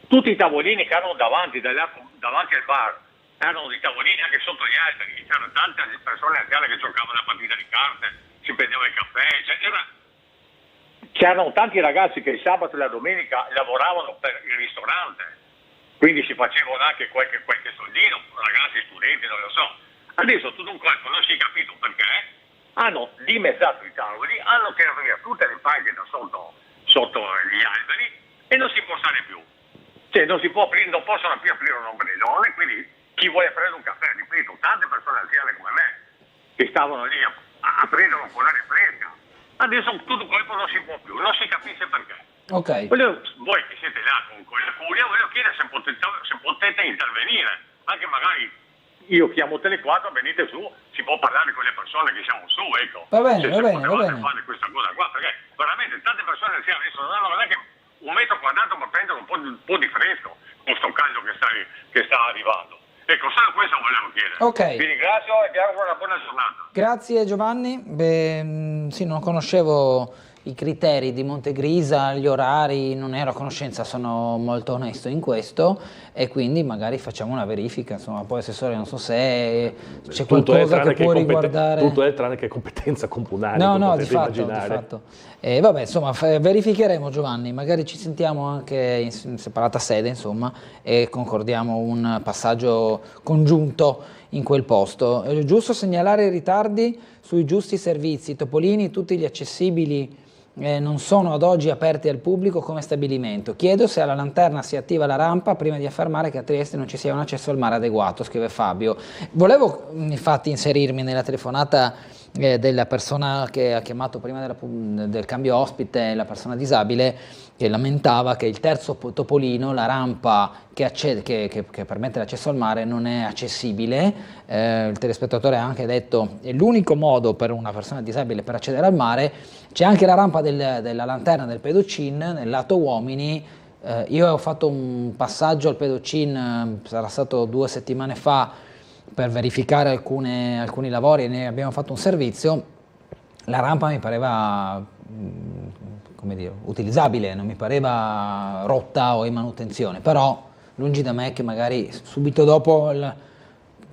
tutti i tavolini che erano davanti al bar erano dei tavolini anche sotto gli alberi, c'erano tante persone anziane che giocavano la partita di carte, si prendeva il caffè, c'erano tanti ragazzi che il sabato e la domenica lavoravano per il ristorante, quindi si facevano anche qualche soldino, ragazzi, studenti, non lo so. Adesso tutto un colpo non si è capito perché hanno dimezzato i tavoli, hanno tirato via tutte le panche da sotto gli alberi e non si può stare più. Cioè non possono più aprire un ombrellone, quindi chi vuole prendere un caffè, ripeto, tante persone anziane come me che stavano lì a prendere un po' l'aria fresca. Adesso tutto un colpo non si può più, non si capisce perché. Ok. Voi che siete là con la curia, voglio chiedere se potete intervenire, anche magari io chiamo Tele4, venite su, si può parlare con le persone che siamo su, ecco. Va bene, va bene, va bene. Fare questa cosa qua, perché veramente tante persone anziane adesso non hanno neanche un metro quadrato per prendere un po' di fresco con sto caldo che sta arrivando. Ecco, solo questo volevo chiedere. Ok. Vi ringrazio e vi auguro una buona giornata. Grazie Giovanni. Sì, non conoscevo i criteri di Montegrisa, gli orari, non ero a conoscenza, sono molto onesto in questo e quindi magari facciamo una verifica, insomma, poi Assessore non so se c'è qualcosa che può riguardare... Tutto è tranne che competenza comunale, no, di fatto. Vabbè, insomma, verificheremo Giovanni, magari ci sentiamo anche in separata sede, insomma, e concordiamo un passaggio congiunto in quel posto. È giusto segnalare i ritardi sui giusti servizi, Topolini, tutti gli accessibili non sono ad oggi aperti al pubblico come stabilimento. Chiedo se alla Lanterna si attiva la rampa prima di affermare che a Trieste non ci sia un accesso al mare adeguato, scrive Fabio. Volevo infatti inserirmi nella telefonata della persona che ha chiamato prima del cambio ospite, la persona disabile, che lamentava che il terzo topolino, la rampa che permette l'accesso al mare, non è accessibile. Il telespettatore ha anche detto che l'unico modo per una persona disabile per accedere al mare, c'è anche la rampa della Lanterna del Pedocin nel lato uomini. Io ho fatto un passaggio al Pedocin, sarà stato 2 settimane fa, per verificare alcuni lavori e ne abbiamo fatto un servizio. La rampa mi pareva utilizzabile, non mi pareva rotta o in manutenzione, però lungi da me che magari subito dopo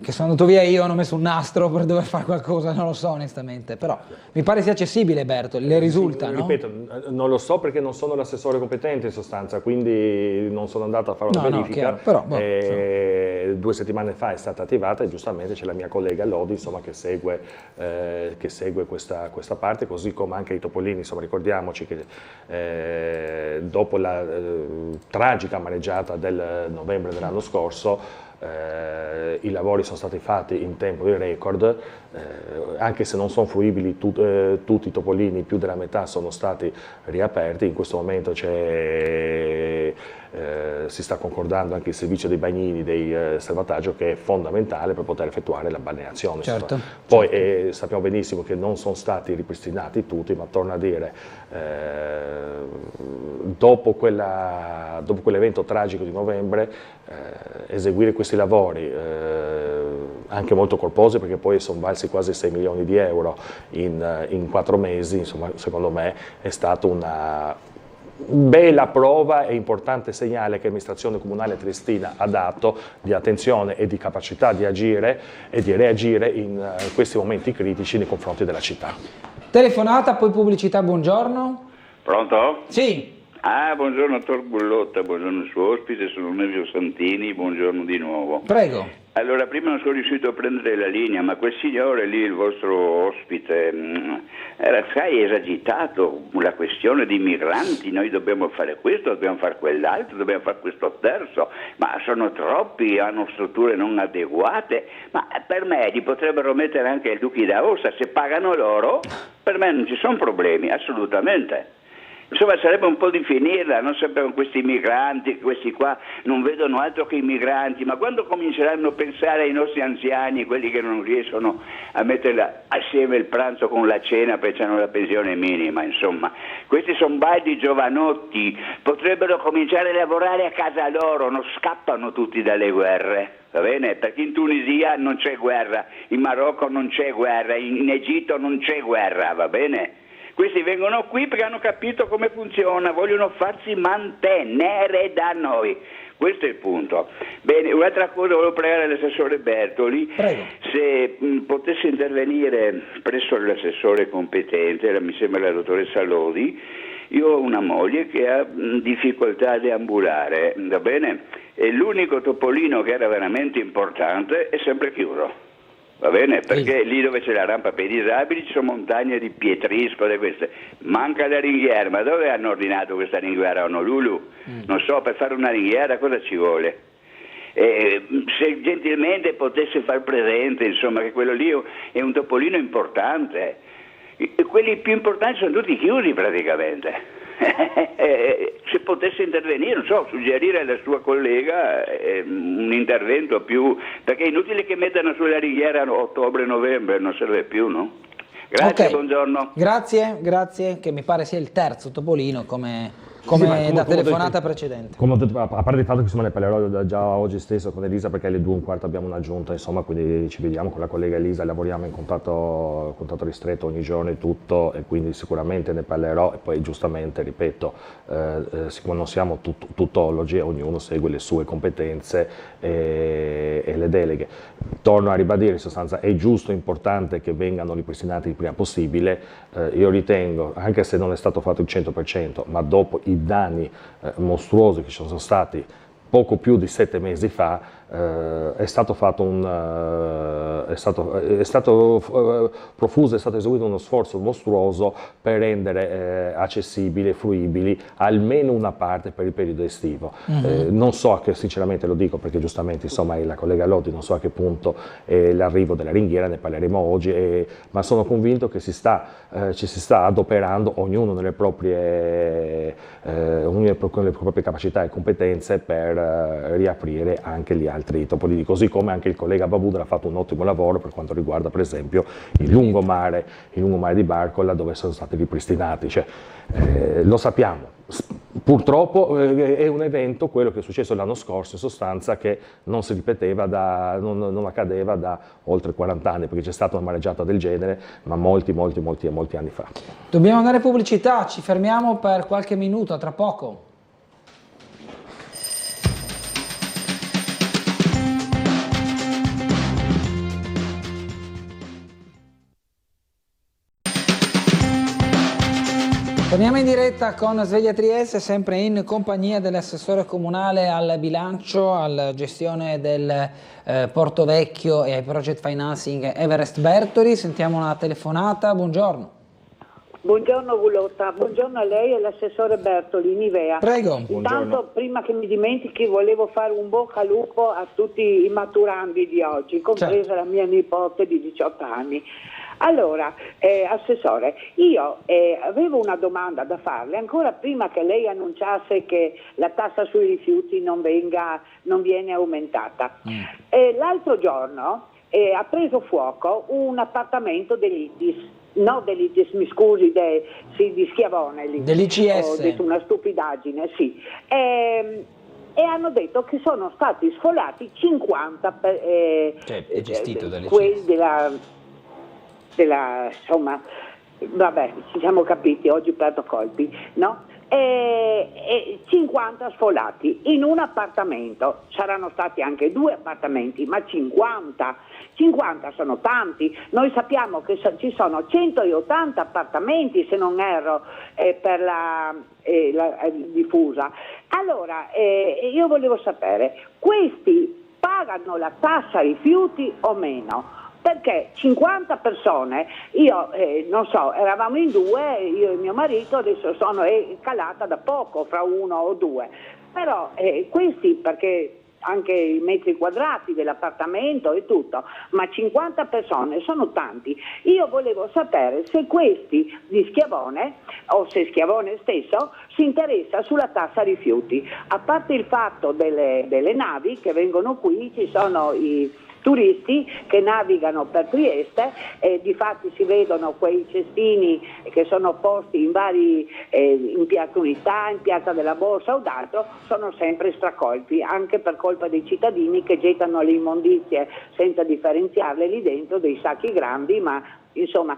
che sono andato via io hanno messo un nastro per dover fare qualcosa, non lo so onestamente, però mi pare sia accessibile, Bertoli, le risulta, no? Ripeto, non lo so perché non sono l'assessore competente in sostanza, quindi non sono andato a fare una verifica. Però, 2 settimane fa è stata attivata e giustamente c'è la mia collega Lodi, insomma, che segue questa parte, così come anche i Topolini. Insomma, ricordiamoci che dopo la tragica mareggiata del novembre dell'anno scorso, i lavori sono stati fatti in tempo di record, anche se non sono fruibili tutti i Topolini, più della metà sono stati riaperti. In questo momento si sta concordando anche il servizio dei bagnini, dei salvataggio, che è fondamentale per poter effettuare la balneazione. Certo. Poi sappiamo benissimo che non sono stati ripristinati tutti, ma torno a dire, dopo quell'evento tragico di novembre, eseguire questi lavori anche molto corposi, perché poi sono valsi quasi 6 milioni di euro in 4 mesi, insomma, secondo me è stata una bella prova e importante segnale che l'amministrazione comunale triestina ha dato di attenzione e di capacità di agire e di reagire in questi momenti critici nei confronti della città. Telefonata, poi pubblicità, buongiorno. Pronto? Sì. Buongiorno dottor Bullotta, buongiorno al suo ospite, sono Nevio Santini, buongiorno di nuovo. Prego. Allora, prima non sono riuscito a prendere la linea, ma quel signore lì, il vostro ospite, era assai esagitato la questione di migranti, noi dobbiamo fare questo, dobbiamo fare quell'altro, dobbiamo fare questo terzo, ma sono troppi, hanno strutture non adeguate, ma per me li potrebbero mettere anche i duchi d'Aosta, se pagano loro, per me non ci sono problemi, assolutamente. Insomma, sarebbe un po' di finirla, non sempre con questi migranti, questi qua non vedono altro che i migranti, ma quando cominceranno a pensare ai nostri anziani, quelli che non riescono a mettere assieme il pranzo con la cena perché hanno la pensione minima, insomma, questi sono baldi giovanotti, potrebbero cominciare a lavorare a casa loro, non scappano tutti dalle guerre. Va bene? Perché in Tunisia non c'è guerra, in Marocco non c'è guerra, in Egitto non c'è guerra, va bene? Questi vengono qui perché hanno capito come funziona, vogliono farsi mantenere da noi. Questo è il punto. Bene, un'altra cosa volevo pregare l'assessore Bertoli. Prego. Se potesse intervenire presso l'assessore competente, mi sembra la dottoressa Lodi. Io ho una moglie che ha difficoltà a deambulare, va bene? E l'unico topolino che era veramente importante è sempre chiuso, va bene? Perché lì dove c'è la rampa per i disabili ci sono montagne di pietriscole queste. Manca la ringhiera, ma dove hanno ordinato questa ringhiera a Honolulu? Non so, per fare una ringhiera cosa ci vuole? Se gentilmente potesse far presente, insomma, che quello lì è un topolino importante. Quelli più importanti sono tutti chiusi praticamente. Se potesse intervenire, non so, suggerire alla sua collega un intervento più, perché è inutile che mettano sulla ringhiera a ottobre-novembre, non serve più, no? Grazie, buongiorno. Grazie, che mi pare sia il terzo topolino come da telefonata precedente. Come ho detto, a parte il fatto che insomma, ne parlerò già oggi stesso con Elisa, perché alle 2:15 abbiamo una giunta, insomma, quindi ci vediamo con la collega Elisa, lavoriamo in contatto ristretto ogni giorno e tutto, e quindi sicuramente ne parlerò. E poi giustamente, ripeto, siccome non siamo tuttologi, ognuno segue le sue competenze e le deleghe. Torno a ribadire, in sostanza, è giusto e importante che vengano ripristinati il prima possibile. Io ritengo, anche se non è stato fatto il 100%, ma dopo i danni mostruosi che ci sono stati poco più di 7 mesi fa, è stato eseguito uno sforzo mostruoso per rendere accessibili e fruibili almeno una parte per il periodo estivo. Non so, sinceramente lo dico perché giustamente insomma la collega Lodi, non so a che punto è l'arrivo della ringhiera, ne parleremo oggi, ma sono convinto che ci si sta adoperando ognuno nelle proprie capacità e competenze per riaprire anche gli altri topolini, così come anche il collega Babudra ha fatto un ottimo lavoro per quanto riguarda per esempio il lungomare di Barcola, dove sono stati ripristinati. Lo sappiamo, purtroppo è un evento, quello che è successo l'anno scorso in sostanza, che non si ripeteva, non accadeva da oltre 40 anni, perché c'è stata una mareggiata del genere, ma molti anni fa. Dobbiamo andare pubblicità, ci fermiamo per qualche minuto, tra poco. Torniamo in diretta con Sveglia Trieste, sempre in compagnia dell'assessore comunale al bilancio, alla gestione del Porto Vecchio e ai project financing Everest Bertoli. Sentiamo una telefonata, buongiorno. Buongiorno Gulotta, buongiorno a lei e all'assessore Bertoli, Nivea. Prego. Intanto, prima che mi dimentichi, volevo fare un bocca al lupo a tutti i maturandi di oggi, compresa la mia nipote di 18 anni. Allora, Assessore, io avevo una domanda da farle ancora prima che lei annunciasse che la tassa sui rifiuti non viene aumentata. L'altro giorno ha preso fuoco un appartamento dell'ITIS, mi scusi, di Schiavone. Dell'ICS. Ho detto una stupidaggine, sì. E hanno detto che sono stati sfolati 50 è gestito quelli insomma, vabbè, ci siamo capiti, oggi perdo colpi, no? E 50 sfolati in un appartamento, saranno stati anche 2 appartamenti, ma 50 sono tanti. Noi sappiamo che ci sono 180 appartamenti, se non erro, per la diffusa. Allora, io volevo sapere, questi pagano la tassa rifiuti o meno? Perché 50 persone, io non so, eravamo in 2, io e mio marito, adesso sono calata da poco, fra 1 o 2, però questi, perché anche i metri quadrati dell'appartamento e tutto, ma 50 persone sono tanti. Io volevo sapere se questi di Schiavone, o se Schiavone stesso, si interessa sulla tassa rifiuti. A parte il fatto delle navi che vengono qui, ci sono i turisti che navigano per Trieste e difatti si vedono quei cestini che sono posti in vari in Piazza Unità, in Piazza della Borsa o d'altro, sono sempre stracolpi, anche per colpa dei cittadini che gettano le immondizie senza differenziarle lì dentro, dei sacchi grandi, ma insomma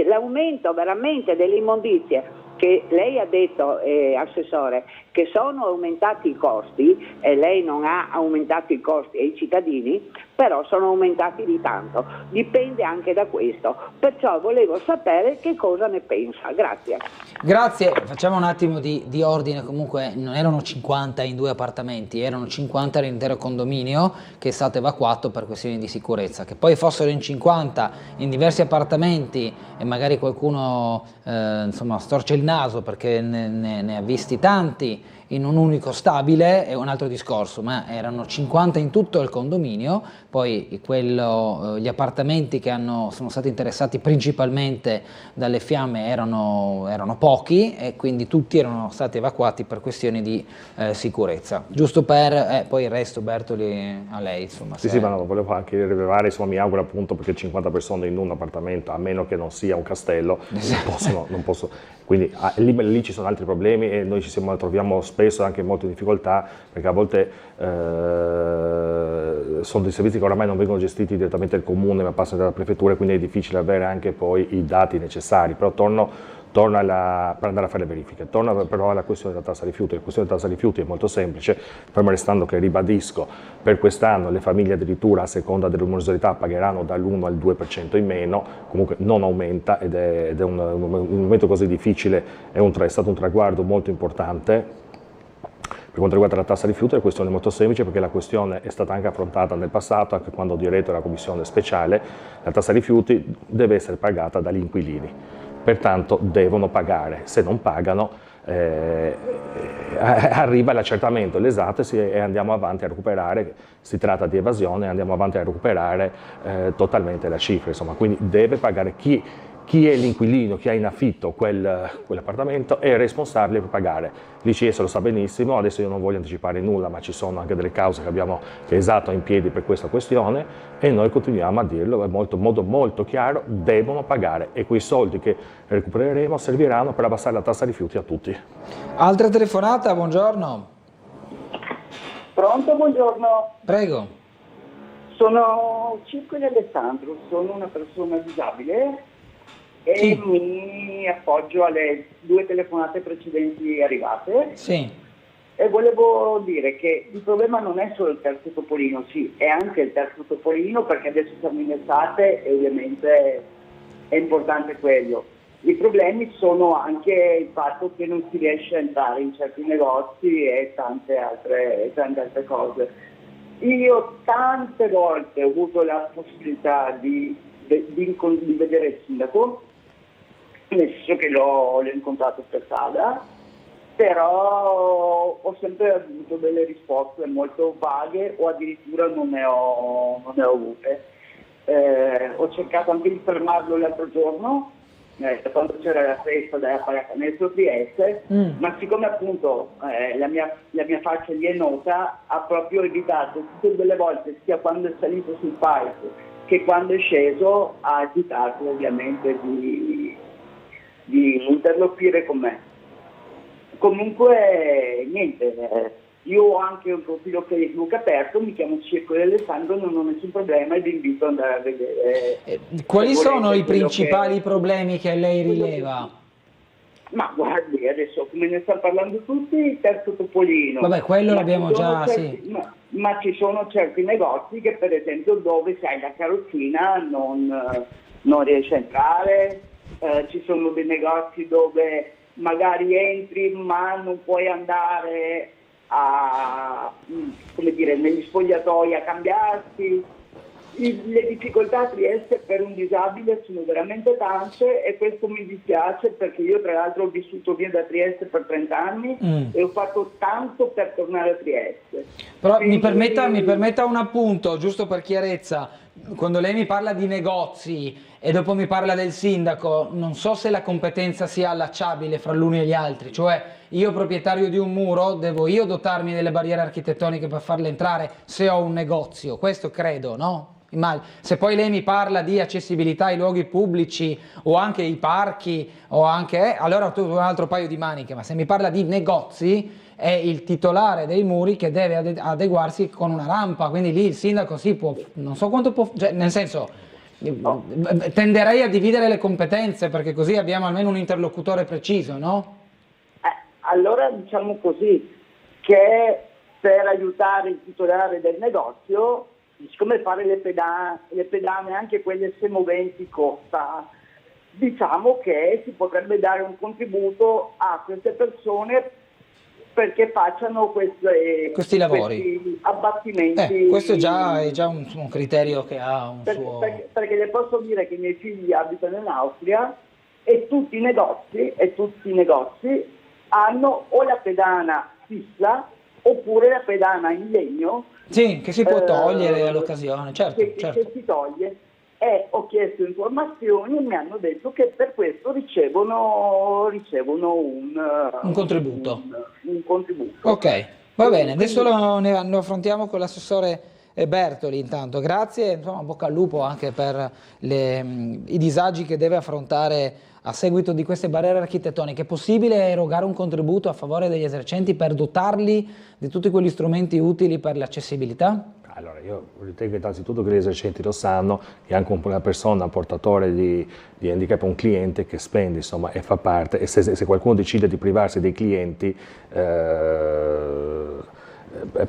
l'aumento veramente delle immondizie che lei ha detto, Assessore, che sono aumentati i costi e lei non ha aumentato i costi ai cittadini, però sono aumentati di tanto, dipende anche da questo, perciò volevo sapere che cosa ne pensa. Grazie. Grazie, facciamo un attimo di ordine. Comunque non erano 50 in 2 appartamenti, erano 50 all'intero condominio che è stato evacuato per questioni di sicurezza. Che poi fossero in 50 in diversi appartamenti e magari qualcuno insomma storce il naso perché ne ha visti tanti in un unico stabile è un altro discorso, ma erano 50 in tutto il condominio. Poi gli appartamenti che sono stati interessati principalmente dalle fiamme erano pochi e quindi tutti erano stati evacuati per questioni di sicurezza. Giusto per poi il resto, Bertoli, a lei insomma. Sì, ma no, volevo anche rilevare, insomma, mi auguro appunto, perché 50 persone in un appartamento, a meno che non sia un castello, non posso. Quindi lì ci sono altri problemi e noi troviamo spesso anche molto in difficoltà, perché a volte sono dei servizi che oramai non vengono gestiti direttamente dal comune ma passano dalla prefettura, quindi è difficile avere anche poi i dati necessari. Però torno per andare a fare le verifiche. Torno però alla questione della tassa rifiuti. La questione della tassa rifiuti è molto semplice, fermo restando che, ribadisco, per quest'anno le famiglie addirittura a seconda dell'umorosità pagheranno dall'1 al 2% in meno, comunque non aumenta ed è un momento così difficile, è stato un traguardo molto importante. Per quanto riguarda la tassa rifiuti la questione è molto semplice, perché la questione è stata anche affrontata nel passato, anche quando ho diretto la commissione speciale. La tassa rifiuti deve essere pagata dagli inquilini, pertanto devono pagare. Se non pagano arriva l'accertamento, l'esatto, e andiamo avanti a recuperare, si tratta di evasione, andiamo avanti a recuperare totalmente la cifra, insomma. Quindi deve pagare chi è l'inquilino, chi ha in affitto quell'appartamento è responsabile per pagare. L'ICS lo sa benissimo, adesso io non voglio anticipare nulla, ma ci sono anche delle cause che esatto in piedi per questa questione e noi continuiamo a dirlo in modo molto chiaro: devono pagare, e quei soldi che recupereremo serviranno per abbassare la tassa rifiuti a tutti. Altra telefonata, buongiorno. Pronto, buongiorno. Prego. Sono Circoli Alessandro, sono una persona disabile e mi appoggio alle 2 telefonate precedenti arrivate. Sì. E volevo dire che il problema non è solo il terzo topolino, sì, è anche il terzo topolino, perché adesso siamo in estate e ovviamente è importante quello. I problemi sono anche il fatto che non si riesce a entrare in certi negozi e tante altre cose. Io tante volte ho avuto la possibilità di vedere il sindaco, nel senso che l'ho incontrato per strada, però ho sempre avuto delle risposte molto vaghe o addirittura non ne ho avute. Ho cercato anche di fermarlo l'altro giorno, quando c'era la festa della pallacanestro Trieste, ma siccome appunto la mia faccia gli è nota, ha proprio evitato tutte delle volte, sia quando è salito sul palco che quando è sceso, ha evitato ovviamente di interloquire con me. Comunque niente, io ho anche un profilo Facebook aperto, mi chiamo Circoli Alessandro, non ho nessun problema e vi invito ad andare a vedere. Quali sono i principali problemi che lei rileva? Ma guardi, adesso come ne stanno parlando tutti, il terzo topolino. Vabbè, quello l'abbiamo già, sì. Ma ci sono certi negozi che, per esempio, dove sai la carrozzina non riesce a entrare, ci sono dei negozi dove magari entri ma non puoi andare negli spogliatoi a cambiarsi. Le difficoltà a Trieste per un disabile sono veramente tante e questo mi dispiace, perché io tra l'altro ho vissuto via da Trieste per 30 anni e ho fatto tanto per tornare a Trieste. Però quindi... mi permetta un appunto, giusto per chiarezza. Quando lei mi parla di negozi e dopo mi parla del sindaco, non so se la competenza sia allacciabile fra l'uno e gli altri, cioè io proprietario di un muro devo io dotarmi delle barriere architettoniche per farle entrare se ho un negozio, questo credo, no? Se poi lei mi parla di accessibilità ai luoghi pubblici o anche i parchi o anche allora ho tutto un altro paio di maniche, ma se mi parla di negozi è il titolare dei muri che deve adeguarsi con una rampa, quindi lì il sindaco si può, non so quanto può, cioè, nel senso Tenderei a dividere le competenze, perché così abbiamo almeno un interlocutore preciso, no? Allora diciamo così, che per aiutare il titolare del negozio, siccome fare le pedane, anche quelle semoventi, costa, diciamo che si potrebbe dare un contributo a queste persone perché facciano questi lavori, questi abbattimenti. Questo è già un criterio che ha un suo... Perché le posso dire che i miei figli abitano in Austria e tutti i negozi hanno o la pedana fissa oppure la pedana in legno. Sì, che si può togliere all'occasione, certo. Che si toglie. E ho chiesto informazioni e mi hanno detto che per questo ricevono un contributo. Un contributo. Ok, va bene, adesso lo affrontiamo con l'assessore Bertoli intanto. Grazie, insomma, bocca al lupo anche per i disagi che deve affrontare a seguito di queste barriere architettoniche. È possibile erogare un contributo a favore degli esercenti per dotarli di tutti quegli strumenti utili per l'accessibilità? Allora, io ritengo innanzitutto che gli esercenti lo sanno, che anche una persona, un portatore di handicap, un cliente che spende, insomma, e fa parte, e se qualcuno decide di privarsi dei clienti,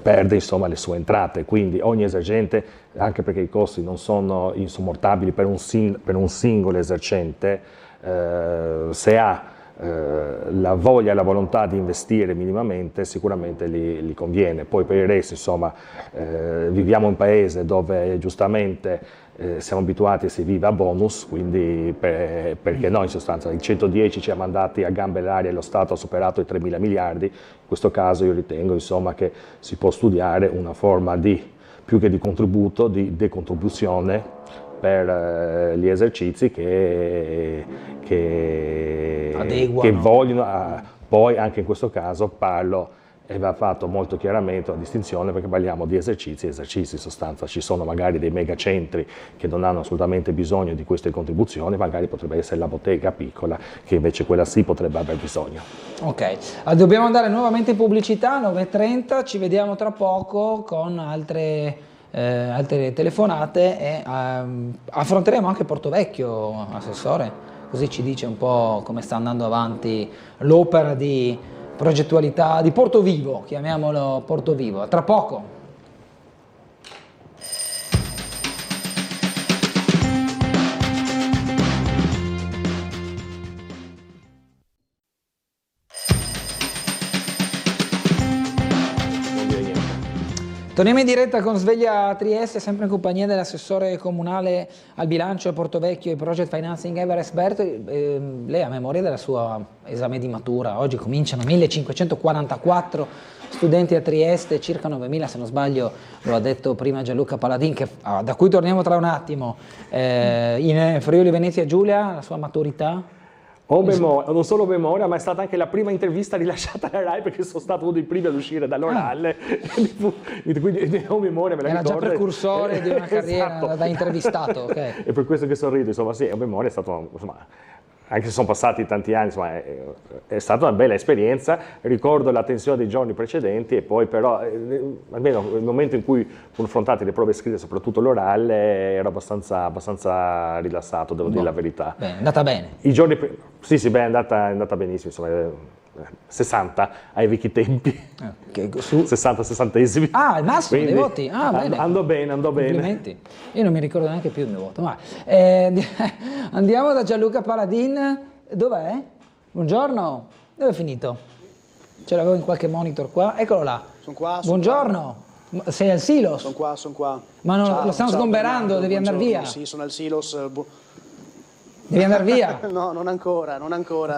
perde, insomma, le sue entrate. Quindi ogni esercente, anche perché i costi non sono insormontabili per un singolo esercente, se ha la voglia e la volontà di investire minimamente, sicuramente gli conviene. Poi per il resto, insomma, viviamo in un paese dove giustamente siamo abituati e si vive a bonus, quindi perché no, in sostanza il 110 ci ha mandati a gambe l'aria e lo Stato ha superato i 3.000 miliardi, in questo caso io ritengo, insomma, che si può studiare una forma più che di contributo, di decontribuzione per gli esercizi che vogliono, poi anche in questo caso parlo, e va fatto molto chiaramente una distinzione, perché parliamo di esercizi e esercizi, in sostanza ci sono magari dei megacentri che non hanno assolutamente bisogno di queste contribuzioni, magari potrebbe essere la bottega piccola che invece quella sì potrebbe aver bisogno. Ok, dobbiamo andare nuovamente in pubblicità, 9:30, ci vediamo tra poco con altre telefonate e affronteremo anche Portovecchio, assessore, così ci dice un po' come sta andando avanti l'opera di progettualità di Porto Vivo, chiamiamolo Porto Vivo. Tra poco. Torniamo in diretta con Sveglia Trieste, sempre in compagnia dell'assessore comunale al bilancio a Portovecchio e Project Financing Everest Bertoli. Lei a memoria del suo esame di matura, oggi cominciano 1544 studenti a Trieste, circa 9000 se non sbaglio, lo ha detto prima Gianluca Paladin, da cui torniamo tra un attimo. In Friuli Venezia Giulia, la sua maturità? Non solo memoria, ma è stata anche la prima intervista rilasciata alla RAI, perché sono stato uno dei primi ad uscire dall'orale, quindi ho memoria, me la era ricordo. Già precursore di una carriera esatto. Da intervistato. Okay. E per questo che sorrido, insomma, sì, ho memoria, è stato, insomma, anche se sono passati tanti anni, insomma, è stata una bella esperienza. Ricordo la tensione dei giorni precedenti e poi però, almeno nel momento in cui confrontate le prove scritte, soprattutto l'orale, ero abbastanza rilassato, devo dire la verità. Bene, è andata bene. I giorni sì, è andata benissimo, insomma, 60 ai vecchi tempi, 60 sessantesimi. Ah, il massimo dei voti? Bene. Andò bene. Complimenti. Io non mi ricordo neanche più il mio voto. Ma, andiamo da Gianluca Paladin. Dov'è? Buongiorno. Dove è finito? Ce l'avevo in qualche monitor qua. Eccolo là. Sono qua. Buongiorno. Sei al Silos? Sono qua. Ma lo stanno sgomberando, devi andare via. Sì, sono al Silos. Devi andare via? No, non ancora.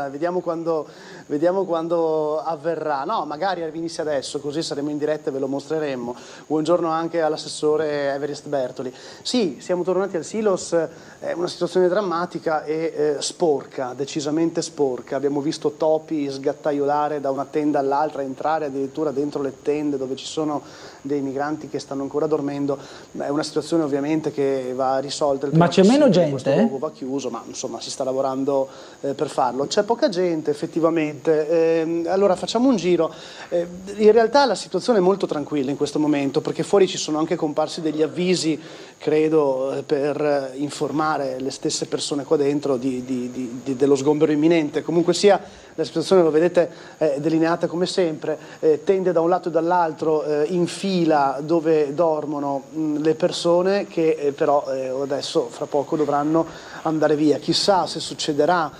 Vediamo quando avverrà. No, magari venisse adesso, così saremo in diretta e ve lo mostreremo. Buongiorno anche all'assessore Everest Bertoli. Sì, siamo tornati al Silos, è una situazione drammatica e sporca, decisamente sporca. Abbiamo visto topi sgattaiolare da una tenda all'altra, entrare addirittura dentro le tende dove ci sono dei migranti che stanno ancora dormendo. È una situazione ovviamente che va risolta. Ma c'è meno gente? Questo luogo va chiuso, ma insomma si sta lavorando per farlo. C'è poca gente effettivamente, allora facciamo un giro. In realtà la situazione è molto tranquilla in questo momento, perché fuori ci sono anche comparsi degli avvisi, credo, per informare le stesse persone qua dentro dello sgombero imminente. Comunque sia, la situazione, lo vedete, è delineata come sempre, tende da un lato e dall'altro in fila dove dormono le persone che però adesso fra poco dovranno andare via. Chissà se succederà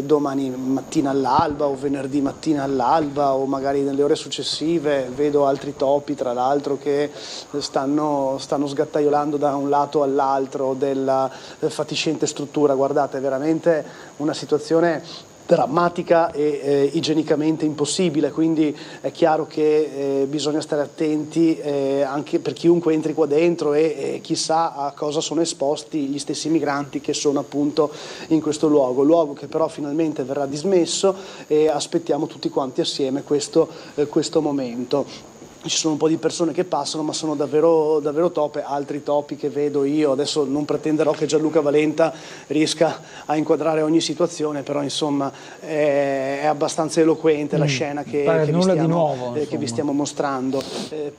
domani mattina all'alba o venerdì mattina all'alba o magari nelle ore successive. Vedo altri topi, tra l'altro, che stanno sgattaiolando da un lato all'altro della fatiscente struttura. Guardate, è veramente una situazione drammatica e igienicamente impossibile, quindi è chiaro che bisogna stare attenti anche per chiunque entri qua dentro e chissà a cosa sono esposti gli stessi migranti che sono appunto in questo luogo che però finalmente verrà dismesso, e aspettiamo tutti quanti assieme questo momento. Ci sono un po' di persone che passano, ma sono davvero tope, altri topi che vedo io. Adesso non pretenderò che Gianluca Valenta riesca a inquadrare ogni situazione, però insomma è abbastanza eloquente la scena che vi stiamo mostrando.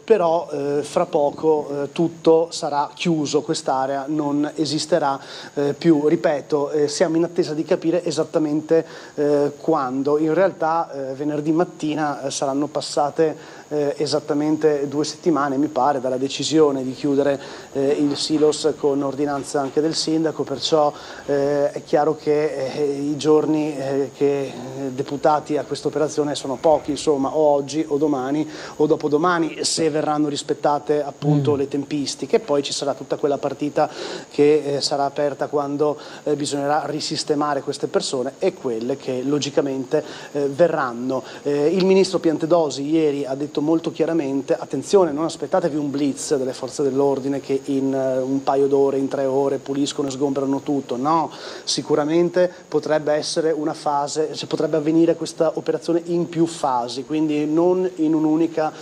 Però fra poco tutto sarà chiuso, quest'area non esisterà più. Ripeto, siamo in attesa di capire esattamente quando. In realtà venerdì mattina saranno passate esattamente 2 settimane, mi pare, dalla decisione di chiudere il silos con ordinanza anche del sindaco, perciò è chiaro che i giorni che deputati a questa operazione sono pochi, insomma, o oggi o domani o dopodomani, se verranno rispettate appunto le tempistiche. Poi ci sarà tutta quella partita che sarà aperta quando bisognerà risistemare queste persone e quelle che logicamente verranno. Il ministro Piantedosi ieri ha detto molto chiaramente: attenzione, non aspettatevi un blitz delle forze dell'ordine che in un paio d'ore, in 3 ore puliscono e sgomberano tutto. No, sicuramente potrebbe essere una fase, potrebbe avvenire questa operazione in più fasi, quindi non in un'unica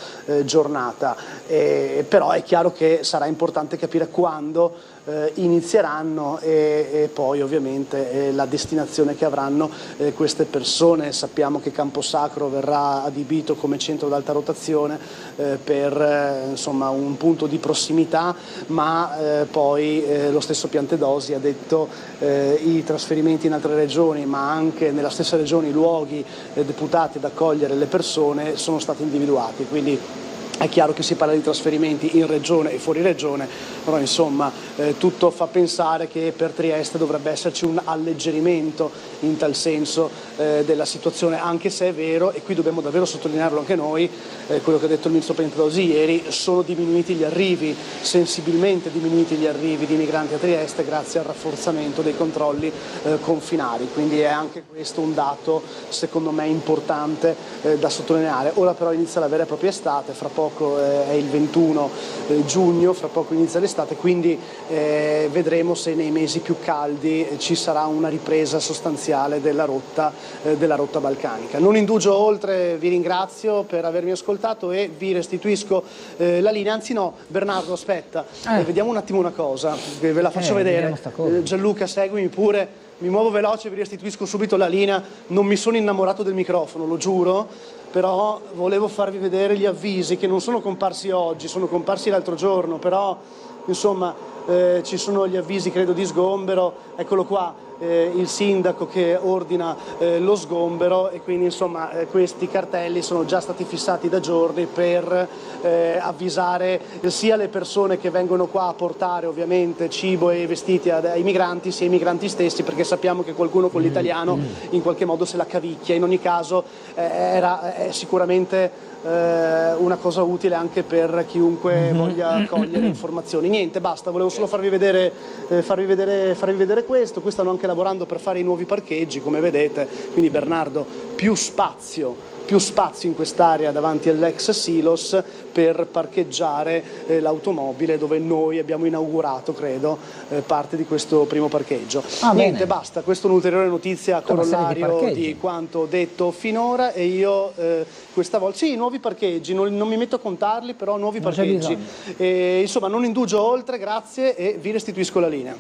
giornata, però è chiaro che sarà importante capire quando inizieranno e poi ovviamente la destinazione che avranno queste persone. Sappiamo che Camposacro verrà adibito come centro d'alta rotazione per insomma un punto di prossimità, ma poi lo stesso Piantedosi ha detto i trasferimenti in altre regioni, ma anche nella stessa regione i luoghi deputati ad accogliere le persone sono stati individuati, quindi è chiaro che si parla di trasferimenti in regione e fuori regione, però insomma tutto fa pensare che per Trieste dovrebbe esserci un alleggerimento in tal senso della situazione, anche se è vero, e qui dobbiamo davvero sottolinearlo anche noi, quello che ha detto il ministro Piantedosi ieri: sono diminuiti gli arrivi, sensibilmente diminuiti gli arrivi di migranti a Trieste grazie al rafforzamento dei controlli confinari, quindi è anche questo un dato secondo me importante da sottolineare. Ora però inizia la vera e propria estate, fra poco è il 21 giugno, fra poco inizia l'estate, quindi vedremo se nei mesi più caldi ci sarà una ripresa sostanziale della rotta balcanica. Non indugio oltre, vi ringrazio per avermi ascoltato e vi restituisco la linea, anzi no, Bernardo aspetta, vediamo un attimo una cosa, ve la faccio vedere. Gianluca, seguimi pure, mi muovo veloce, vi restituisco subito la linea. Non mi sono innamorato del microfono, lo giuro, però volevo farvi vedere gli avvisi che non sono comparsi oggi, sono comparsi l'altro giorno, però insomma ci sono gli avvisi credo di sgombero, eccolo qua, il sindaco che ordina lo sgombero, e quindi insomma questi cartelli sono già stati fissati da giorni per avvisare sia le persone che vengono qua a portare ovviamente cibo e vestiti ai migranti, sia i migranti stessi, perché sappiamo che qualcuno con l'italiano in qualche modo se la cavicchia. In ogni caso è sicuramente una cosa utile anche per chiunque voglia cogliere informazioni. Niente, basta, volevo solo farvi vedere questo. Qui stanno anche lavorando per fare i nuovi parcheggi, come vedete, quindi Bernardo, più spazio in quest'area davanti all'ex silos per parcheggiare l'automobile, dove noi abbiamo inaugurato, credo, parte di questo primo parcheggio. Niente, basta, questa è un'ulteriore notizia corollario di quanto detto finora, e io questa volta, sì, nuovi parcheggi, non mi metto a contarli, però nuovi parcheggi. Insomma, non indugio oltre, grazie, e vi restituisco la linea.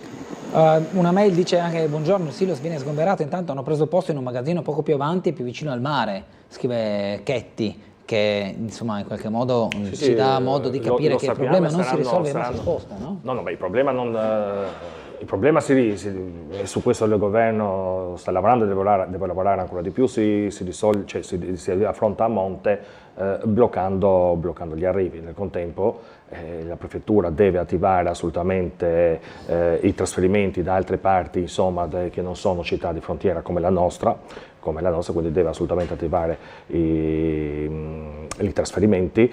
Una mail dice anche: buongiorno, il Silos viene sgomberato, intanto hanno preso posto in un magazzino poco più avanti e più vicino al mare, scrive Chetti, che insomma in qualche modo ci dà modo di capire che il problema non si risolve ma si sposta, no? No, ma il problema non... Il problema su questo il governo sta lavorando e deve lavorare ancora di più, si affronta a monte bloccando gli arrivi. Nel contempo la prefettura deve attivare assolutamente i trasferimenti da altre parti, insomma, che non sono città di frontiera come la nostra, quindi deve assolutamente attivare i trasferimenti.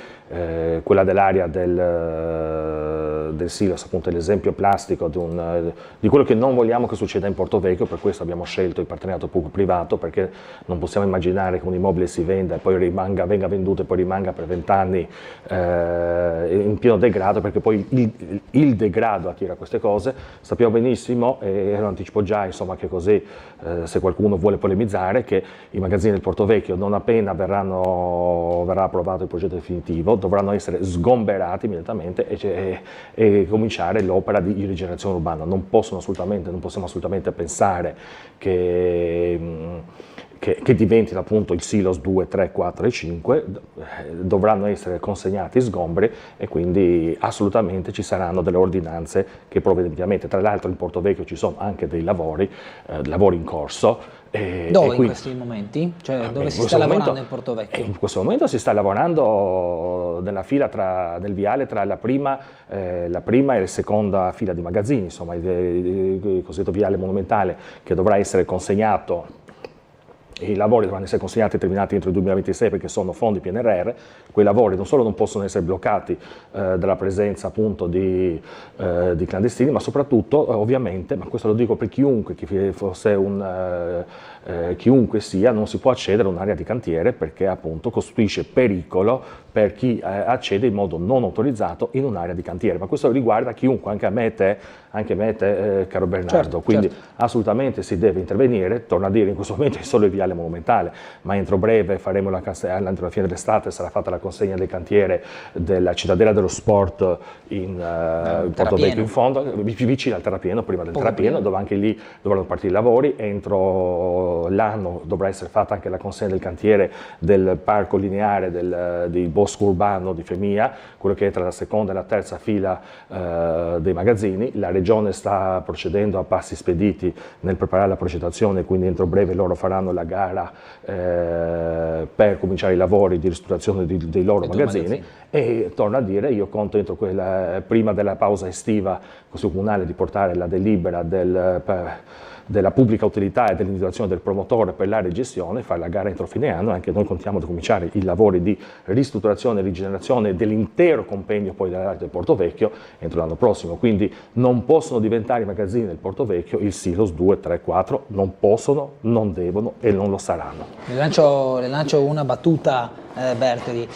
Quella dell'area del Silos, appunto, è l'esempio plastico di quello che non vogliamo che succeda in Portovecchio. Per questo abbiamo scelto il partenariato pubblico-privato, perché non possiamo immaginare che un immobile si venda e poi venga venduto e poi rimanga per 20 anni in pieno degrado, perché poi il degrado attira queste cose. Sappiamo benissimo, e lo anticipo già, insomma, che così se qualcuno vuole polemizzare, che i magazzini del Portovecchio, non appena verrà approvato il progetto definitivo, dovranno essere sgomberati immediatamente e cominciare l'opera di rigenerazione urbana. Non possiamo assolutamente pensare che diventino appunto il Silos 2, 3, 4 e 5, dovranno essere consegnati sgombri e quindi assolutamente ci saranno delle ordinanze che provvedimento. Tra l'altro in Portovecchio ci sono anche dei lavori in corso. Dove in questi momenti? Cioè, dove si sta lavorando in Portovecchio? In questo momento si sta lavorando nella fila nel viale tra la prima e la seconda fila di magazzini, insomma il cosiddetto viale monumentale, che dovrà essere consegnato. I lavori dovranno essere consegnati e terminati entro il 2026 perché sono fondi PNRR. Quei lavori non solo non possono essere bloccati dalla presenza appunto di clandestini, ma soprattutto ovviamente, ma questo lo dico per chiunque chiunque sia, non si può accedere a un'area di cantiere perché appunto costituisce pericolo per chi accede in modo non autorizzato in un'area di cantiere. Ma questo riguarda chiunque, anche me e te, caro Bernardo. Quindi assolutamente si deve intervenire. Torno a dire, in questo momento è solo il viale monumentale, ma entro breve faremo entro la fine dell'estate sarà fatta la consegna del cantiere della Cittadella dello Sport in Portovecchio, in fondo, vicino al terrapieno, prima del terrapieno, dove anche lì dovranno partire i lavori. Entro l'anno dovrà essere fatta anche la consegna del cantiere del parco lineare di bosco urbano di Femia, quello che è tra la seconda e la terza fila dei magazzini. La Regione sta procedendo a passi spediti nel preparare la progettazione, quindi entro breve loro faranno la gara per cominciare i lavori di ristrutturazione dei loro magazzini. E torno a dire, io conto entro prima della pausa estiva Consiglio Comunale di portare la delibera della pubblica utilità e dell'individuazione del promotore per l'area di gestione, fare la gara entro fine anno. Anche noi contiamo di cominciare i lavori di ristrutturazione e rigenerazione dell'intero compendio poi dell'area del Portovecchio entro l'anno prossimo. Quindi non possono diventare i magazzini del Portovecchio il Silos 2, 3, 4, non possono, non devono e non lo saranno. Le lancio una battuta, Bertoli.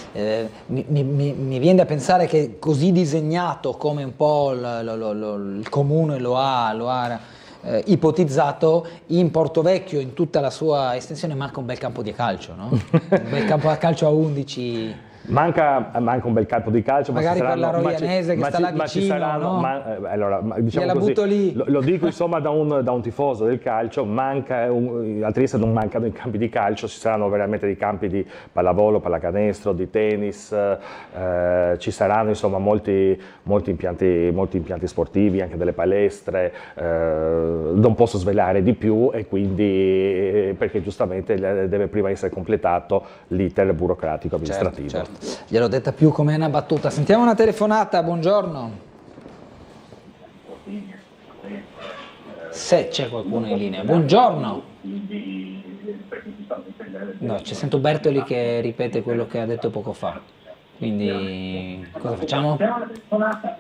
Mi viene da pensare che così disegnato come un po' il Comune lo ha ipotizzato, in Portovecchio in tutta la sua estensione manca un bel campo di calcio, no? Un bel campo a calcio a 11. Manca un bel campo di calcio, magari per la Rovianese che sta là vicino, no? Diciamo così, lo dico insomma da un tifoso del calcio, a Trieste non mancano i campi di calcio, ci saranno veramente dei campi di pallavolo, pallacanestro, di tennis, ci saranno insomma molti impianti sportivi, anche delle palestre. Non posso svelare di più, e quindi perché giustamente deve prima essere completato l'iter burocratico amministrativo. Certo. Gliel'ho detta più come una battuta. Sentiamo una telefonata, buongiorno. Se c'è qualcuno in linea, buongiorno. No, ci sento Bertoli che ripete quello che ha detto poco fa. Quindi cosa facciamo?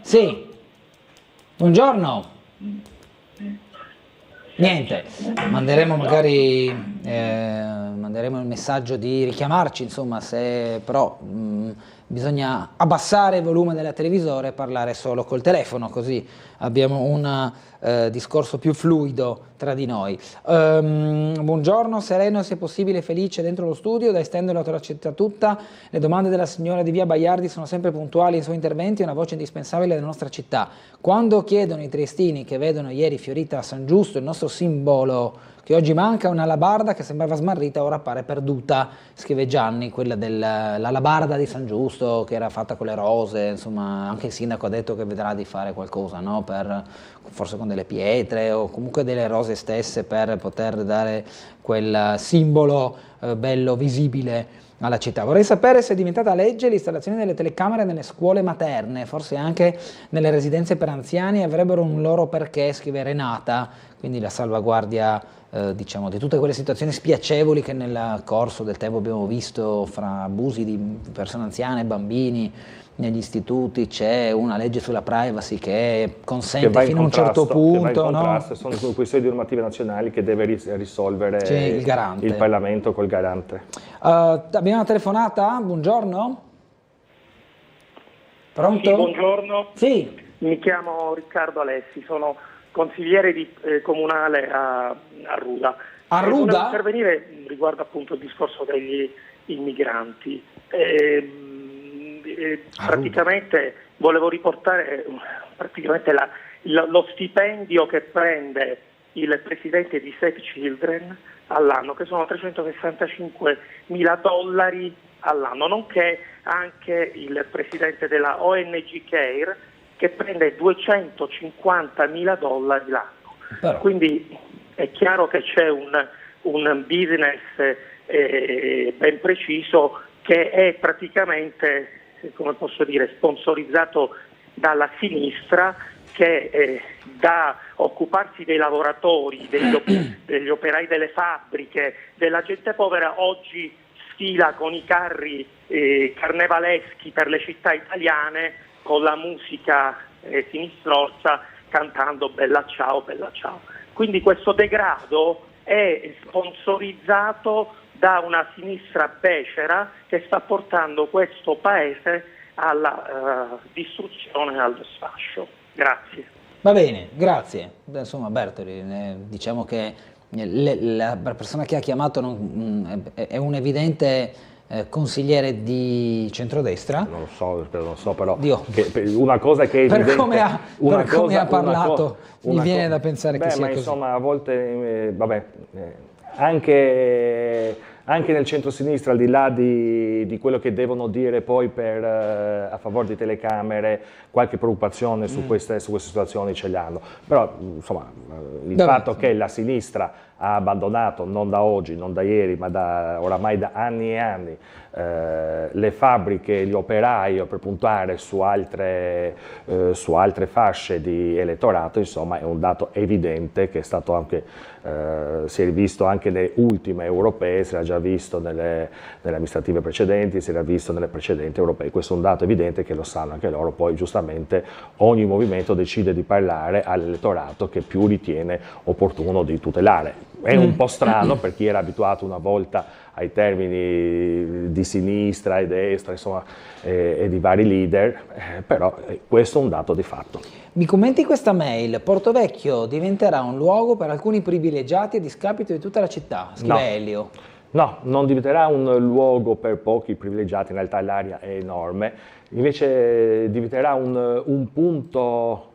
Sì. Buongiorno. Niente, manderemo magari manderemo il messaggio di richiamarci, insomma, se però bisogna abbassare il volume del televisore e parlare solo col telefono, così abbiamo un discorso più fluido tra di noi. Buongiorno, sereno, se possibile felice dentro lo studio, da estendere la città tutta. Le domande della signora di via Baiardi sono sempre puntuali in suoi interventi, è una voce indispensabile della nostra città. Quando chiedono i triestini che vedono ieri fiorita a San Giusto, il nostro simbolo che oggi manca, una alabarda che sembrava smarrita, ora appare perduta, scrive Gianni, quella dell'alabarda di San Giusto che era fatta con le rose, insomma anche il sindaco ha detto che vedrà di fare qualcosa, no? Forse con delle pietre o comunque delle rose stesse per poter dare quel simbolo bello, visibile alla città. Vorrei sapere se è diventata legge l'installazione delle telecamere nelle scuole materne, forse anche nelle residenze per anziani, avrebbero un loro perché, scrive Renata, quindi la salvaguardia diciamo di tutte quelle situazioni spiacevoli che nel corso del tempo abbiamo visto fra abusi di persone anziane, bambini negli istituti. C'è una legge sulla privacy che consente fino a un certo punto, no? Sono questioni normative nazionali che deve risolvere il Parlamento col garante. Abbiamo una telefonata? Buongiorno. Pronto? Sì, buongiorno. Sì. Mi chiamo Riccardo Alessi, sono consigliere comunale a Ruda. A Ruda? Volevo intervenire riguardo appunto il discorso degli immigranti. Praticamente volevo riportare lo stipendio che prende il presidente di Save Children all'anno, che sono $365.000 all'anno, nonché anche il presidente della ONG Care, che prende $250.000 l'anno. Quindi è chiaro che c'è un business ben preciso che è praticamente, come posso dire, sponsorizzato dalla sinistra, che da occuparsi dei lavoratori, degli operai delle fabbriche, della gente povera, oggi sfila con i carri carnevaleschi per le città italiane con la musica sinistrorsa cantando Bella ciao, bella ciao. Quindi questo degrado è sponsorizzato da una sinistra becera che sta portando questo paese alla distruzione e allo sfascio. Grazie. Va bene, grazie. Insomma, Bertoli, diciamo che la persona che ha chiamato è un evidente consigliere di centrodestra. Non lo so, però una cosa che è evidente, per come ha parlato mi viene da pensare che sia così. Insomma, a volte anche nel centro-sinistra, al di là di quello che devono dire poi a favore di telecamere, qualche preoccupazione su queste situazioni ce l'hanno. Però insomma, il fatto che la sinistra ha abbandonato, non da oggi, non da ieri, ma oramai da anni e anni, le fabbriche, gli operai per puntare su altre fasce di elettorato, insomma è un dato evidente che è stato anche, si è visto anche nelle ultime europee, si era già visto nelle amministrative precedenti, si era visto nelle precedenti europee. Questo è un dato evidente che lo sanno anche loro, poi giustamente ogni movimento decide di parlare all'elettorato che più ritiene opportuno di tutelare. È un po' strano per chi era abituato una volta ai termini di sinistra e destra, insomma, e di vari leader, però questo è un dato di fatto. Mi commenti questa mail: Portovecchio diventerà un luogo per alcuni privilegiati a discapito di tutta la città, scrive Elio. No, non diventerà un luogo per pochi privilegiati, in realtà l'area è enorme, invece diventerà un punto,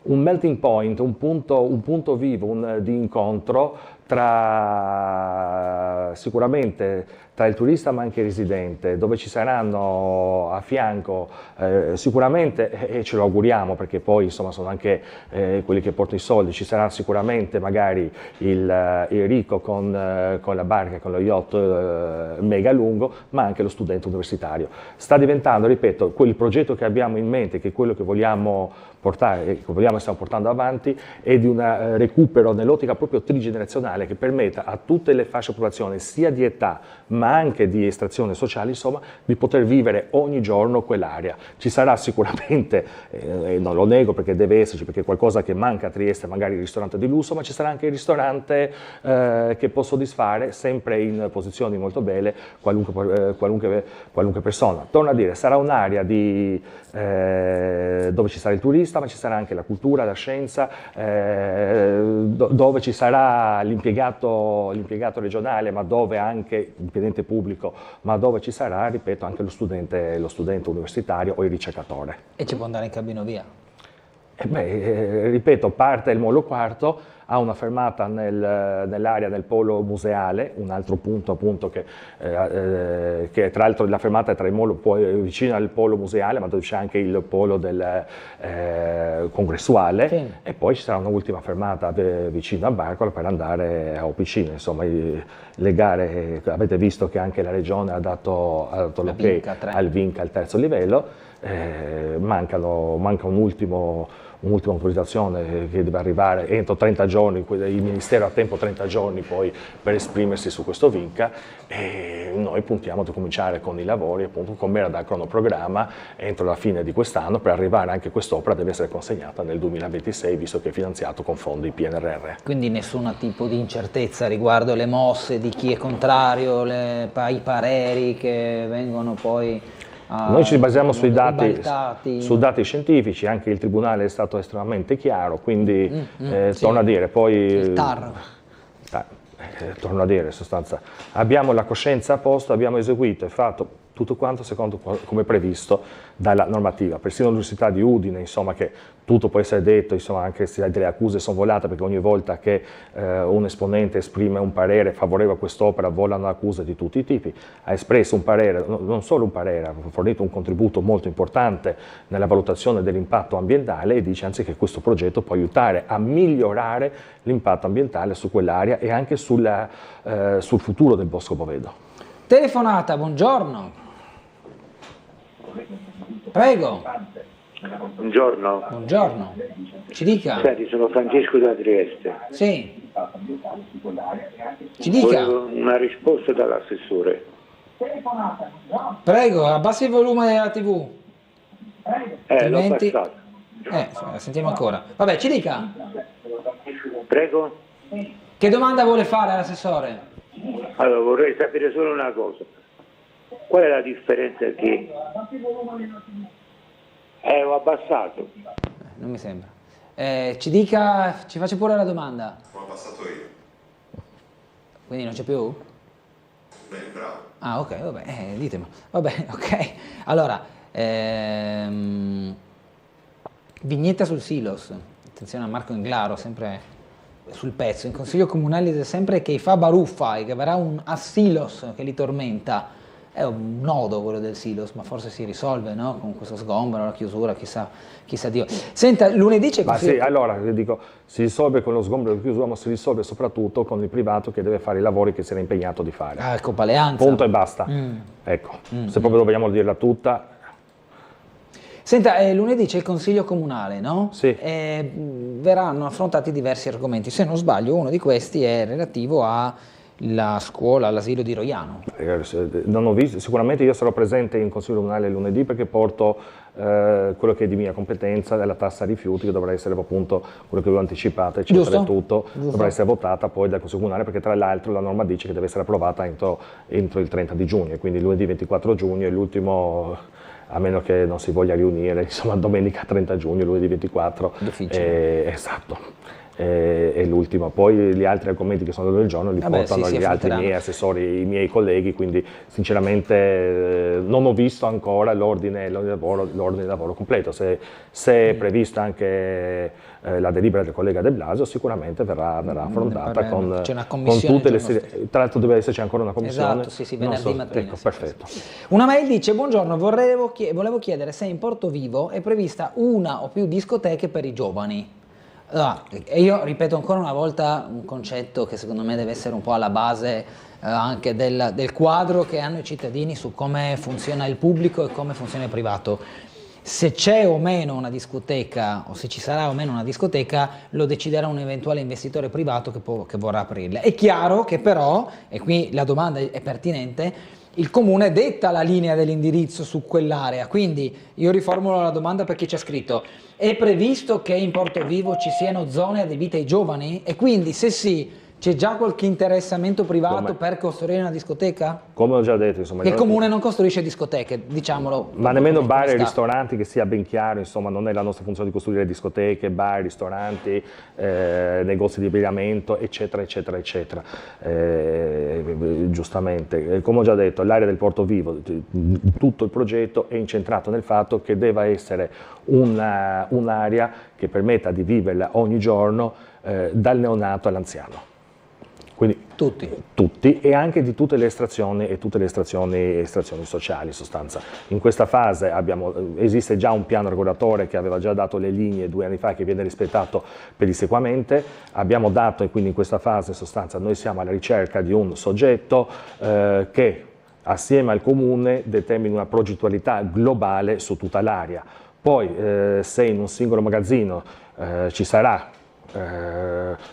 un melting point, un punto vivo di incontro sicuramente tra il turista ma anche il residente, dove ci saranno a fianco sicuramente, e ce lo auguriamo perché poi insomma sono anche quelli che portano i soldi, ci sarà sicuramente magari il ricco con la barca, con lo yacht mega lungo, ma anche lo studente universitario. Sta diventando, ripeto, quel progetto che abbiamo in mente, che è quello che vogliamo portare, che stiamo portando avanti, è di un recupero nell'ottica proprio trigenerazionale, regionale che permetta a tutte le fasce di popolazione, sia di età ma anche di estrazione sociale, insomma, di poter vivere ogni giorno quell'area. Ci sarà sicuramente, non lo nego perché deve esserci, perché è qualcosa che manca a Trieste, magari il ristorante di lusso, ma ci sarà anche il ristorante che può soddisfare, sempre in posizioni molto belle, qualunque persona. Torno a dire, sarà un'area dove ci sarà il turista, ma ci sarà anche la cultura, la scienza, dove ci sarà l'impiegato regionale, ma dove anche il dipendente pubblico, ma dove ci sarà, ripeto, anche lo studente universitario o il ricercatore. E ci può andare in cabinovia? Ripeto, parte il Molo Quarto, ha una fermata nell'area del polo museale, un altro punto appunto che tra l'altro la fermata è vicino al polo museale, ma dove c'è anche il polo del congressuale, sì. E poi ci sarà un'ultima fermata vicino a Barcola per andare a Opicino. Insomma, le gare, avete visto che anche la Regione ha dato l'ok al Vinca al terzo livello, manca un'ultima autorizzazione che deve arrivare entro 30 giorni, il Ministero ha tempo 30 giorni poi per esprimersi su questo Vinca, e noi puntiamo a cominciare con i lavori, appunto, come era dal cronoprogramma, entro la fine di quest'anno, per arrivare anche quest'opera deve essere consegnata nel 2026, visto che è finanziato con fondi PNRR. Quindi nessun tipo di incertezza riguardo le mosse di chi è contrario, i pareri che vengono poi... Noi ci basiamo sui dati scientifici, anche il Tribunale è stato estremamente chiaro, quindi torno a dire, poi... Il TAR. Torno a dire, in sostanza, abbiamo la coscienza a posto, abbiamo eseguito e fatto tutto quanto secondo come previsto dalla normativa. Persino l'Università di Udine, insomma, che tutto può essere detto, insomma, anche se delle accuse sono volate, perché ogni volta che un esponente esprime un parere favorevole a quest'opera volano accuse di tutti i tipi, ha espresso un parere, non solo un parere, ha fornito un contributo molto importante nella valutazione dell'impatto ambientale, e dice anzi che questo progetto può aiutare a migliorare l'impatto ambientale su quell'area e anche sul futuro del Bosco Bovedo. Telefonata, buongiorno. Prego. Buongiorno. Buongiorno. Ci dica. Senti, sono Francesco da Trieste. Sì. Ci dica. Volevo una risposta dall'assessore. Prego, abbassi il volume della TV. L'ho passato. Sentiamo ancora. Vabbè, ci dica. Prego. Che domanda vuole fare all'assessore? Allora, vorrei sapere solo una cosa. Qual è la differenza che... ho abbassato. Non mi sembra. Ci dica, ci faccia pure la domanda. Ho abbassato io. Quindi non c'è più? Beh, bravo. Ah, ok, vabbè, ditemi. Vabbè, ok. Allora, vignetta sul silos. Attenzione a Marco Inglaro, sempre sul pezzo. In Consiglio Comunale dice sempre che fa baruffa e che verrà un silos che li tormenta. È un nodo quello del silos, ma forse si risolve, no? Con questo sgombero, la chiusura, chissà Dio. Senta, lunedì c'è sì, allora, dico, si risolve con lo sgombero e la chiusura, ma si risolve soprattutto con il privato che deve fare i lavori che si era impegnato di fare. Ah, ecco, Paleanza. Punto e basta. Ecco, se proprio vogliamo dirla tutta. Senta, lunedì c'è il Consiglio Comunale, no? Sì. Verranno affrontati diversi argomenti. Se non sbaglio, uno di questi è relativo alla scuola, all'asilo di Roiano. Non ho visto, sicuramente io sarò presente in Consiglio Comunale lunedì perché porto quello che è di mia competenza della tassa rifiuti, che dovrà essere appunto quello che avevo anticipato, eccetera, e tutto dovrà essere votata poi dal Consiglio Comunale, perché tra l'altro la norma dice che deve essere approvata entro il 30 di giugno, quindi lunedì 24 giugno è l'ultimo, a meno che non si voglia riunire, insomma domenica 30 giugno, lunedì 24. Esatto. È l'ultimo, poi gli altri argomenti che sono del giorno li portano gli altri miei assessori, i miei colleghi, quindi sinceramente non ho visto ancora l'ordine di lavoro completo. Se è prevista anche la delibera del collega De Blasio, sicuramente verrà affrontata con tutte le... Tra l'altro deve esserci ancora una commissione. Esatto, sì, venerdì mattina. Ecco, perfetto. Una mail dice: buongiorno, volevo chiedere se in Portovivo è prevista una o più discoteche per i giovani. Allora, e io ripeto ancora una volta un concetto che secondo me deve essere un po' alla base anche del quadro che hanno i cittadini su come funziona il pubblico e come funziona il privato. Se c'è o meno una discoteca, o se ci sarà o meno una discoteca, lo deciderà un eventuale investitore privato che vorrà aprirla. È chiaro che però, e qui la domanda è pertinente, il comune detta la linea dell'indirizzo su quell'area, quindi io riformulo la domanda per chi ci ha scritto: è previsto che in Portovivo ci siano zone adibite ai giovani? E quindi se sì, c'è già qualche interessamento privato per costruire una discoteca? Come ho già detto, insomma, il comune non costruisce discoteche, diciamolo. Ma nemmeno bar e ristoranti, che sia ben chiaro, insomma, non è la nostra funzione di costruire discoteche, bar, ristoranti, negozi di abbigliamento, eccetera, eccetera, eccetera. Giustamente, come ho già detto, l'area del Portovivo, tutto il progetto è incentrato nel fatto che deve essere un'area che permetta di viverla ogni giorno dal neonato all'anziano. Quindi tutti e anche di tutte le estrazioni e tutte le estrazioni sociali in sostanza. In questa fase esiste già un piano regolatore che aveva già dato le linee 2 anni fa, che viene rispettato pedissequamente. Abbiamo dato, e quindi in questa fase in sostanza noi siamo alla ricerca di un soggetto che assieme al comune determini una progettualità globale su tutta l'area. Poi se in un singolo magazzino ci sarà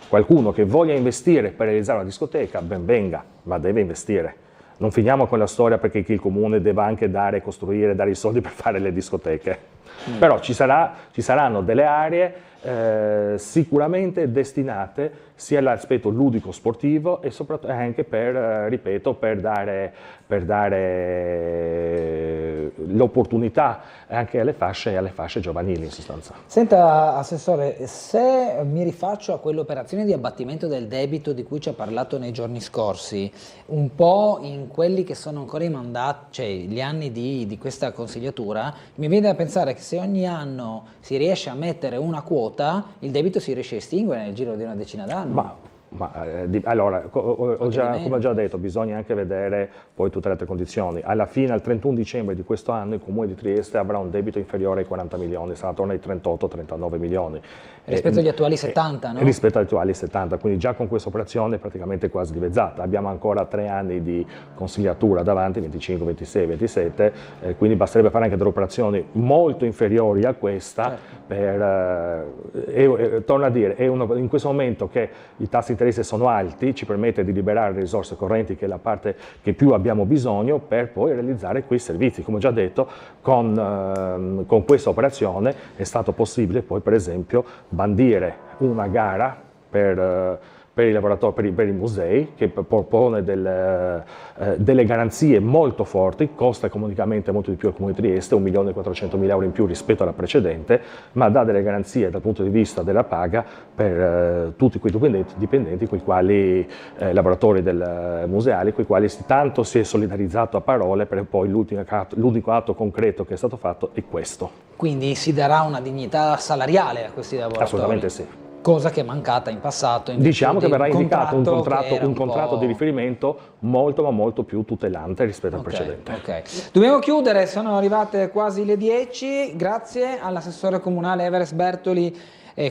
qualcuno che voglia investire per realizzare una discoteca, ben venga, ma deve investire. Non finiamo con la storia perché il comune deve anche dare i soldi per fare le discoteche. Però ci saranno delle aree sicuramente destinate sia all'aspetto ludico sportivo e soprattutto anche per dare l'opportunità anche alle fasce giovanili in sostanza. Senta Assessore, se mi rifaccio a quell'operazione di abbattimento del debito di cui ci ha parlato nei giorni scorsi, un po' in quelli che sono ancora i mandati, cioè gli anni di questa consigliatura, mi viene da pensare che se ogni anno si riesce a mettere una quota, il debito si riesce a estinguere nel giro di una decina d'anni. Allora, come ho già detto, bisogna anche vedere poi tutte le altre condizioni. Alla fine, al 31 dicembre di questo anno, il Comune di Trieste avrà un debito inferiore ai 40 milioni, sarà attorno ai 38-39 milioni. Rispetto agli attuali 70, no? Rispetto agli attuali 70, quindi già con questa operazione è praticamente quasi dimezzata. Abbiamo ancora 3 anni di consigliatura davanti, 25, 26, 27, quindi basterebbe fare anche delle operazioni molto inferiori a questa, torno a dire, in questo momento che i tassi di interesse sono alti, ci permette di liberare le risorse correnti, che è la parte che più abbiamo bisogno, per poi realizzare quei servizi. Come ho già detto, con questa operazione è stato possibile poi, per esempio, bandire una gara per i lavoratori, per i musei, che propone delle garanzie molto forti, costa economicamente molto di più al Comune di Trieste, 1.400.000 euro in più rispetto alla precedente, ma dà delle garanzie dal punto di vista della paga per tutti quei dipendenti, quei quali lavoratori museali, quei quali tanto si è solidarizzato a parole, per poi l'unico atto concreto che è stato fatto è questo. Quindi si darà una dignità salariale a questi lavoratori? Assolutamente sì. Cosa che è mancata in passato. Diciamo che verrà indicato un contratto di riferimento molto ma molto più tutelante rispetto al precedente. Ok. Dobbiamo chiudere, sono arrivate quasi le 10. Grazie all'assessore comunale Everest Bertoli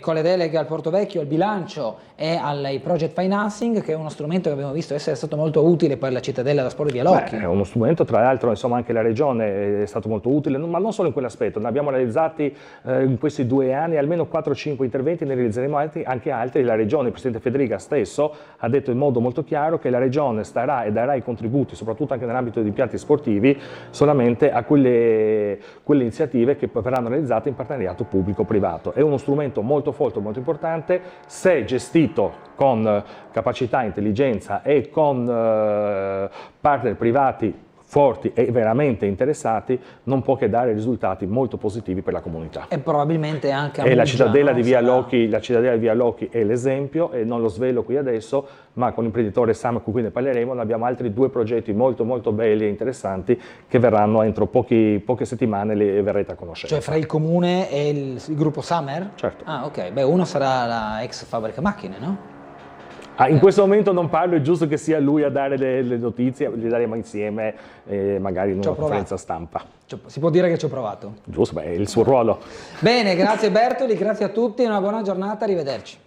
con le deleghe al Portovecchio, al bilancio e ai project financing, che è uno strumento che abbiamo visto essere stato molto utile per la cittadella da Sport di Alocchi. È uno strumento, tra l'altro, insomma, anche la Regione è stato molto utile, ma non solo in quell'aspetto. Ne abbiamo realizzati in questi 2 anni almeno 4-5 interventi, ne realizzeremo anche altri. La Regione, il Presidente Federica stesso, ha detto in modo molto chiaro che la Regione starà e darà i contributi, soprattutto anche nell'ambito degli impianti sportivi, solamente a quelle iniziative che verranno realizzate in partenariato pubblico-privato. È uno strumento molto forte, molto importante, se gestito con capacità, intelligenza e con partner privati forti e veramente interessati, non può che dare risultati molto positivi per la comunità. E probabilmente anche a la cittadella di Via Locchi è l'esempio, e non lo svelo qui adesso, ma con l'imprenditore Sam, con cui ne parleremo, abbiamo altri 2 progetti molto molto belli e interessanti che verranno entro poche settimane e verrete a conoscere. Cioè fra il comune e il gruppo Summer? Certo. Ah, ok. Beh, uno sarà la ex fabbrica macchine, no? In questo momento non parlo, è giusto che sia lui a dare le notizie, le daremo insieme, magari in una conferenza stampa. Si può dire che ci ho provato. Giusto, è il suo ruolo. Bene, grazie Bertoli, grazie a tutti, una buona giornata, arrivederci.